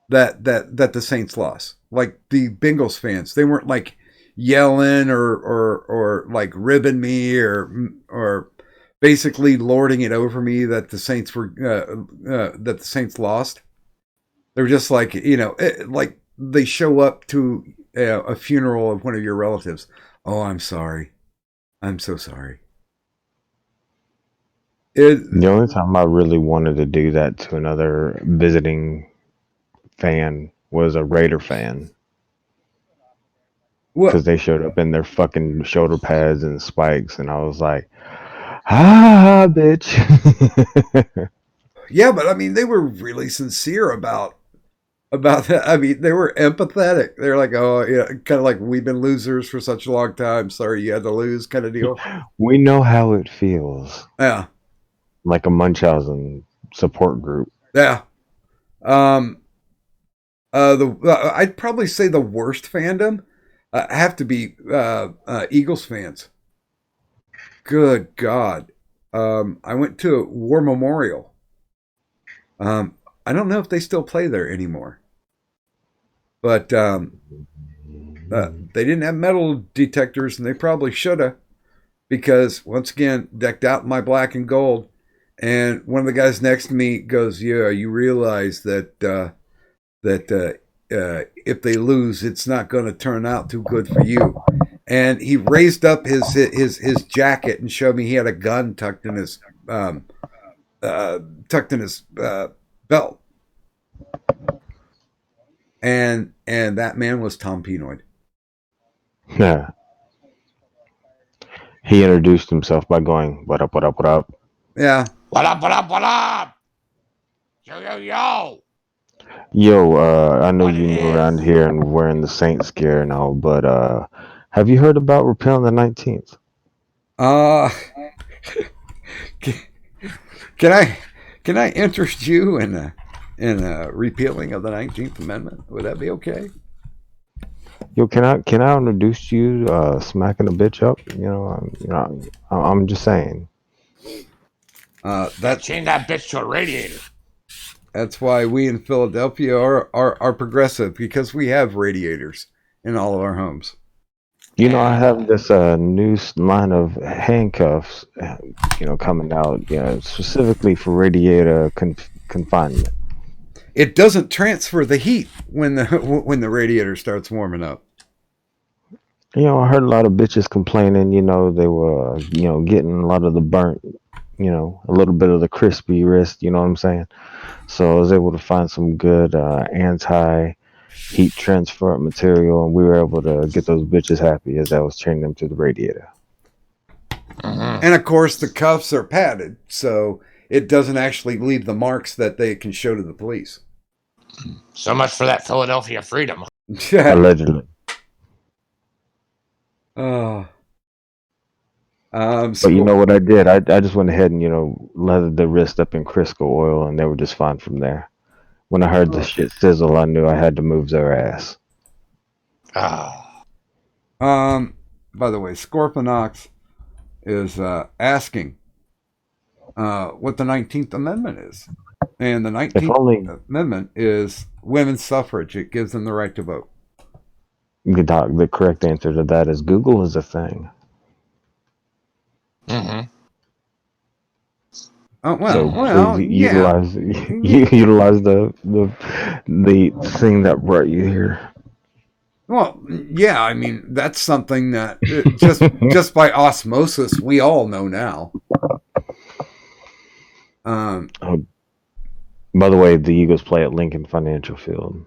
that the Saints lost. Like the Bengals fans, they weren't like yelling or like ribbing me or basically lording it over me that the Saints were that the Saints lost. They were just like, like they show up to a funeral of one of your relatives. Oh, I'm sorry. I'm so sorry. The only time I really wanted to do that to another visiting fan was a Raider fan. Because they showed up in their fucking shoulder pads and spikes, and I was like, bitch. Yeah, but I mean, they were really sincere about that. I mean, they were empathetic. They're like, oh, yeah, kind of like, we've been losers for such a long time. Sorry you had to lose, kind of deal. We know how it feels. Yeah. Like a Munchausen support group. Yeah. I'd probably say the worst fandom have to be Eagles fans. Good God. I went to a War Memorial. I don't know if they still play there anymore. But they didn't have metal detectors, and they probably should have. Because, once again, decked out in my black and gold. And one of the guys next to me goes, yeah, you realize that if they lose, it's not going to turn out too good for you. And he raised up his jacket and showed me he had a gun tucked in his belt. And that man was Tom Penoid. Yeah. He introduced himself by going, what up, what up, what up? Yeah. What up, what up, what up? Yo, yo, yo. Yo, I know you move around here and wearing the Saints gear and all, but have you heard about repealing the 19th? Can I interest you in repealing of the 19th Amendment? Would that be okay? Yo, can I introduce you smacking a bitch up? I'm just saying. Chain that bitch to a radiator. That's why we in Philadelphia are progressive, because we have radiators in all of our homes. I have this new line of handcuffs, coming out, specifically for radiator confinement. It doesn't transfer the heat when the radiator starts warming up. I heard a lot of bitches complaining, they were, getting a lot of the burnt, a little bit of the crispy wrist, you know what I'm saying? So I was able to find some good anti-heat transfer material, and we were able to get those bitches happy as I was chaining them to the radiator. And of course, the cuffs are padded, so it doesn't actually leave the marks that they can show to the police. So much for that Philadelphia freedom. Allegedly. Oh. But you know what I did? I just went ahead and, lathered the wrist up in Crisco oil, and they were just fine from there. When I heard the shit sizzle, I knew I had to move their ass. Ah. By the way, Scorpionox is asking what the 19th Amendment is. And the 19th Amendment is women's suffrage. It gives them the right to vote. The correct answer to that is Google is a thing. Mm-hmm. Oh, well, So well, please yeah. utilize the thing that brought you here. Well, yeah, I mean, that's something that just by osmosis, we all know now. By the way, the Eagles play at Lincoln Financial Field.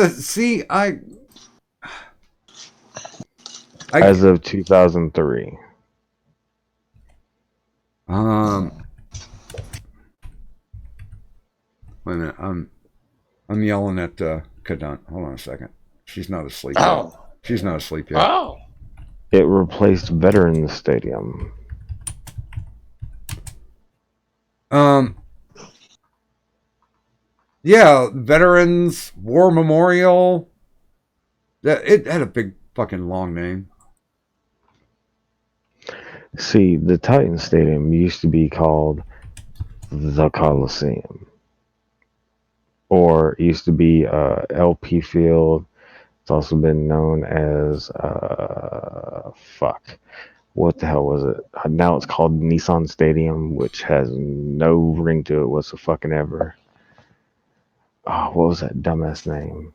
See, as of 2003. Wait a minute, I'm yelling at Kadant. Hold on a second. She's not asleep Oh. yet. She's not asleep yet. Oh. It replaced Veterans Stadium. Yeah, Veterans War Memorial. It had a big fucking long name. See, the Titan Stadium used to be called the Coliseum. Or it used to be LP Field. It's also been known as what the hell was it? Now it's called Nissan Stadium, which has no ring to it whatsoever. Oh, what was that dumbass name?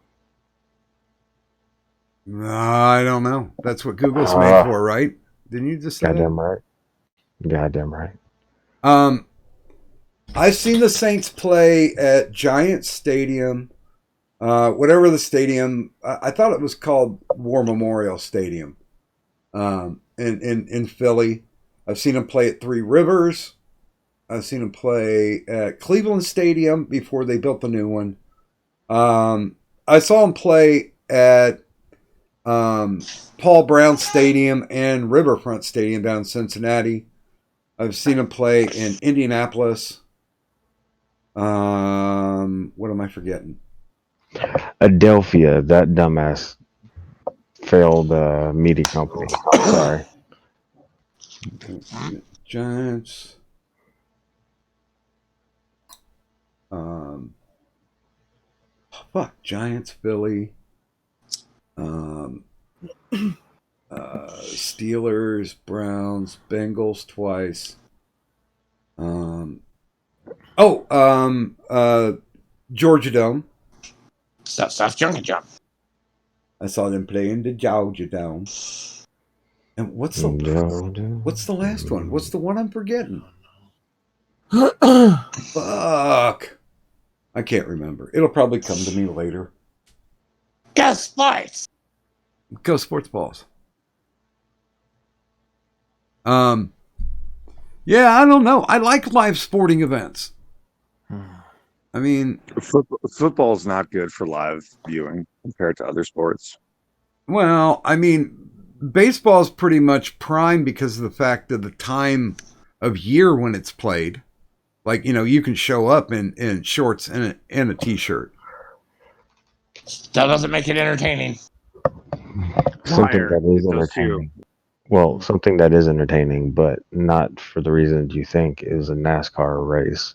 I don't know. That's what Google's made for, right? Didn't you just say Goddamn that? right. Goddamn right. I've seen the Saints play at Giant Stadium, whatever the stadium. I thought it was called War Memorial Stadium, in Philly. I've seen them play at Three Rivers. I've seen them play at Cleveland Stadium before they built the new one. I saw them play at Paul Brown Stadium and Riverfront Stadium down in Cincinnati. I've seen them play in Indianapolis. What am I forgetting? Adelphia, that dumbass failed media company. Sorry. Giants. Giants, Philly. Steelers, Browns, Bengals twice. Georgia Dome. Stuff, jump. I saw them play in the Georgia Dome. And what's the last one? What's the one I'm forgetting? Fuck. I can't remember. It'll probably come to me later. Go Sports! Go Sports Balls. Yeah, I don't know. I like live sporting events. I mean, football's not good for live viewing compared to other sports. Well, I mean, baseball is pretty much prime because of the fact of the time of year when it's played. Like, you can show up in shorts and a t-shirt. That doesn't make it entertaining. Something that is entertaining. Well, something that is entertaining, but not for the reasons you think, is a NASCAR race.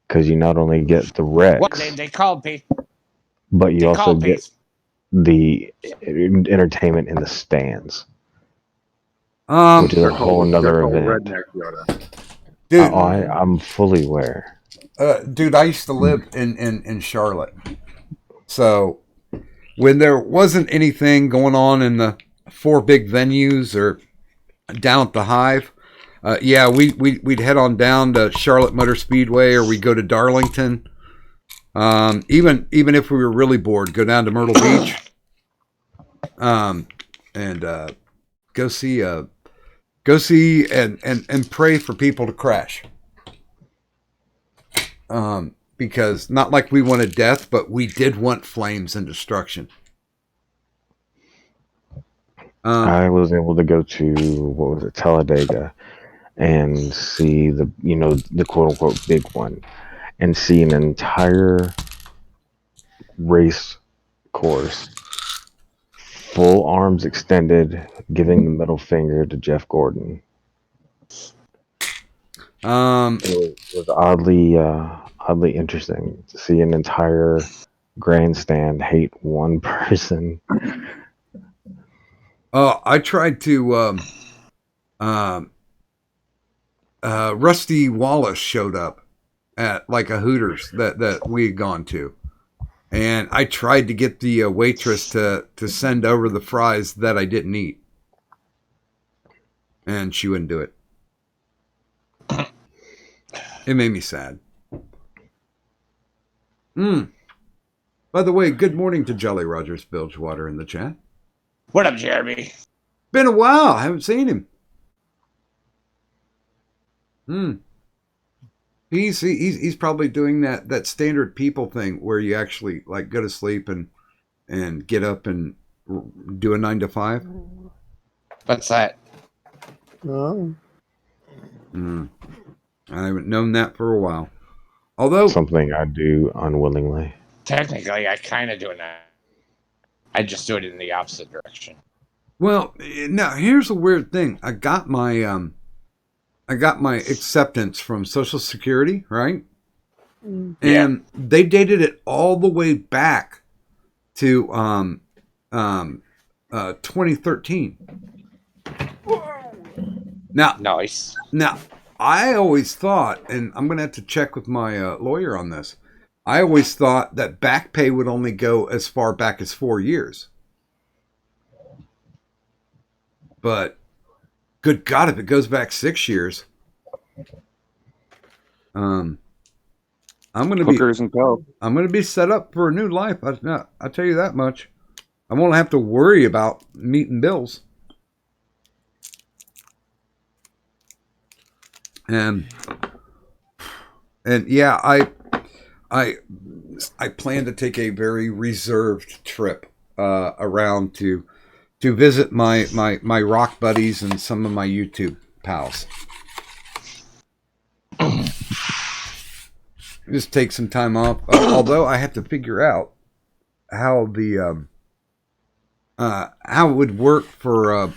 Because you not only get the wrecks, What they called me, but you also get the entertainment in the stands. Which is a whole nother event. Dude, I'm fully aware. Dude, I used to live in Charlotte. So when there wasn't anything going on in the 4 big venues or down at the Hive, we'd head on down to Charlotte Motor Speedway, or we'd go to Darlington. Even if we were really bored, go down to Myrtle Beach, and go see and pray for people to crash. because not like we wanted death, but we did want flames and destruction. I was able to go to, what was it, Talladega, and see the, the quote unquote big one, and see an entire race course, full arms extended, giving the middle finger to Jeff Gordon. It was oddly interesting to see an entire grandstand hate one person. I tried to. Rusty Wallace showed up at like a Hooters that we had gone to, and I tried to get the waitress to send over the fries that I didn't eat, and she wouldn't do it. It made me sad. By the way, good morning to Jolly Rogers Bilgewater in the chat. What up, Jeremy? Been a while. I haven't seen him. He's probably doing that standard people thing where you actually like go to sleep and get up and do a 9 to 5. What's that? Oh. I haven't known that for a while. Although something I do unwillingly. Technically, I kind of do that. I just do it in the opposite direction. Well, now here's a weird thing. I got my acceptance from Social Security, right? And they dated it all the way back to 2013. Now, nice. Now, I always thought, and I'm going to have to check with my lawyer on this. I always thought that back pay would only go as far back as 4 years. But good God, if it goes back 6 years, I'm going to be set up for a new life. I'll tell you that much. I won't have to worry about meeting bills. And yeah, I plan to take a very reserved trip around to visit my rock buddies and some of my YouTube pals. Just take some time off. Although I have to figure out how the how it would work for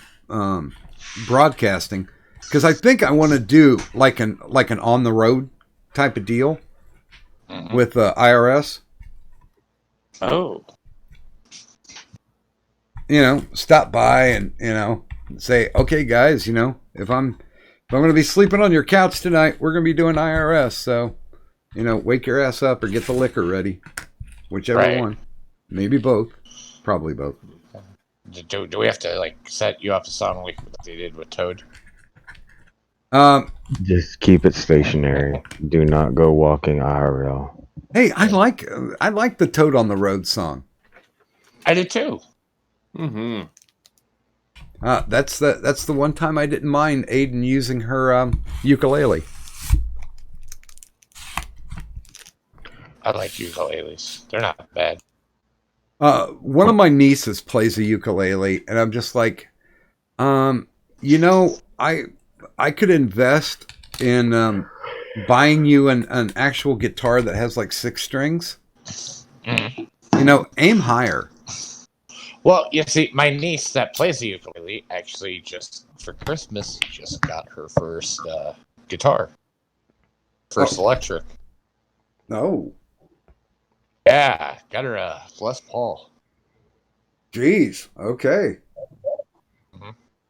broadcasting. Because I think I want to do like an on the road type of deal with IRS. Oh, stop by and say, okay, guys, if I'm going to be sleeping on your couch tonight, we're going to be doing IRS. So, wake your ass up or get the liquor ready, whichever one. Maybe both, probably both. Do we have to set you up a song like they did with Toad? Just keep it stationary. Do not go walking IRL. Hey, I like the Toad on the Road song. I did too. Mm-hmm. That's the one time I didn't mind Aiden using her ukulele. I like ukuleles. They're not bad. One of my nieces plays a ukulele, and I'm just like, I could invest in buying you an actual guitar that has like 6 strings. Aim higher. Well, you see, my niece that plays the ukulele actually just for Christmas just got her first guitar. First electric. Oh. Yeah, got her a Les Paul. Jeez. Okay.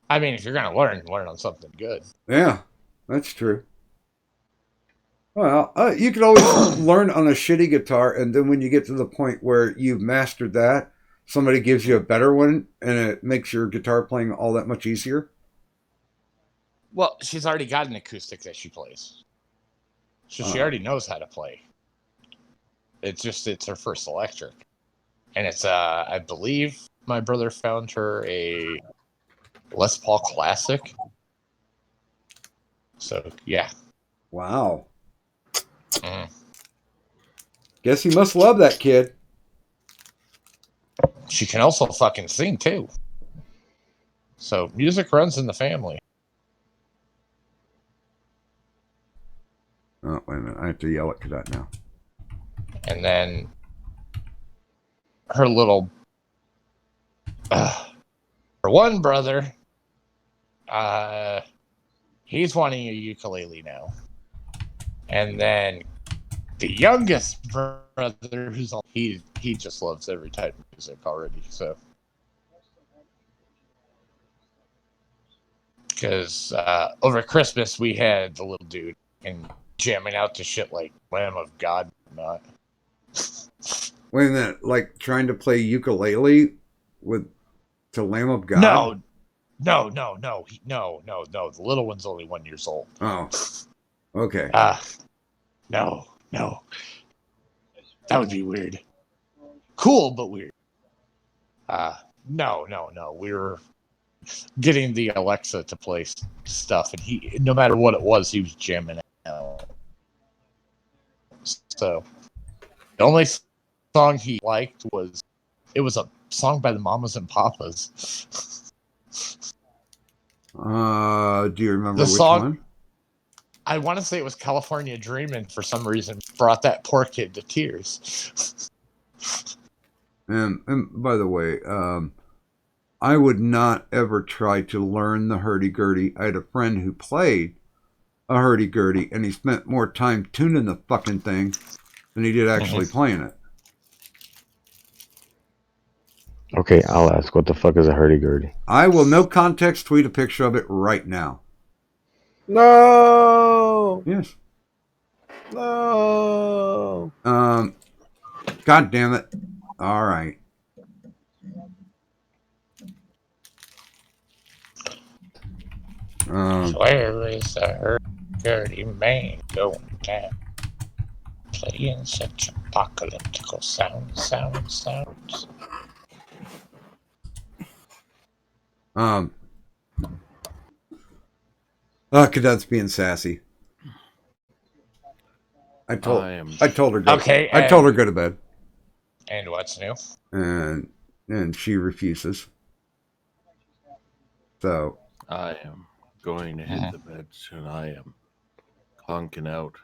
I mean, if you're going to learn on something good. Yeah, that's true. Well, you could always learn on a shitty guitar, and then when you get to the point where you've mastered that, somebody gives you a better one, and it makes your guitar playing all that much easier. Well, she's already got an acoustic that she plays. So she already knows how to play. It's her first electric. And it's, I believe my brother found her a Les Paul Classic. So, yeah. Wow. Guess he must love that kid. She can also fucking sing too. So music runs in the family. Oh, wait a minute. I have to yell at Cadet now. And then her little, her one brother, he's wanting a ukulele now. And then the youngest brother, he just loves every type of music already. So, because over Christmas we had the little dude and jamming out to shit like Lamb of God and not. Wait a minute, like trying to play ukulele to Lamb of God? No. The little one's only 1 year old. Oh, okay. No. That would be weird. Cool, but weird. No. We were getting the Alexa to play stuff, and he, no matter what it was, he was jamming out. So the only song he liked was a song by the Mamas and Papas. Do you remember The which song, one? I want to say it was California Dreamin'. For some reason, brought that poor kid to tears. And by the way, I would not ever try to learn the hurdy-gurdy. I had a friend who played a hurdy-gurdy, and he spent more time tuning the fucking thing than he did actually playing it. Okay, I'll ask. What the fuck is a hurdy-gurdy? I will no context tweet a picture of it right now. No. Yes. No. God damn it. All right. Where is the dirty man going down? Playing such apocalyptical sounds. Cadet's being sassy. I told her go. Okay, I told her go to bed. And what's new? And she refuses. So I am going to hit the bed soon. I am conking out.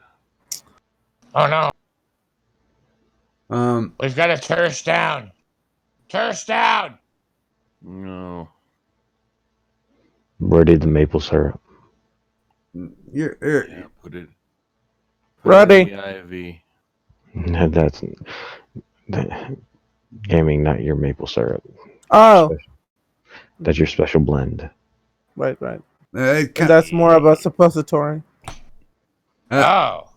Oh no. Um, we've got to terrace down. Terrace down. No. Ready the maple syrup. You're Yeah, put it Ready. in the IV. That's gaming, not your maple syrup. Oh. That's your special blend. Right. And that's more of a suppository. Oh.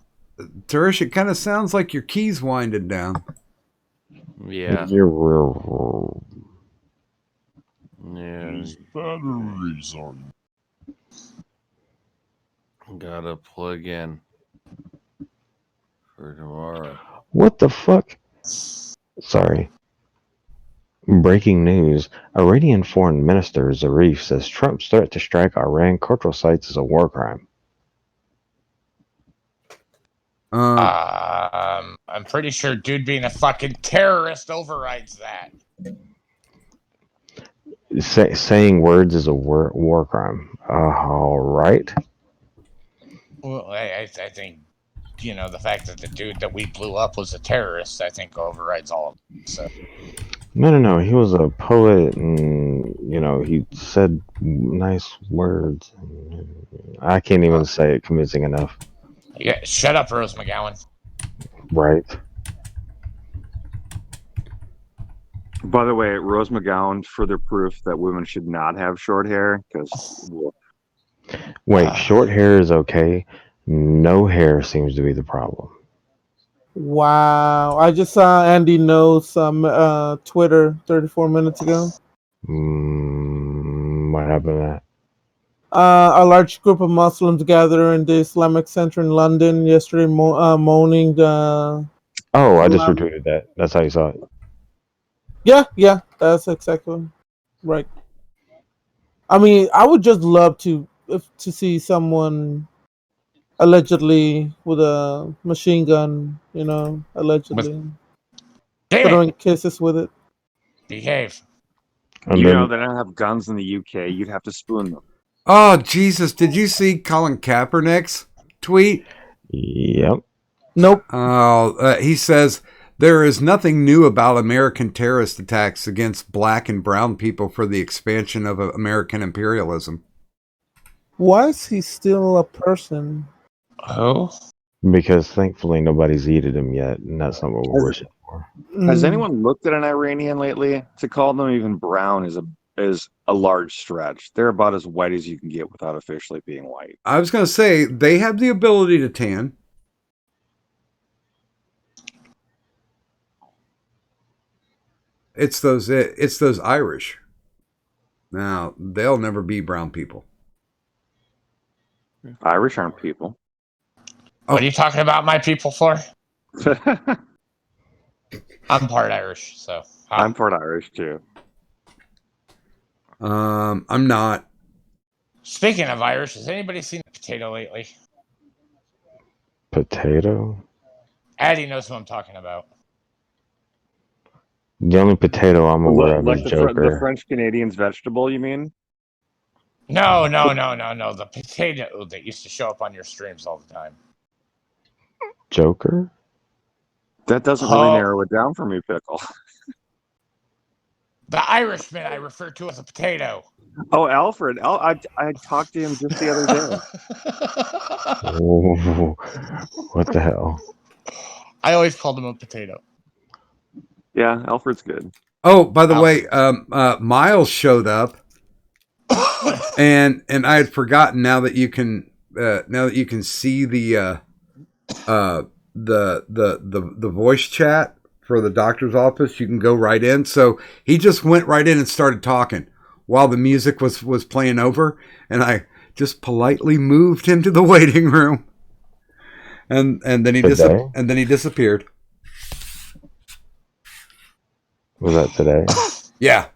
Turish, it kind of sounds like your keys winding down. Yeah. You're Yeah. These batteries are. Gotta plug in for tomorrow. What the fuck? Sorry. Breaking news. Iranian Foreign Minister Zarif says Trump's threat to strike Iran cultural sites is a war crime. I'm pretty sure dude being a fucking terrorist overrides that. Saying words is a war crime. All right. Well, I think, the fact that the dude that we blew up was a terrorist, I think overrides all of it. So. No. He was a poet, and he said nice words. I can't even say it convincing enough. Yeah, shut up, Rose McGowan. Right. By the way, Rose McGowan, further proof that women should not have short hair. Because Wait, short hair is okay. No hair seems to be the problem. Wow. I just saw Andy Knows Twitter 34 minutes ago. What happened to that? A large group of Muslims gathered in the Islamic Center in London yesterday moaning the... Oh, I just retweeted that. That's how you saw it. Yeah, that's exactly right. I mean, I would just love to see someone allegedly with a machine gun, allegedly throwing kisses with it. Behave. And You know then they don't have guns in the UK. You'd have to spoon them. Oh, Jesus. Did you see Colin Kaepernick's tweet? yep. Nope. Oh, he says, there is nothing new about American terrorist attacks against black and brown people for the expansion of American imperialism. Why is he still a person? Oh. Because thankfully nobody's eaten him yet, and that's not what we're wishing for. Has Mm. anyone looked at an Iranian lately? To call them even brown is a large stretch. They're about as white as you can get without officially being white. I was going to say, they have the ability to tan. It's those Irish. Now, they'll never be brown people. Irish aren't people. What are you talking about my people for? I'm part Irish, so. I'm part Irish too. I'm not. Speaking of Irish, has anybody seen a potato lately? Potato? Addie knows who I'm talking about. The only potato I'm aware of Like is the Joker. French Canadians vegetable, you mean? No. The potato that used to show up on your streams all the time. Joker? That doesn't really narrow it down for me, Pickle. The Irishman I refer to as a potato. Oh, Alfred. I talked to him just the other day. Oh, what the hell? I always called him a potato. Yeah, Alfred's good. Oh, by the way, Miles showed up, and I had forgotten. Now that you can see the voice chat for the doctor's office, you can go right in. So he just went right in and started talking while the music was playing over, and I just politely moved him to the waiting room, and then he disappeared. Was that today? Yeah.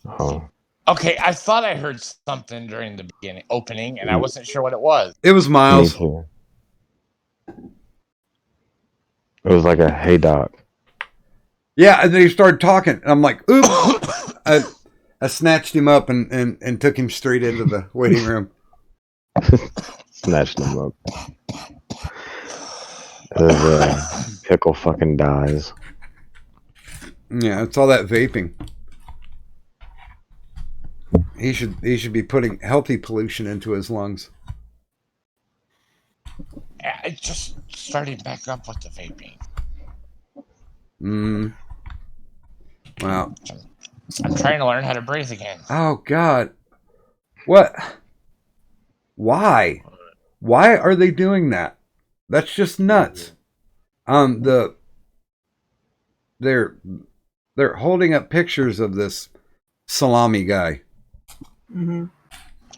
Oh. Okay, I thought I heard something during the opening, and I wasn't sure what it was. It was Miles. Me too. It was like a hey doc. Yeah, and then he started talking, and I'm like, oops. I snatched him up and took him straight into the waiting room. Snatched him up. As Pickle fucking dies. Yeah, it's all that vaping. He should be putting healthy pollution into his lungs. I just started back up with the vaping. Wow. I'm trying to learn how to breathe again. Oh God. What? Why? Why are they doing that? That's just nuts. They're holding up pictures of this salami guy. Mm-hmm.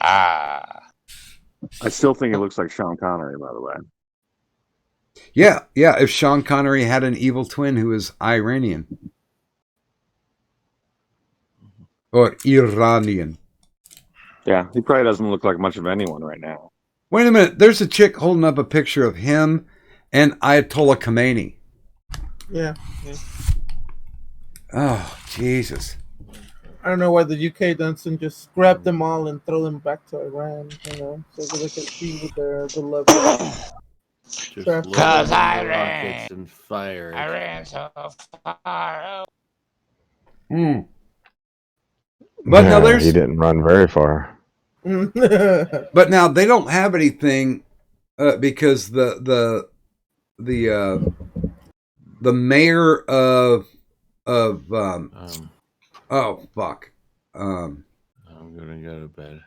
I still think it looks like Sean Connery, by the way. Yeah. If Sean Connery had an evil twin who was Iranian or Iranian. Yeah, he probably doesn't look like much of anyone right now. Wait a minute. There's a chick holding up a picture of him and Ayatollah Khomeini. Yeah. Oh, Jesus. I don't know why the UK doesn't just grab them all and throw them back to Iran, so that they can be with their beloved. Because I ran and fire. I ran so far. But now he didn't run very far. But now they don't have anything because the mayor of oh fuck. I'm gonna go to bed.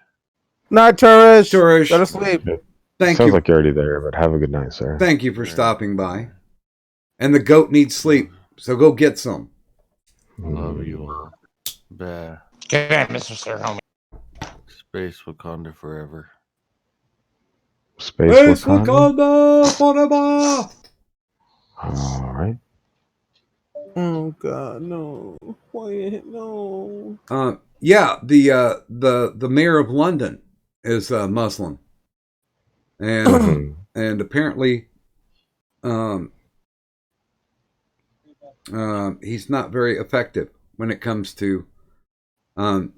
Night, Turish. Go to sleep. Thank Sounds you. like you're already there, but have a good night, sir. Thank you for stopping by. And the goat needs sleep, so go get some. Love you all. Bad. Good night, Mr. Sir Homie. Space Wakanda forever. Space Wakanda forever. All right. Oh God, no! Why no? Yeah, the mayor of London is Muslim. and and apparently, he's not very effective when it comes to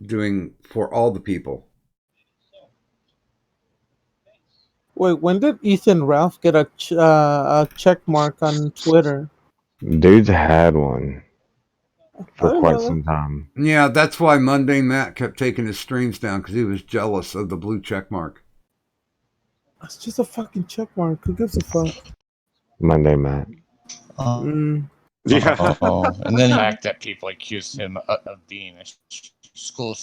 doing for all the people. Wait, when did Ethan Ralph get a check mark on Twitter? Dude's had one for I quite know. some time. Yeah, that's why Mundane Matt kept taking his streams down, because he was jealous of the blue check mark. It's just a fucking check mark. Who gives a fuck? Monday, Matt. Yeah. And then the fact that people accused him of being a school.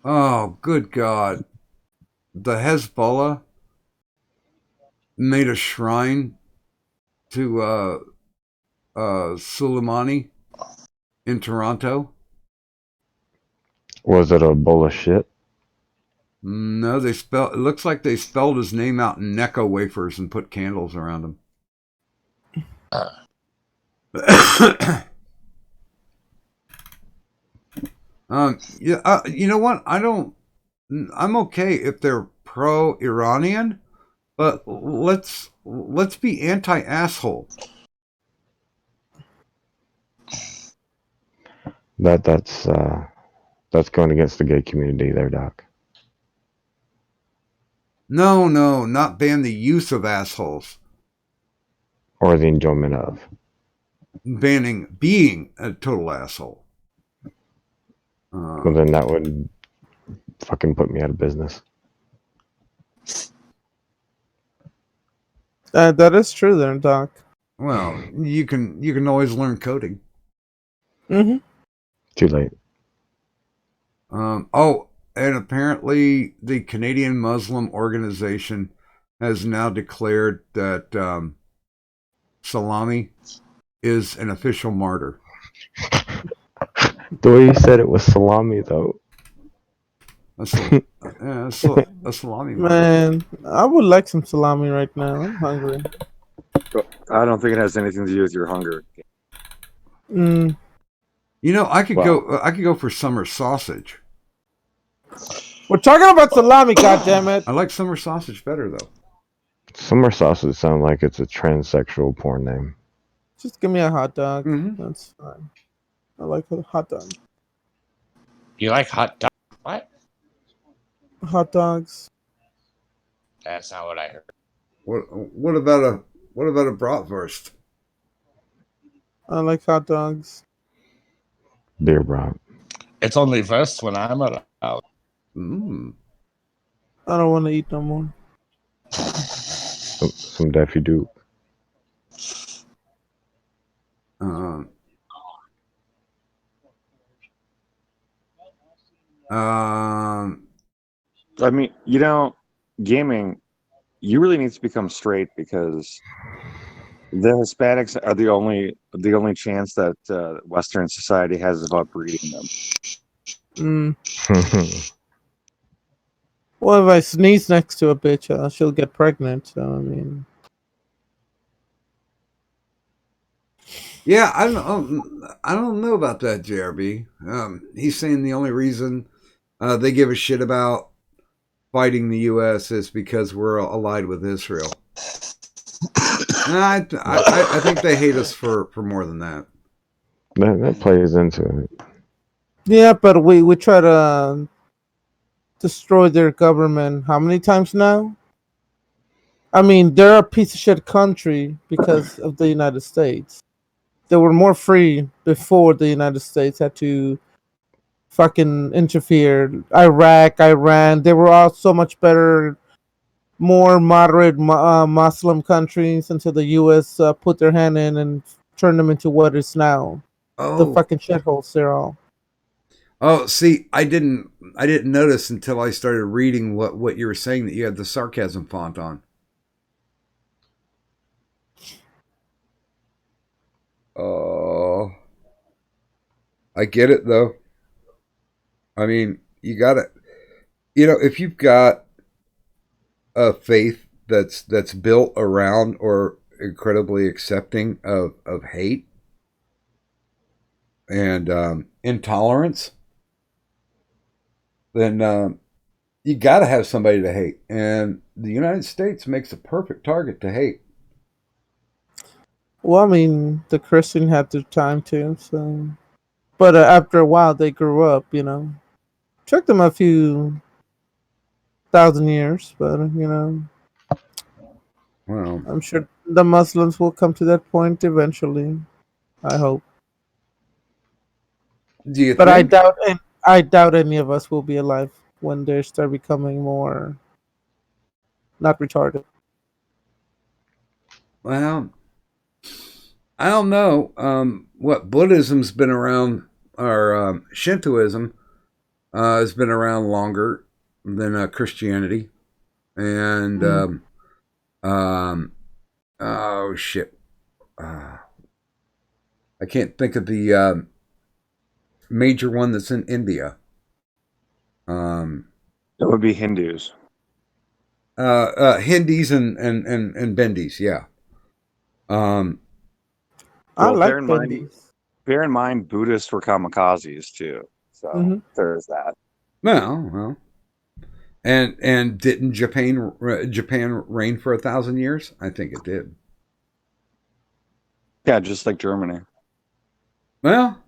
Oh, good God. The Hezbollah made a shrine to Soleimani in Toronto. Was it a bowl of shit? No, it looks like they spelled his name out in Necco wafers and put candles around him. Yeah, you know what? I'm okay if they're pro-Iranian, but let's be anti-asshole. That's going against the gay community there, Doc. No, not ban the use of assholes. Or the enjoyment of. Banning being a total asshole. Well, then that would fucking put me out of business. That is true there, Doc. Well, you can always learn coding. Mm-hmm. Too late. Oh, and apparently the Canadian Muslim organization has now declared that Salami is an official martyr. The way you said it was salami, though. A salami martyr. Man, I would like some salami right now. I'm hungry. I don't think it has anything to do with your hunger. Mm. You know, I could go for summer sausage. We're talking about salami, goddammit. I like summer sausage better though. Summer sausage sound like it's a transsexual porn name. Just give me a hot dog. Mm-hmm. That's fine. I like a hot dog. You like hot dog? What? Hot dogs. That's not what I heard. What about a bratwurst? I like hot dogs. Beer brat. It's only verse when I'm around. Mm. I don't want to eat no more. Some Daffy Duke. I mean, you know, gaming, you really need to become straight because the Hispanics are the only chance that Western society has of upbreeding them. Well, if I sneeze next to a bitch, she'll get pregnant. So I mean, Yeah, I don't know about that, JRB. He's saying the only reason they give a shit about fighting the U.S. is because we're allied with Israel. I think they hate us for more than that. That plays into it. yeah, but we try to destroy their government how many times now? I mean, they're a piece of shit country because of the United States. They were more free before the United States had to fucking interfere. Iraq, Iran, they were all so much better, more moderate Muslim countries until the U.S. Put their hand in and turned them into what is now. The fucking shitholes they're all. Oh, see, I didn't notice until I started reading what you were saying, that you had the sarcasm font on. Oh, I get it though. I mean, you got it. You know, if you've got a faith that's built around or incredibly accepting of hate and intolerance, then you got to have somebody to hate, and the United States makes a perfect target to hate. Well, I mean, the Christian had their time too, so. But after a while, they grew up. Took them a few thousand years, but Well, I'm sure the Muslims will come to that point eventually. I hope. do you But think? I doubt any of us will be alive when they start becoming more not retarded. Well, I don't know. What Buddhism's been around, or Shintoism has been around longer than Christianity, and oh shit, I can't think of the major one that's in India. That would be Hindus. Hindis and Bendis, yeah. I Well, like bear in mind, Buddhists were kamikazes too. So there's that. Well, and didn't Japan reign for 1,000 years? I think it did. Yeah, just like Germany. Well,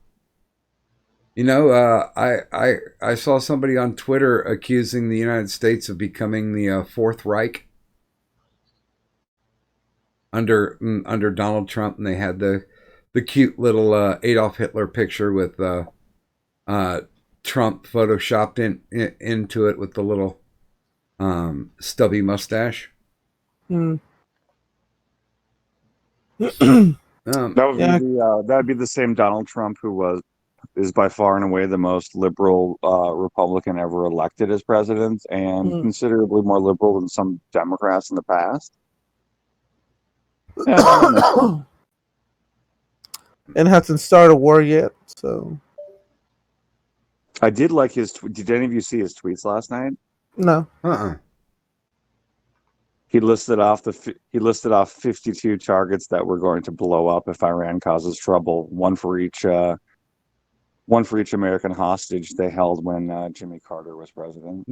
I saw somebody on Twitter accusing the United States of becoming the Fourth Reich under Donald Trump, and they had the cute little Adolf Hitler picture with Trump photoshopped into it with the little stubby mustache. That'd be the same Donald Trump who is by far and away the most liberal Republican ever elected as president, and considerably more liberal than some Democrats in the past. And hasn't started a war yet, so. I did like his. Did any of you see his tweets last night? No. He listed off 52 targets that were going to blow up if Iran causes trouble. One for each American hostage they held when Jimmy Carter was president.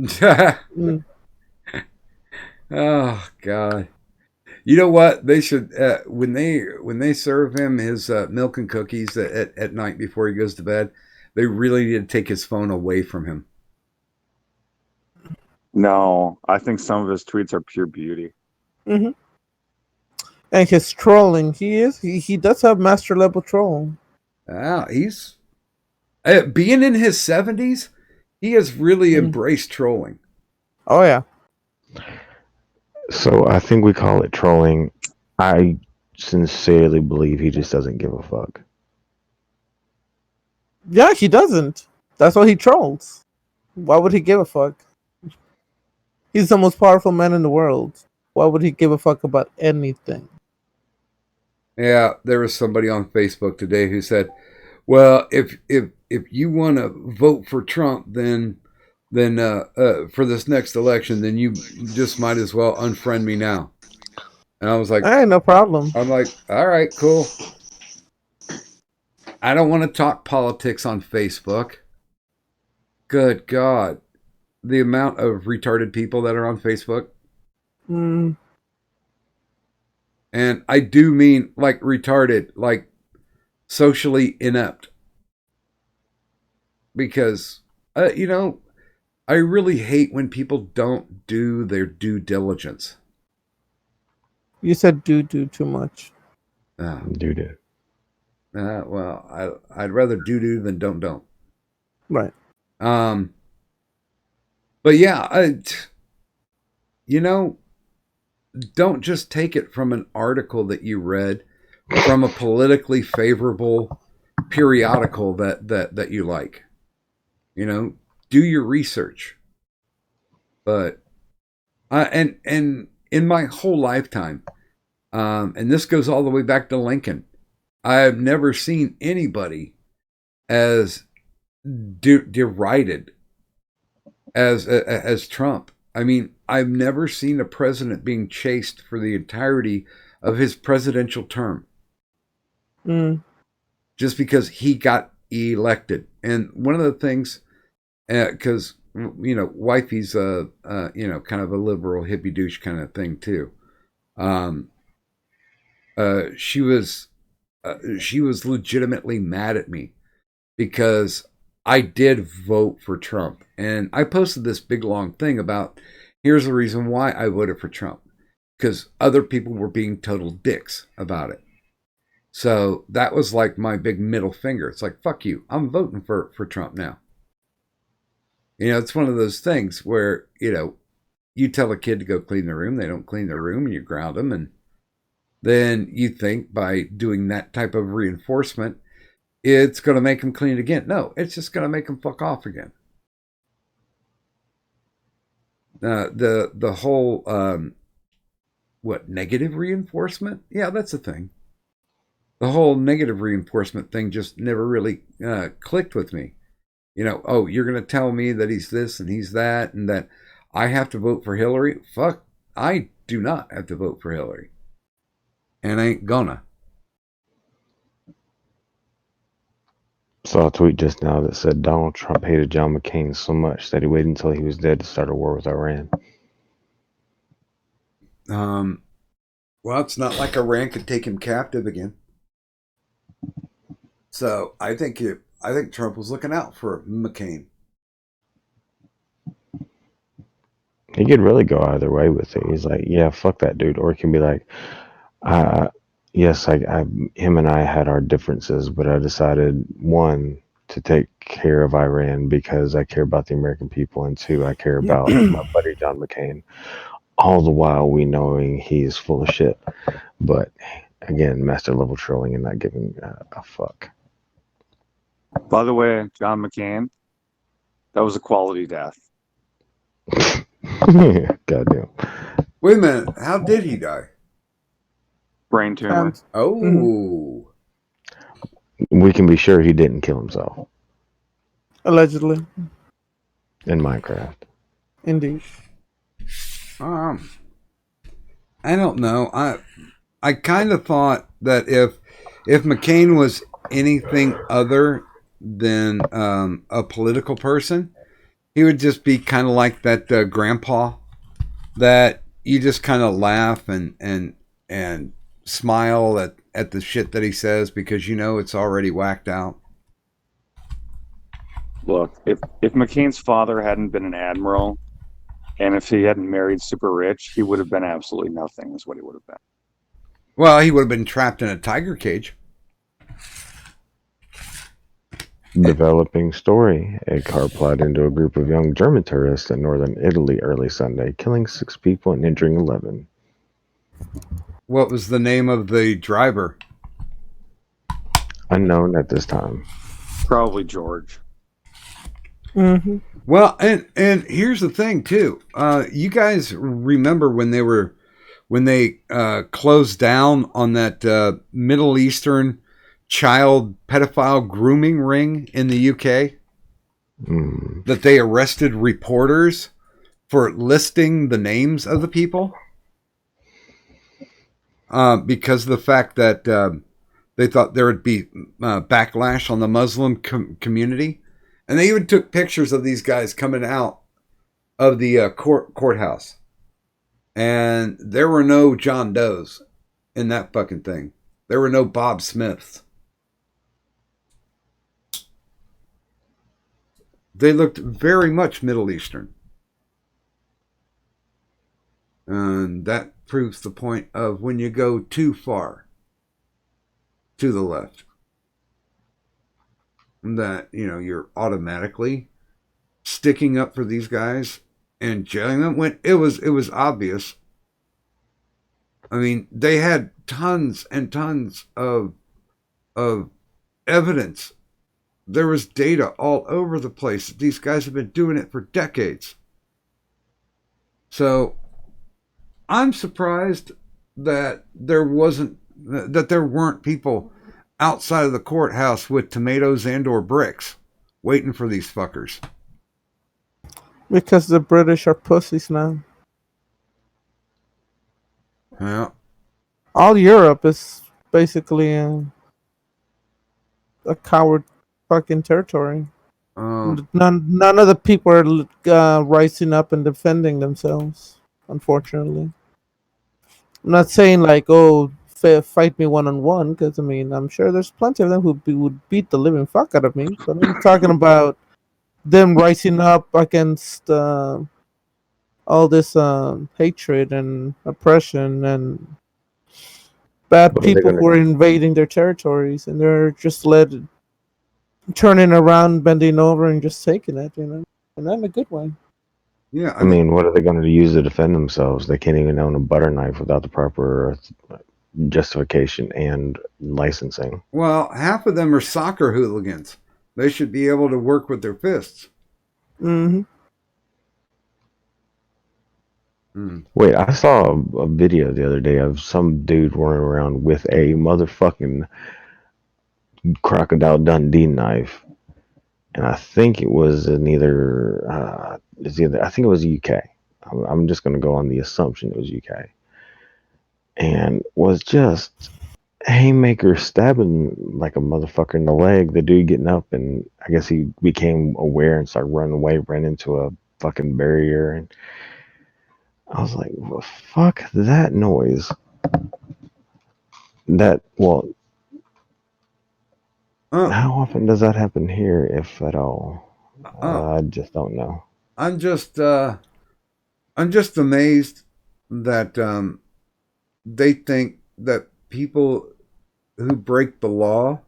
Oh God! You know what? They should when they serve him his milk and cookies at night before he goes to bed. They really need to take his phone away from him. No, I think some of his tweets are pure beauty. And his trolling, he does have master level troll. He's being in his 70s. He has really embraced trolling. Oh yeah. So I think we call it trolling. I sincerely believe he just doesn't give a fuck. Yeah, he doesn't. That's why he trolls. Why would he give a fuck? He's the most powerful man in the world. Why would he give a fuck about anything? Yeah, there was somebody on Facebook today who said, "Well, if you want to vote for Trump, then for this next election, then you just might as well unfriend me now." And I was like, "Hey, no problem." I'm like, "All right, cool. I don't want to talk politics on Facebook." Good God, the amount of retarded people that are on Facebook. And I do mean like retarded, like socially inept. Because, I really hate when people don't do their due diligence. You said do too much. Do. Well, I'd rather do than don't. Right. But yeah, don't just take it from an article that you read from a politically favorable periodical that you like. Do your research. But and in my whole lifetime, and this goes all the way back to Lincoln, I have never seen anybody as derided as Trump. I mean, I've never seen a president being chased for the entirety of his presidential term. Just because he got elected. And one of the things, because wifey's kind of a liberal hippie douche kind of thing too. She was legitimately mad at me because I did vote for Trump, and I posted this big long thing about here's the reason why I voted for Trump, because other people were being total dicks about it. So that was like my big middle finger. It's like, fuck you, I'm voting for Trump now. It's one of those things where, you tell a kid to go clean their room, they don't clean their room, and you ground them, and then you think by doing that type of reinforcement, it's going to make them clean it again. No, it's just going to make them fuck off again. The whole, negative reinforcement? Yeah, that's a thing. The whole negative reinforcement thing just never really clicked with me. Oh, you're going to tell me that he's this and he's that and that I have to vote for Hillary? Fuck, I do not have to vote for Hillary. And I ain't gonna. Saw a tweet just now that said Donald Trump hated John McCain so much that he waited until he was dead to start a war with Iran. Well, it's not like Iran could take him captive again. So I think Trump was looking out for McCain. He could really go either way with it. He's like, yeah, fuck that dude. Or he can be like, yes, him and I had our differences, but I decided, one, to take care of Iran because I care about the American people, and two, I care about my buddy John McCain. All the while we knowing he's full of shit. But again, master level trolling and not giving a fuck. By the way, John McCain, that was a quality death. Goddamn. Wait a minute. How did he die? Brain tumor. Oh. We can be sure he didn't kill himself. Allegedly. In Minecraft. Indeed. I don't know. I kind of thought that if McCain was anything other than a political person, he would just be kind of like that grandpa that you just kind of laugh and smile at the shit that he says because it's already whacked out. Look, if McCain's father hadn't been an admiral, and if he hadn't married super rich, he would have been absolutely nothing, is what he would have been. Well, he would have been trapped in a tiger cage. Developing story. A car plowed into a group of young German tourists in northern Italy early Sunday, killing 6 people and injuring 11. What was the name of the driver? Unknown at this time. Probably George. Mm-hmm. Well, and here's the thing too. You guys remember when they closed down on that Middle Eastern child pedophile grooming ring in the UK? That they arrested reporters for listing the names of the people because of the fact that they thought there would be backlash on the Muslim community. And they even took pictures of these guys coming out of the courthouse. And there were no John Does in that fucking thing. There were no Bob Smiths. They looked very much Middle Eastern. And that proves the point of when you go too far to the left, that, you're automatically sticking up for these guys and jailing them when it was obvious. I mean, they had tons and tons of evidence. There was data all over the place. These guys have been doing it for decades. So I'm surprised that there weren't people outside of the courthouse with tomatoes and or bricks waiting for these fuckers. Because the British are pussies now. Yeah. All Europe is basically a coward fucking territory. None of the people are rising up and defending themselves. Unfortunately, I'm not saying like, oh, fight me one on one, because I mean, I'm sure there's plenty of them who would beat the living fuck out of me. But I'm talking about them rising up against all this hatred and oppression and bad What are they people gonna who are invading their territories, and they're just turning around, bending over, and just taking it, and not in a good way. Yeah, I mean, what are they going to use to defend themselves? They can't even own a butter knife without the proper justification and licensing. well, half of them are soccer hooligans. They should be able to work with their fists. Mm-hmm. Wait, I saw a video the other day of some dude running around with a motherfucking Crocodile Dundee knife, and I think it was in I think it was UK. I'm just going to go on the assumption it was UK, and was just haymaker stabbing like a motherfucker in the leg. The dude getting up, and I guess he became aware and started running away, ran into a fucking barrier, and I was like, well, fuck that noise. How often does that happen here, if at all? I just don't know. I'm just amazed that they think that people who break the law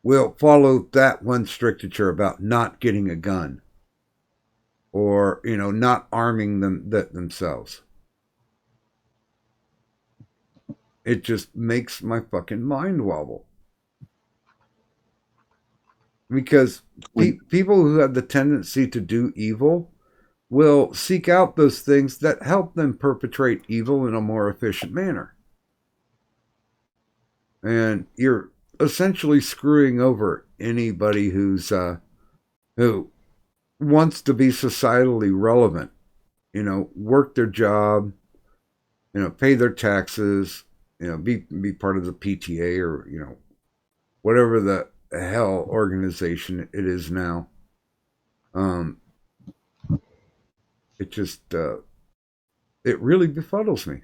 will follow that one stricture about not getting a gun or not arming themselves. It just makes my fucking mind wobble. Because people who have the tendency to do evil will seek out those things that help them perpetrate evil in a more efficient manner. And you're essentially screwing over anybody who wants to be societally relevant, work their job, pay their taxes, be part of the PTA or, whatever the hell organization it is now. It just, it really befuddles me.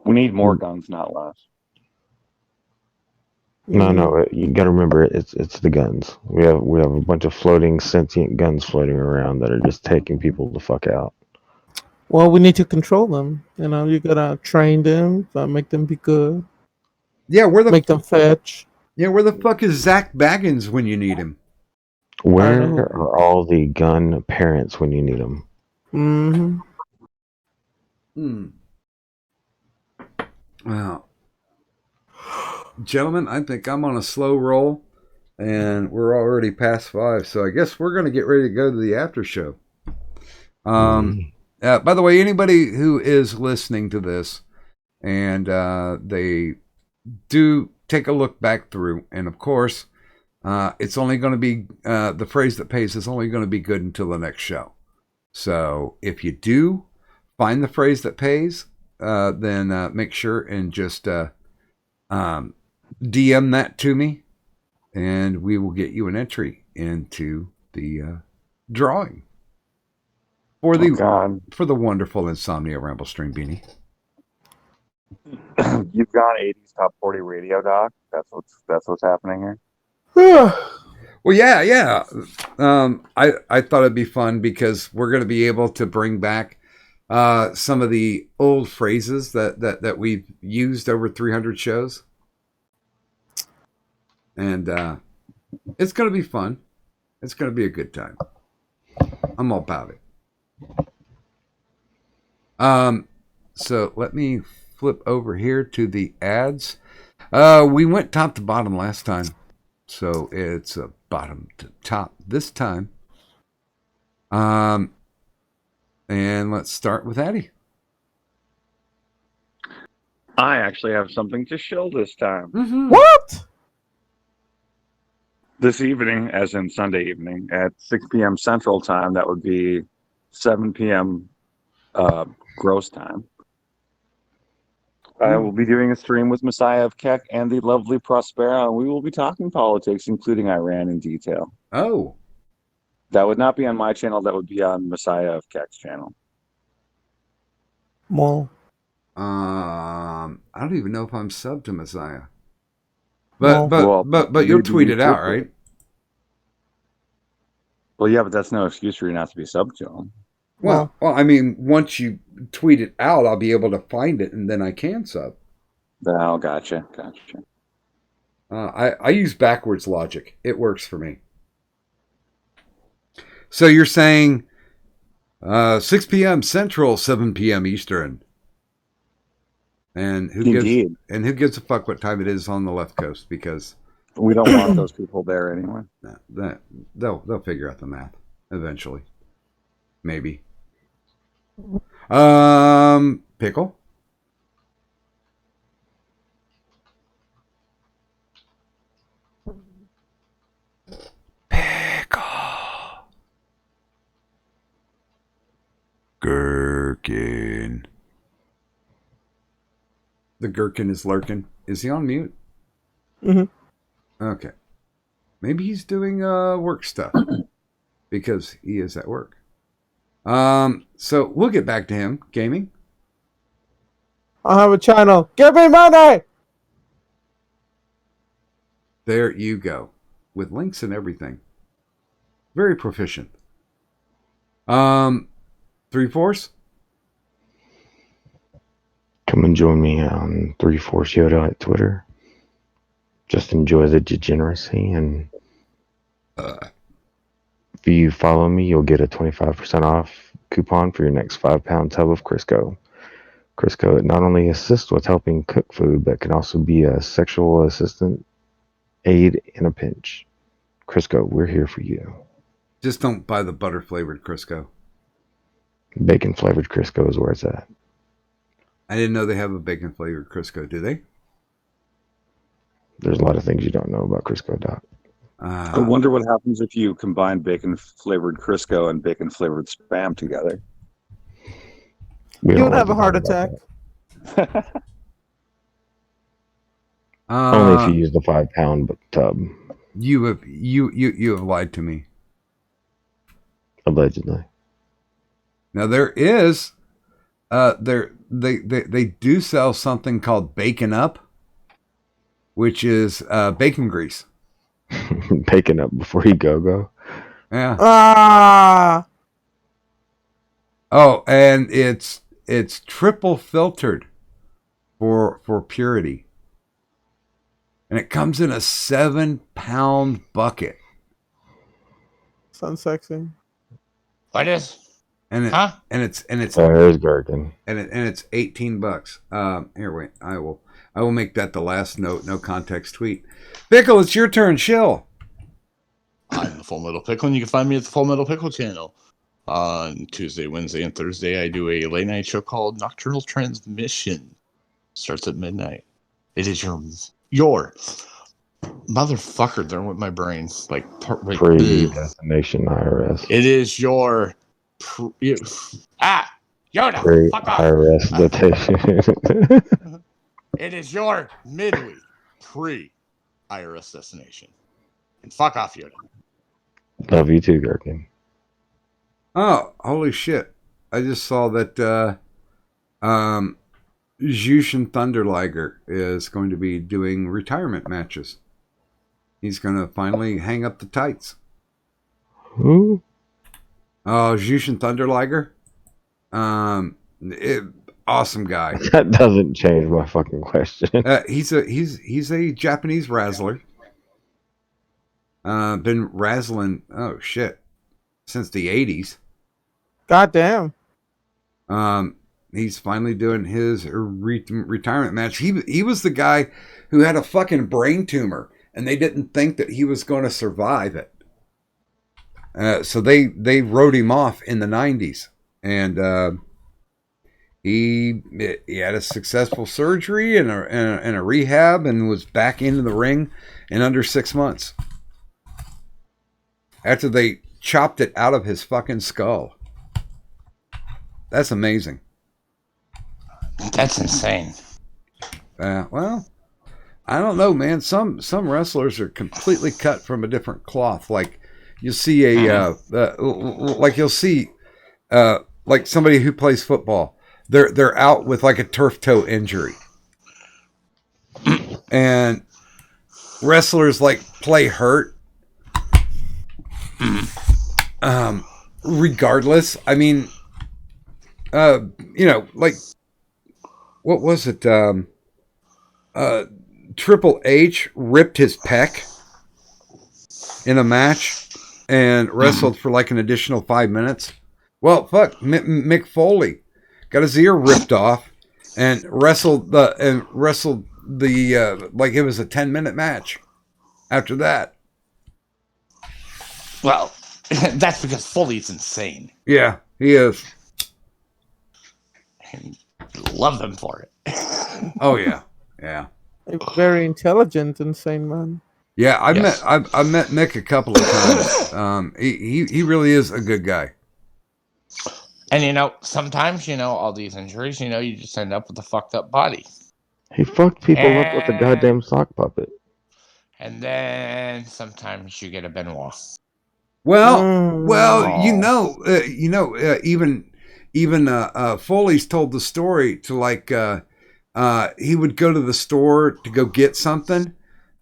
We need more guns, not less. No, you got to remember it's the guns. We have a bunch of floating sentient guns floating around that are just taking people the fuck out. Well, we need to control them. You gotta train them, make them be good. Yeah, make them fetch. Yeah, where the fuck is Zach Baggins when you need him? Where are all the gun parents when you need them? Well, gentlemen, I think I'm on a slow roll, and we're already past 5, so I guess we're going to get ready to go to the after show. By the way, anybody who is listening to this and they do take a look back through, and of course, it's only going to be the phrase that pays is only going to be good until the next show. So if you do find the phrase that pays, then make sure and just DM that to me, and we will get you an entry into the drawing for the wonderful Insomnia Ramble Stream Beanie. You've got 80s top 40 radio, Doc. That's what's happening here. Well, yeah. I thought it'd be fun because we're going to be able to bring back some of the old phrases that we've used over 300 shows, and it's going to be fun. It's going to be a good time. I'm all about it. So let me flip over here to the ads. We went top to bottom last time, so it's a bottom to top this time. And let's start with Addie. I actually have something to show this time. What? This evening, as in Sunday evening, at 6 p.m. Central Time, that would be 7 p.m. Gross Time. I will be doing a stream with Messiah of Keck and the lovely Prospera, and we will be talking politics, including Iran in detail. Oh. That would not be on my channel. That would be on Messiah of Keck's channel. Well, I don't even know if I'm subbed to Messiah. Well- But you'll tweet it out, right? Well, yeah, but that's no excuse for you not to be subbed to him. Well, I mean, once you tweet it out, I'll be able to find it, and then I can sub. Oh, gotcha. I use backwards logic. It works for me. So you're saying 6 p.m. Central, 7 p.m. Eastern. And who gives a fuck what time it is on the left coast? Because we don't want those people there anyway. They'll figure out the math eventually. Maybe. Pickle? Gherkin. The gherkin is lurking. Is he on mute? Mm-hmm. Okay. Maybe he's doing work stuff because he is at work. So we'll get back to him. Gaming. I have a channel. Give me money. There you go. With links and everything. Very proficient. 3-4. Come and join me on 3-4 Yoda at Twitter. Just enjoy the degeneracy, and if you follow me, you'll get a 25% off coupon for your next 5-pound tub of Crisco. Crisco not only assists with helping cook food, but can also be a sexual assistant aid in a pinch. Crisco, we're here for you. Just don't buy the butter flavored Crisco. Bacon flavored Crisco is where it's at. I didn't know they have a bacon flavored Crisco. Do they? There's a lot of things you don't know about Crisco, Doc. I wonder what happens if you combine bacon flavored Crisco and bacon flavored Spam together. You would have a heart attack. Only if you use the 5-pound tub. You have lied to me. Allegedly. Now there is, they do sell something called Bacon Up, which is bacon grease. Bacon Up before you go. Yeah. Ah. Oh, and it's triple filtered for purity. And it comes in a 7-pound bucket. Sounds sexy. What is? And it, Huh? and it's There's Gherkin. and it's $18. Here, wait. I will make that the last note. No context tweet. Pickle, it's your turn. Chill. I'm the Full Metal Pickle, and you can find me at the Full Metal Pickle channel. On Tuesday, Wednesday, and Thursday, I do a late night show called Nocturnal Transmission. Starts at midnight. It is your motherfucker. They're with my brain. Like Pre-destination IRS. it is your Yoda. Fuck off. IRS destination. It is your midweek pre-IRS destination. And fuck off, Yoda. Love you too, Gherkin. Oh, holy shit. I just saw that Jushin Thunder Liger is going to be doing retirement matches. He's going to finally hang up the tights. Who? Jushin Thunder Liger. Awesome guy. That doesn't change my fucking question. He's a Japanese wrestler. Been wrestling, oh shit, since the 80s. God damn. He's finally doing his retirement match. He was the guy who had a fucking brain tumor, and they didn't think that he was going to survive it. So they wrote him off in the 90s, and he had a successful surgery and a rehab, and was back into the ring in under 6 months after they chopped it out of his fucking skull. That's amazing. That's insane. Well, I don't know, man. Some wrestlers are completely cut from a different cloth. Like you'll see like you'll see like somebody who plays football. They're out with like a turf toe injury, and wrestlers like play hurt. Regardless, I mean, like what was it? Triple H ripped his pec in a match and wrestled for like an additional 5 minutes. Well, fuck, Mick Foley got his ear ripped off and wrestled the like it was a 10-minute match after that. Well, that's because Foley's insane. Yeah, he is. And love him for it. Oh yeah, yeah. A very intelligent, insane man. Yeah, I've met Mick a couple of times. He really is a good guy. And sometimes all these injuries, you just end up with a fucked up body. He fucked people up with a goddamn sock puppet. And then sometimes you get a Benoit. Well, even Foley's told the story to like he would go to the store to go get something,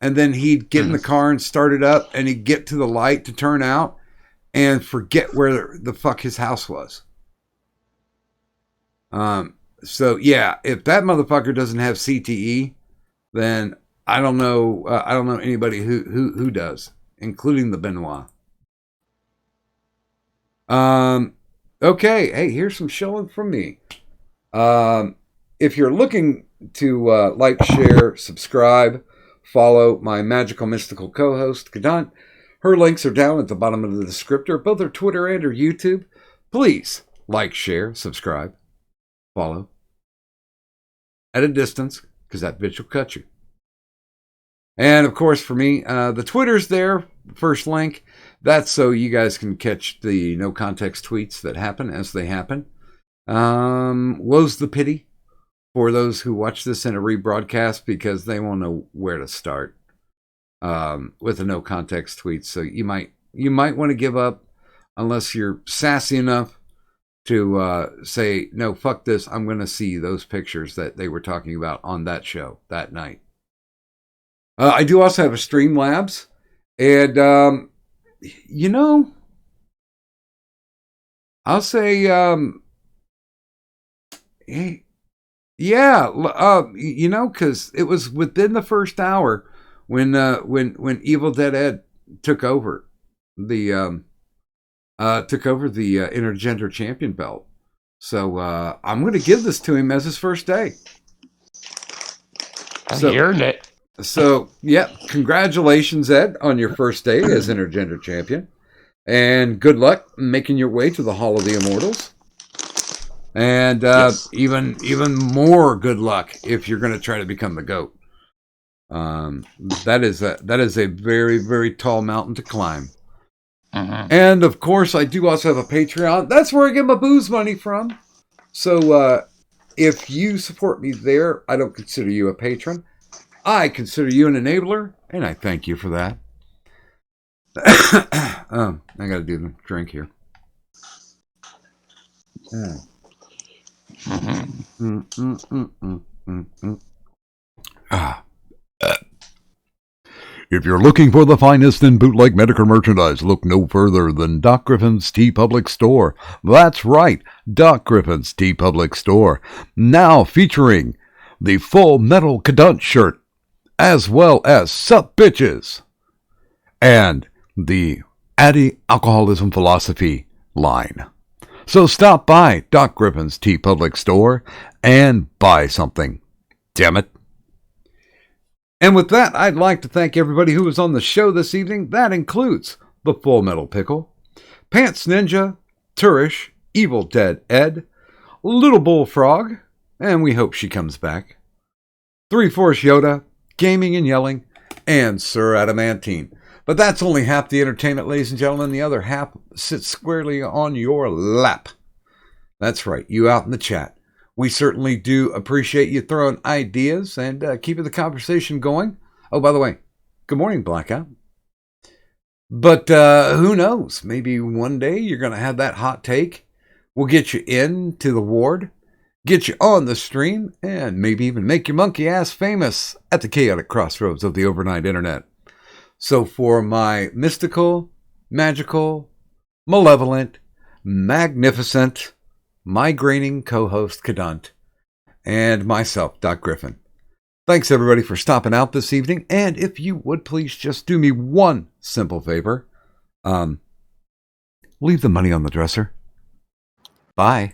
and then he'd get in the car and start it up, and he'd get to the light to turn out and forget where the fuck his house was. So yeah, if that motherfucker doesn't have CTE, then I don't know anybody who does, including the Benoit. Okay, hey, here's some shilling from me. If you're looking to like, share, subscribe, follow my magical mystical co-host Kadant, her links are down at the bottom of the descriptor, both her Twitter and her YouTube. Please like, share, subscribe, follow at a distance, because that bitch will cut you. And of course, for me, the Twitter's there, first link. That's so you guys can catch the no context tweets that happen as they happen. Woe's the pity for those who watch this in a rebroadcast, because they won't know where to start with a no context tweet. So you might want to give up unless you're sassy enough to say, no, fuck this. I'm going to see those pictures that they were talking about on that show that night. I do also have a Streamlabs, and I'll say, because it was within the first hour when Evil Dead Ed took over the intergender champion belt. So I'm going to give this to him as his first day. He earned it. So, yeah, congratulations, Ed, on your first day as intergender champion. And good luck making your way to the Hall of the Immortals. And even more good luck if you're going to try to become the GOAT. That is a very, very tall mountain to climb. And, of course, I do also have a Patreon. That's where I get my booze money from. So, if you support me there, I don't consider you a patron. I consider you an enabler, and I thank you for that. I got to do the drink here. If you're looking for the finest in bootleg medical merchandise, look no further than Doc Griffin's Tea Public Store. That's right, Doc Griffin's Tea Public Store. Now featuring the Full Metal Cadunt shirt, as well as Sup Bitches, and the Anti-Alcoholism Philosophy line. So stop by Doc Griffin's Tea Public Store and buy something. Damn it. And with that, I'd like to thank everybody who was on the show this evening. That includes the Full Metal Pickle, Pants Ninja, Turish, Evil Dead Ed, Little Bullfrog, and we hope she comes back, 3-Force Yoda, Gaming and Yelling, and Sir Adamantine. But that's only half the entertainment, ladies and gentlemen. The other half sits squarely on your lap. That's right, you out in the chat. We certainly do appreciate you throwing ideas and keeping the conversation going. Oh, by the way, good morning, Blackout. But who knows? Maybe one day you're going to have that hot take. We'll get you into the ward, get you on the stream, and maybe even make your monkey ass famous at the chaotic crossroads of the overnight internet. So for my mystical, magical, malevolent, magnificent, migraining co-host Cadunt, and myself, Doc Griffin, thanks everybody for stopping out this evening. And if you would please just do me one simple favor, leave the money on the dresser. Bye.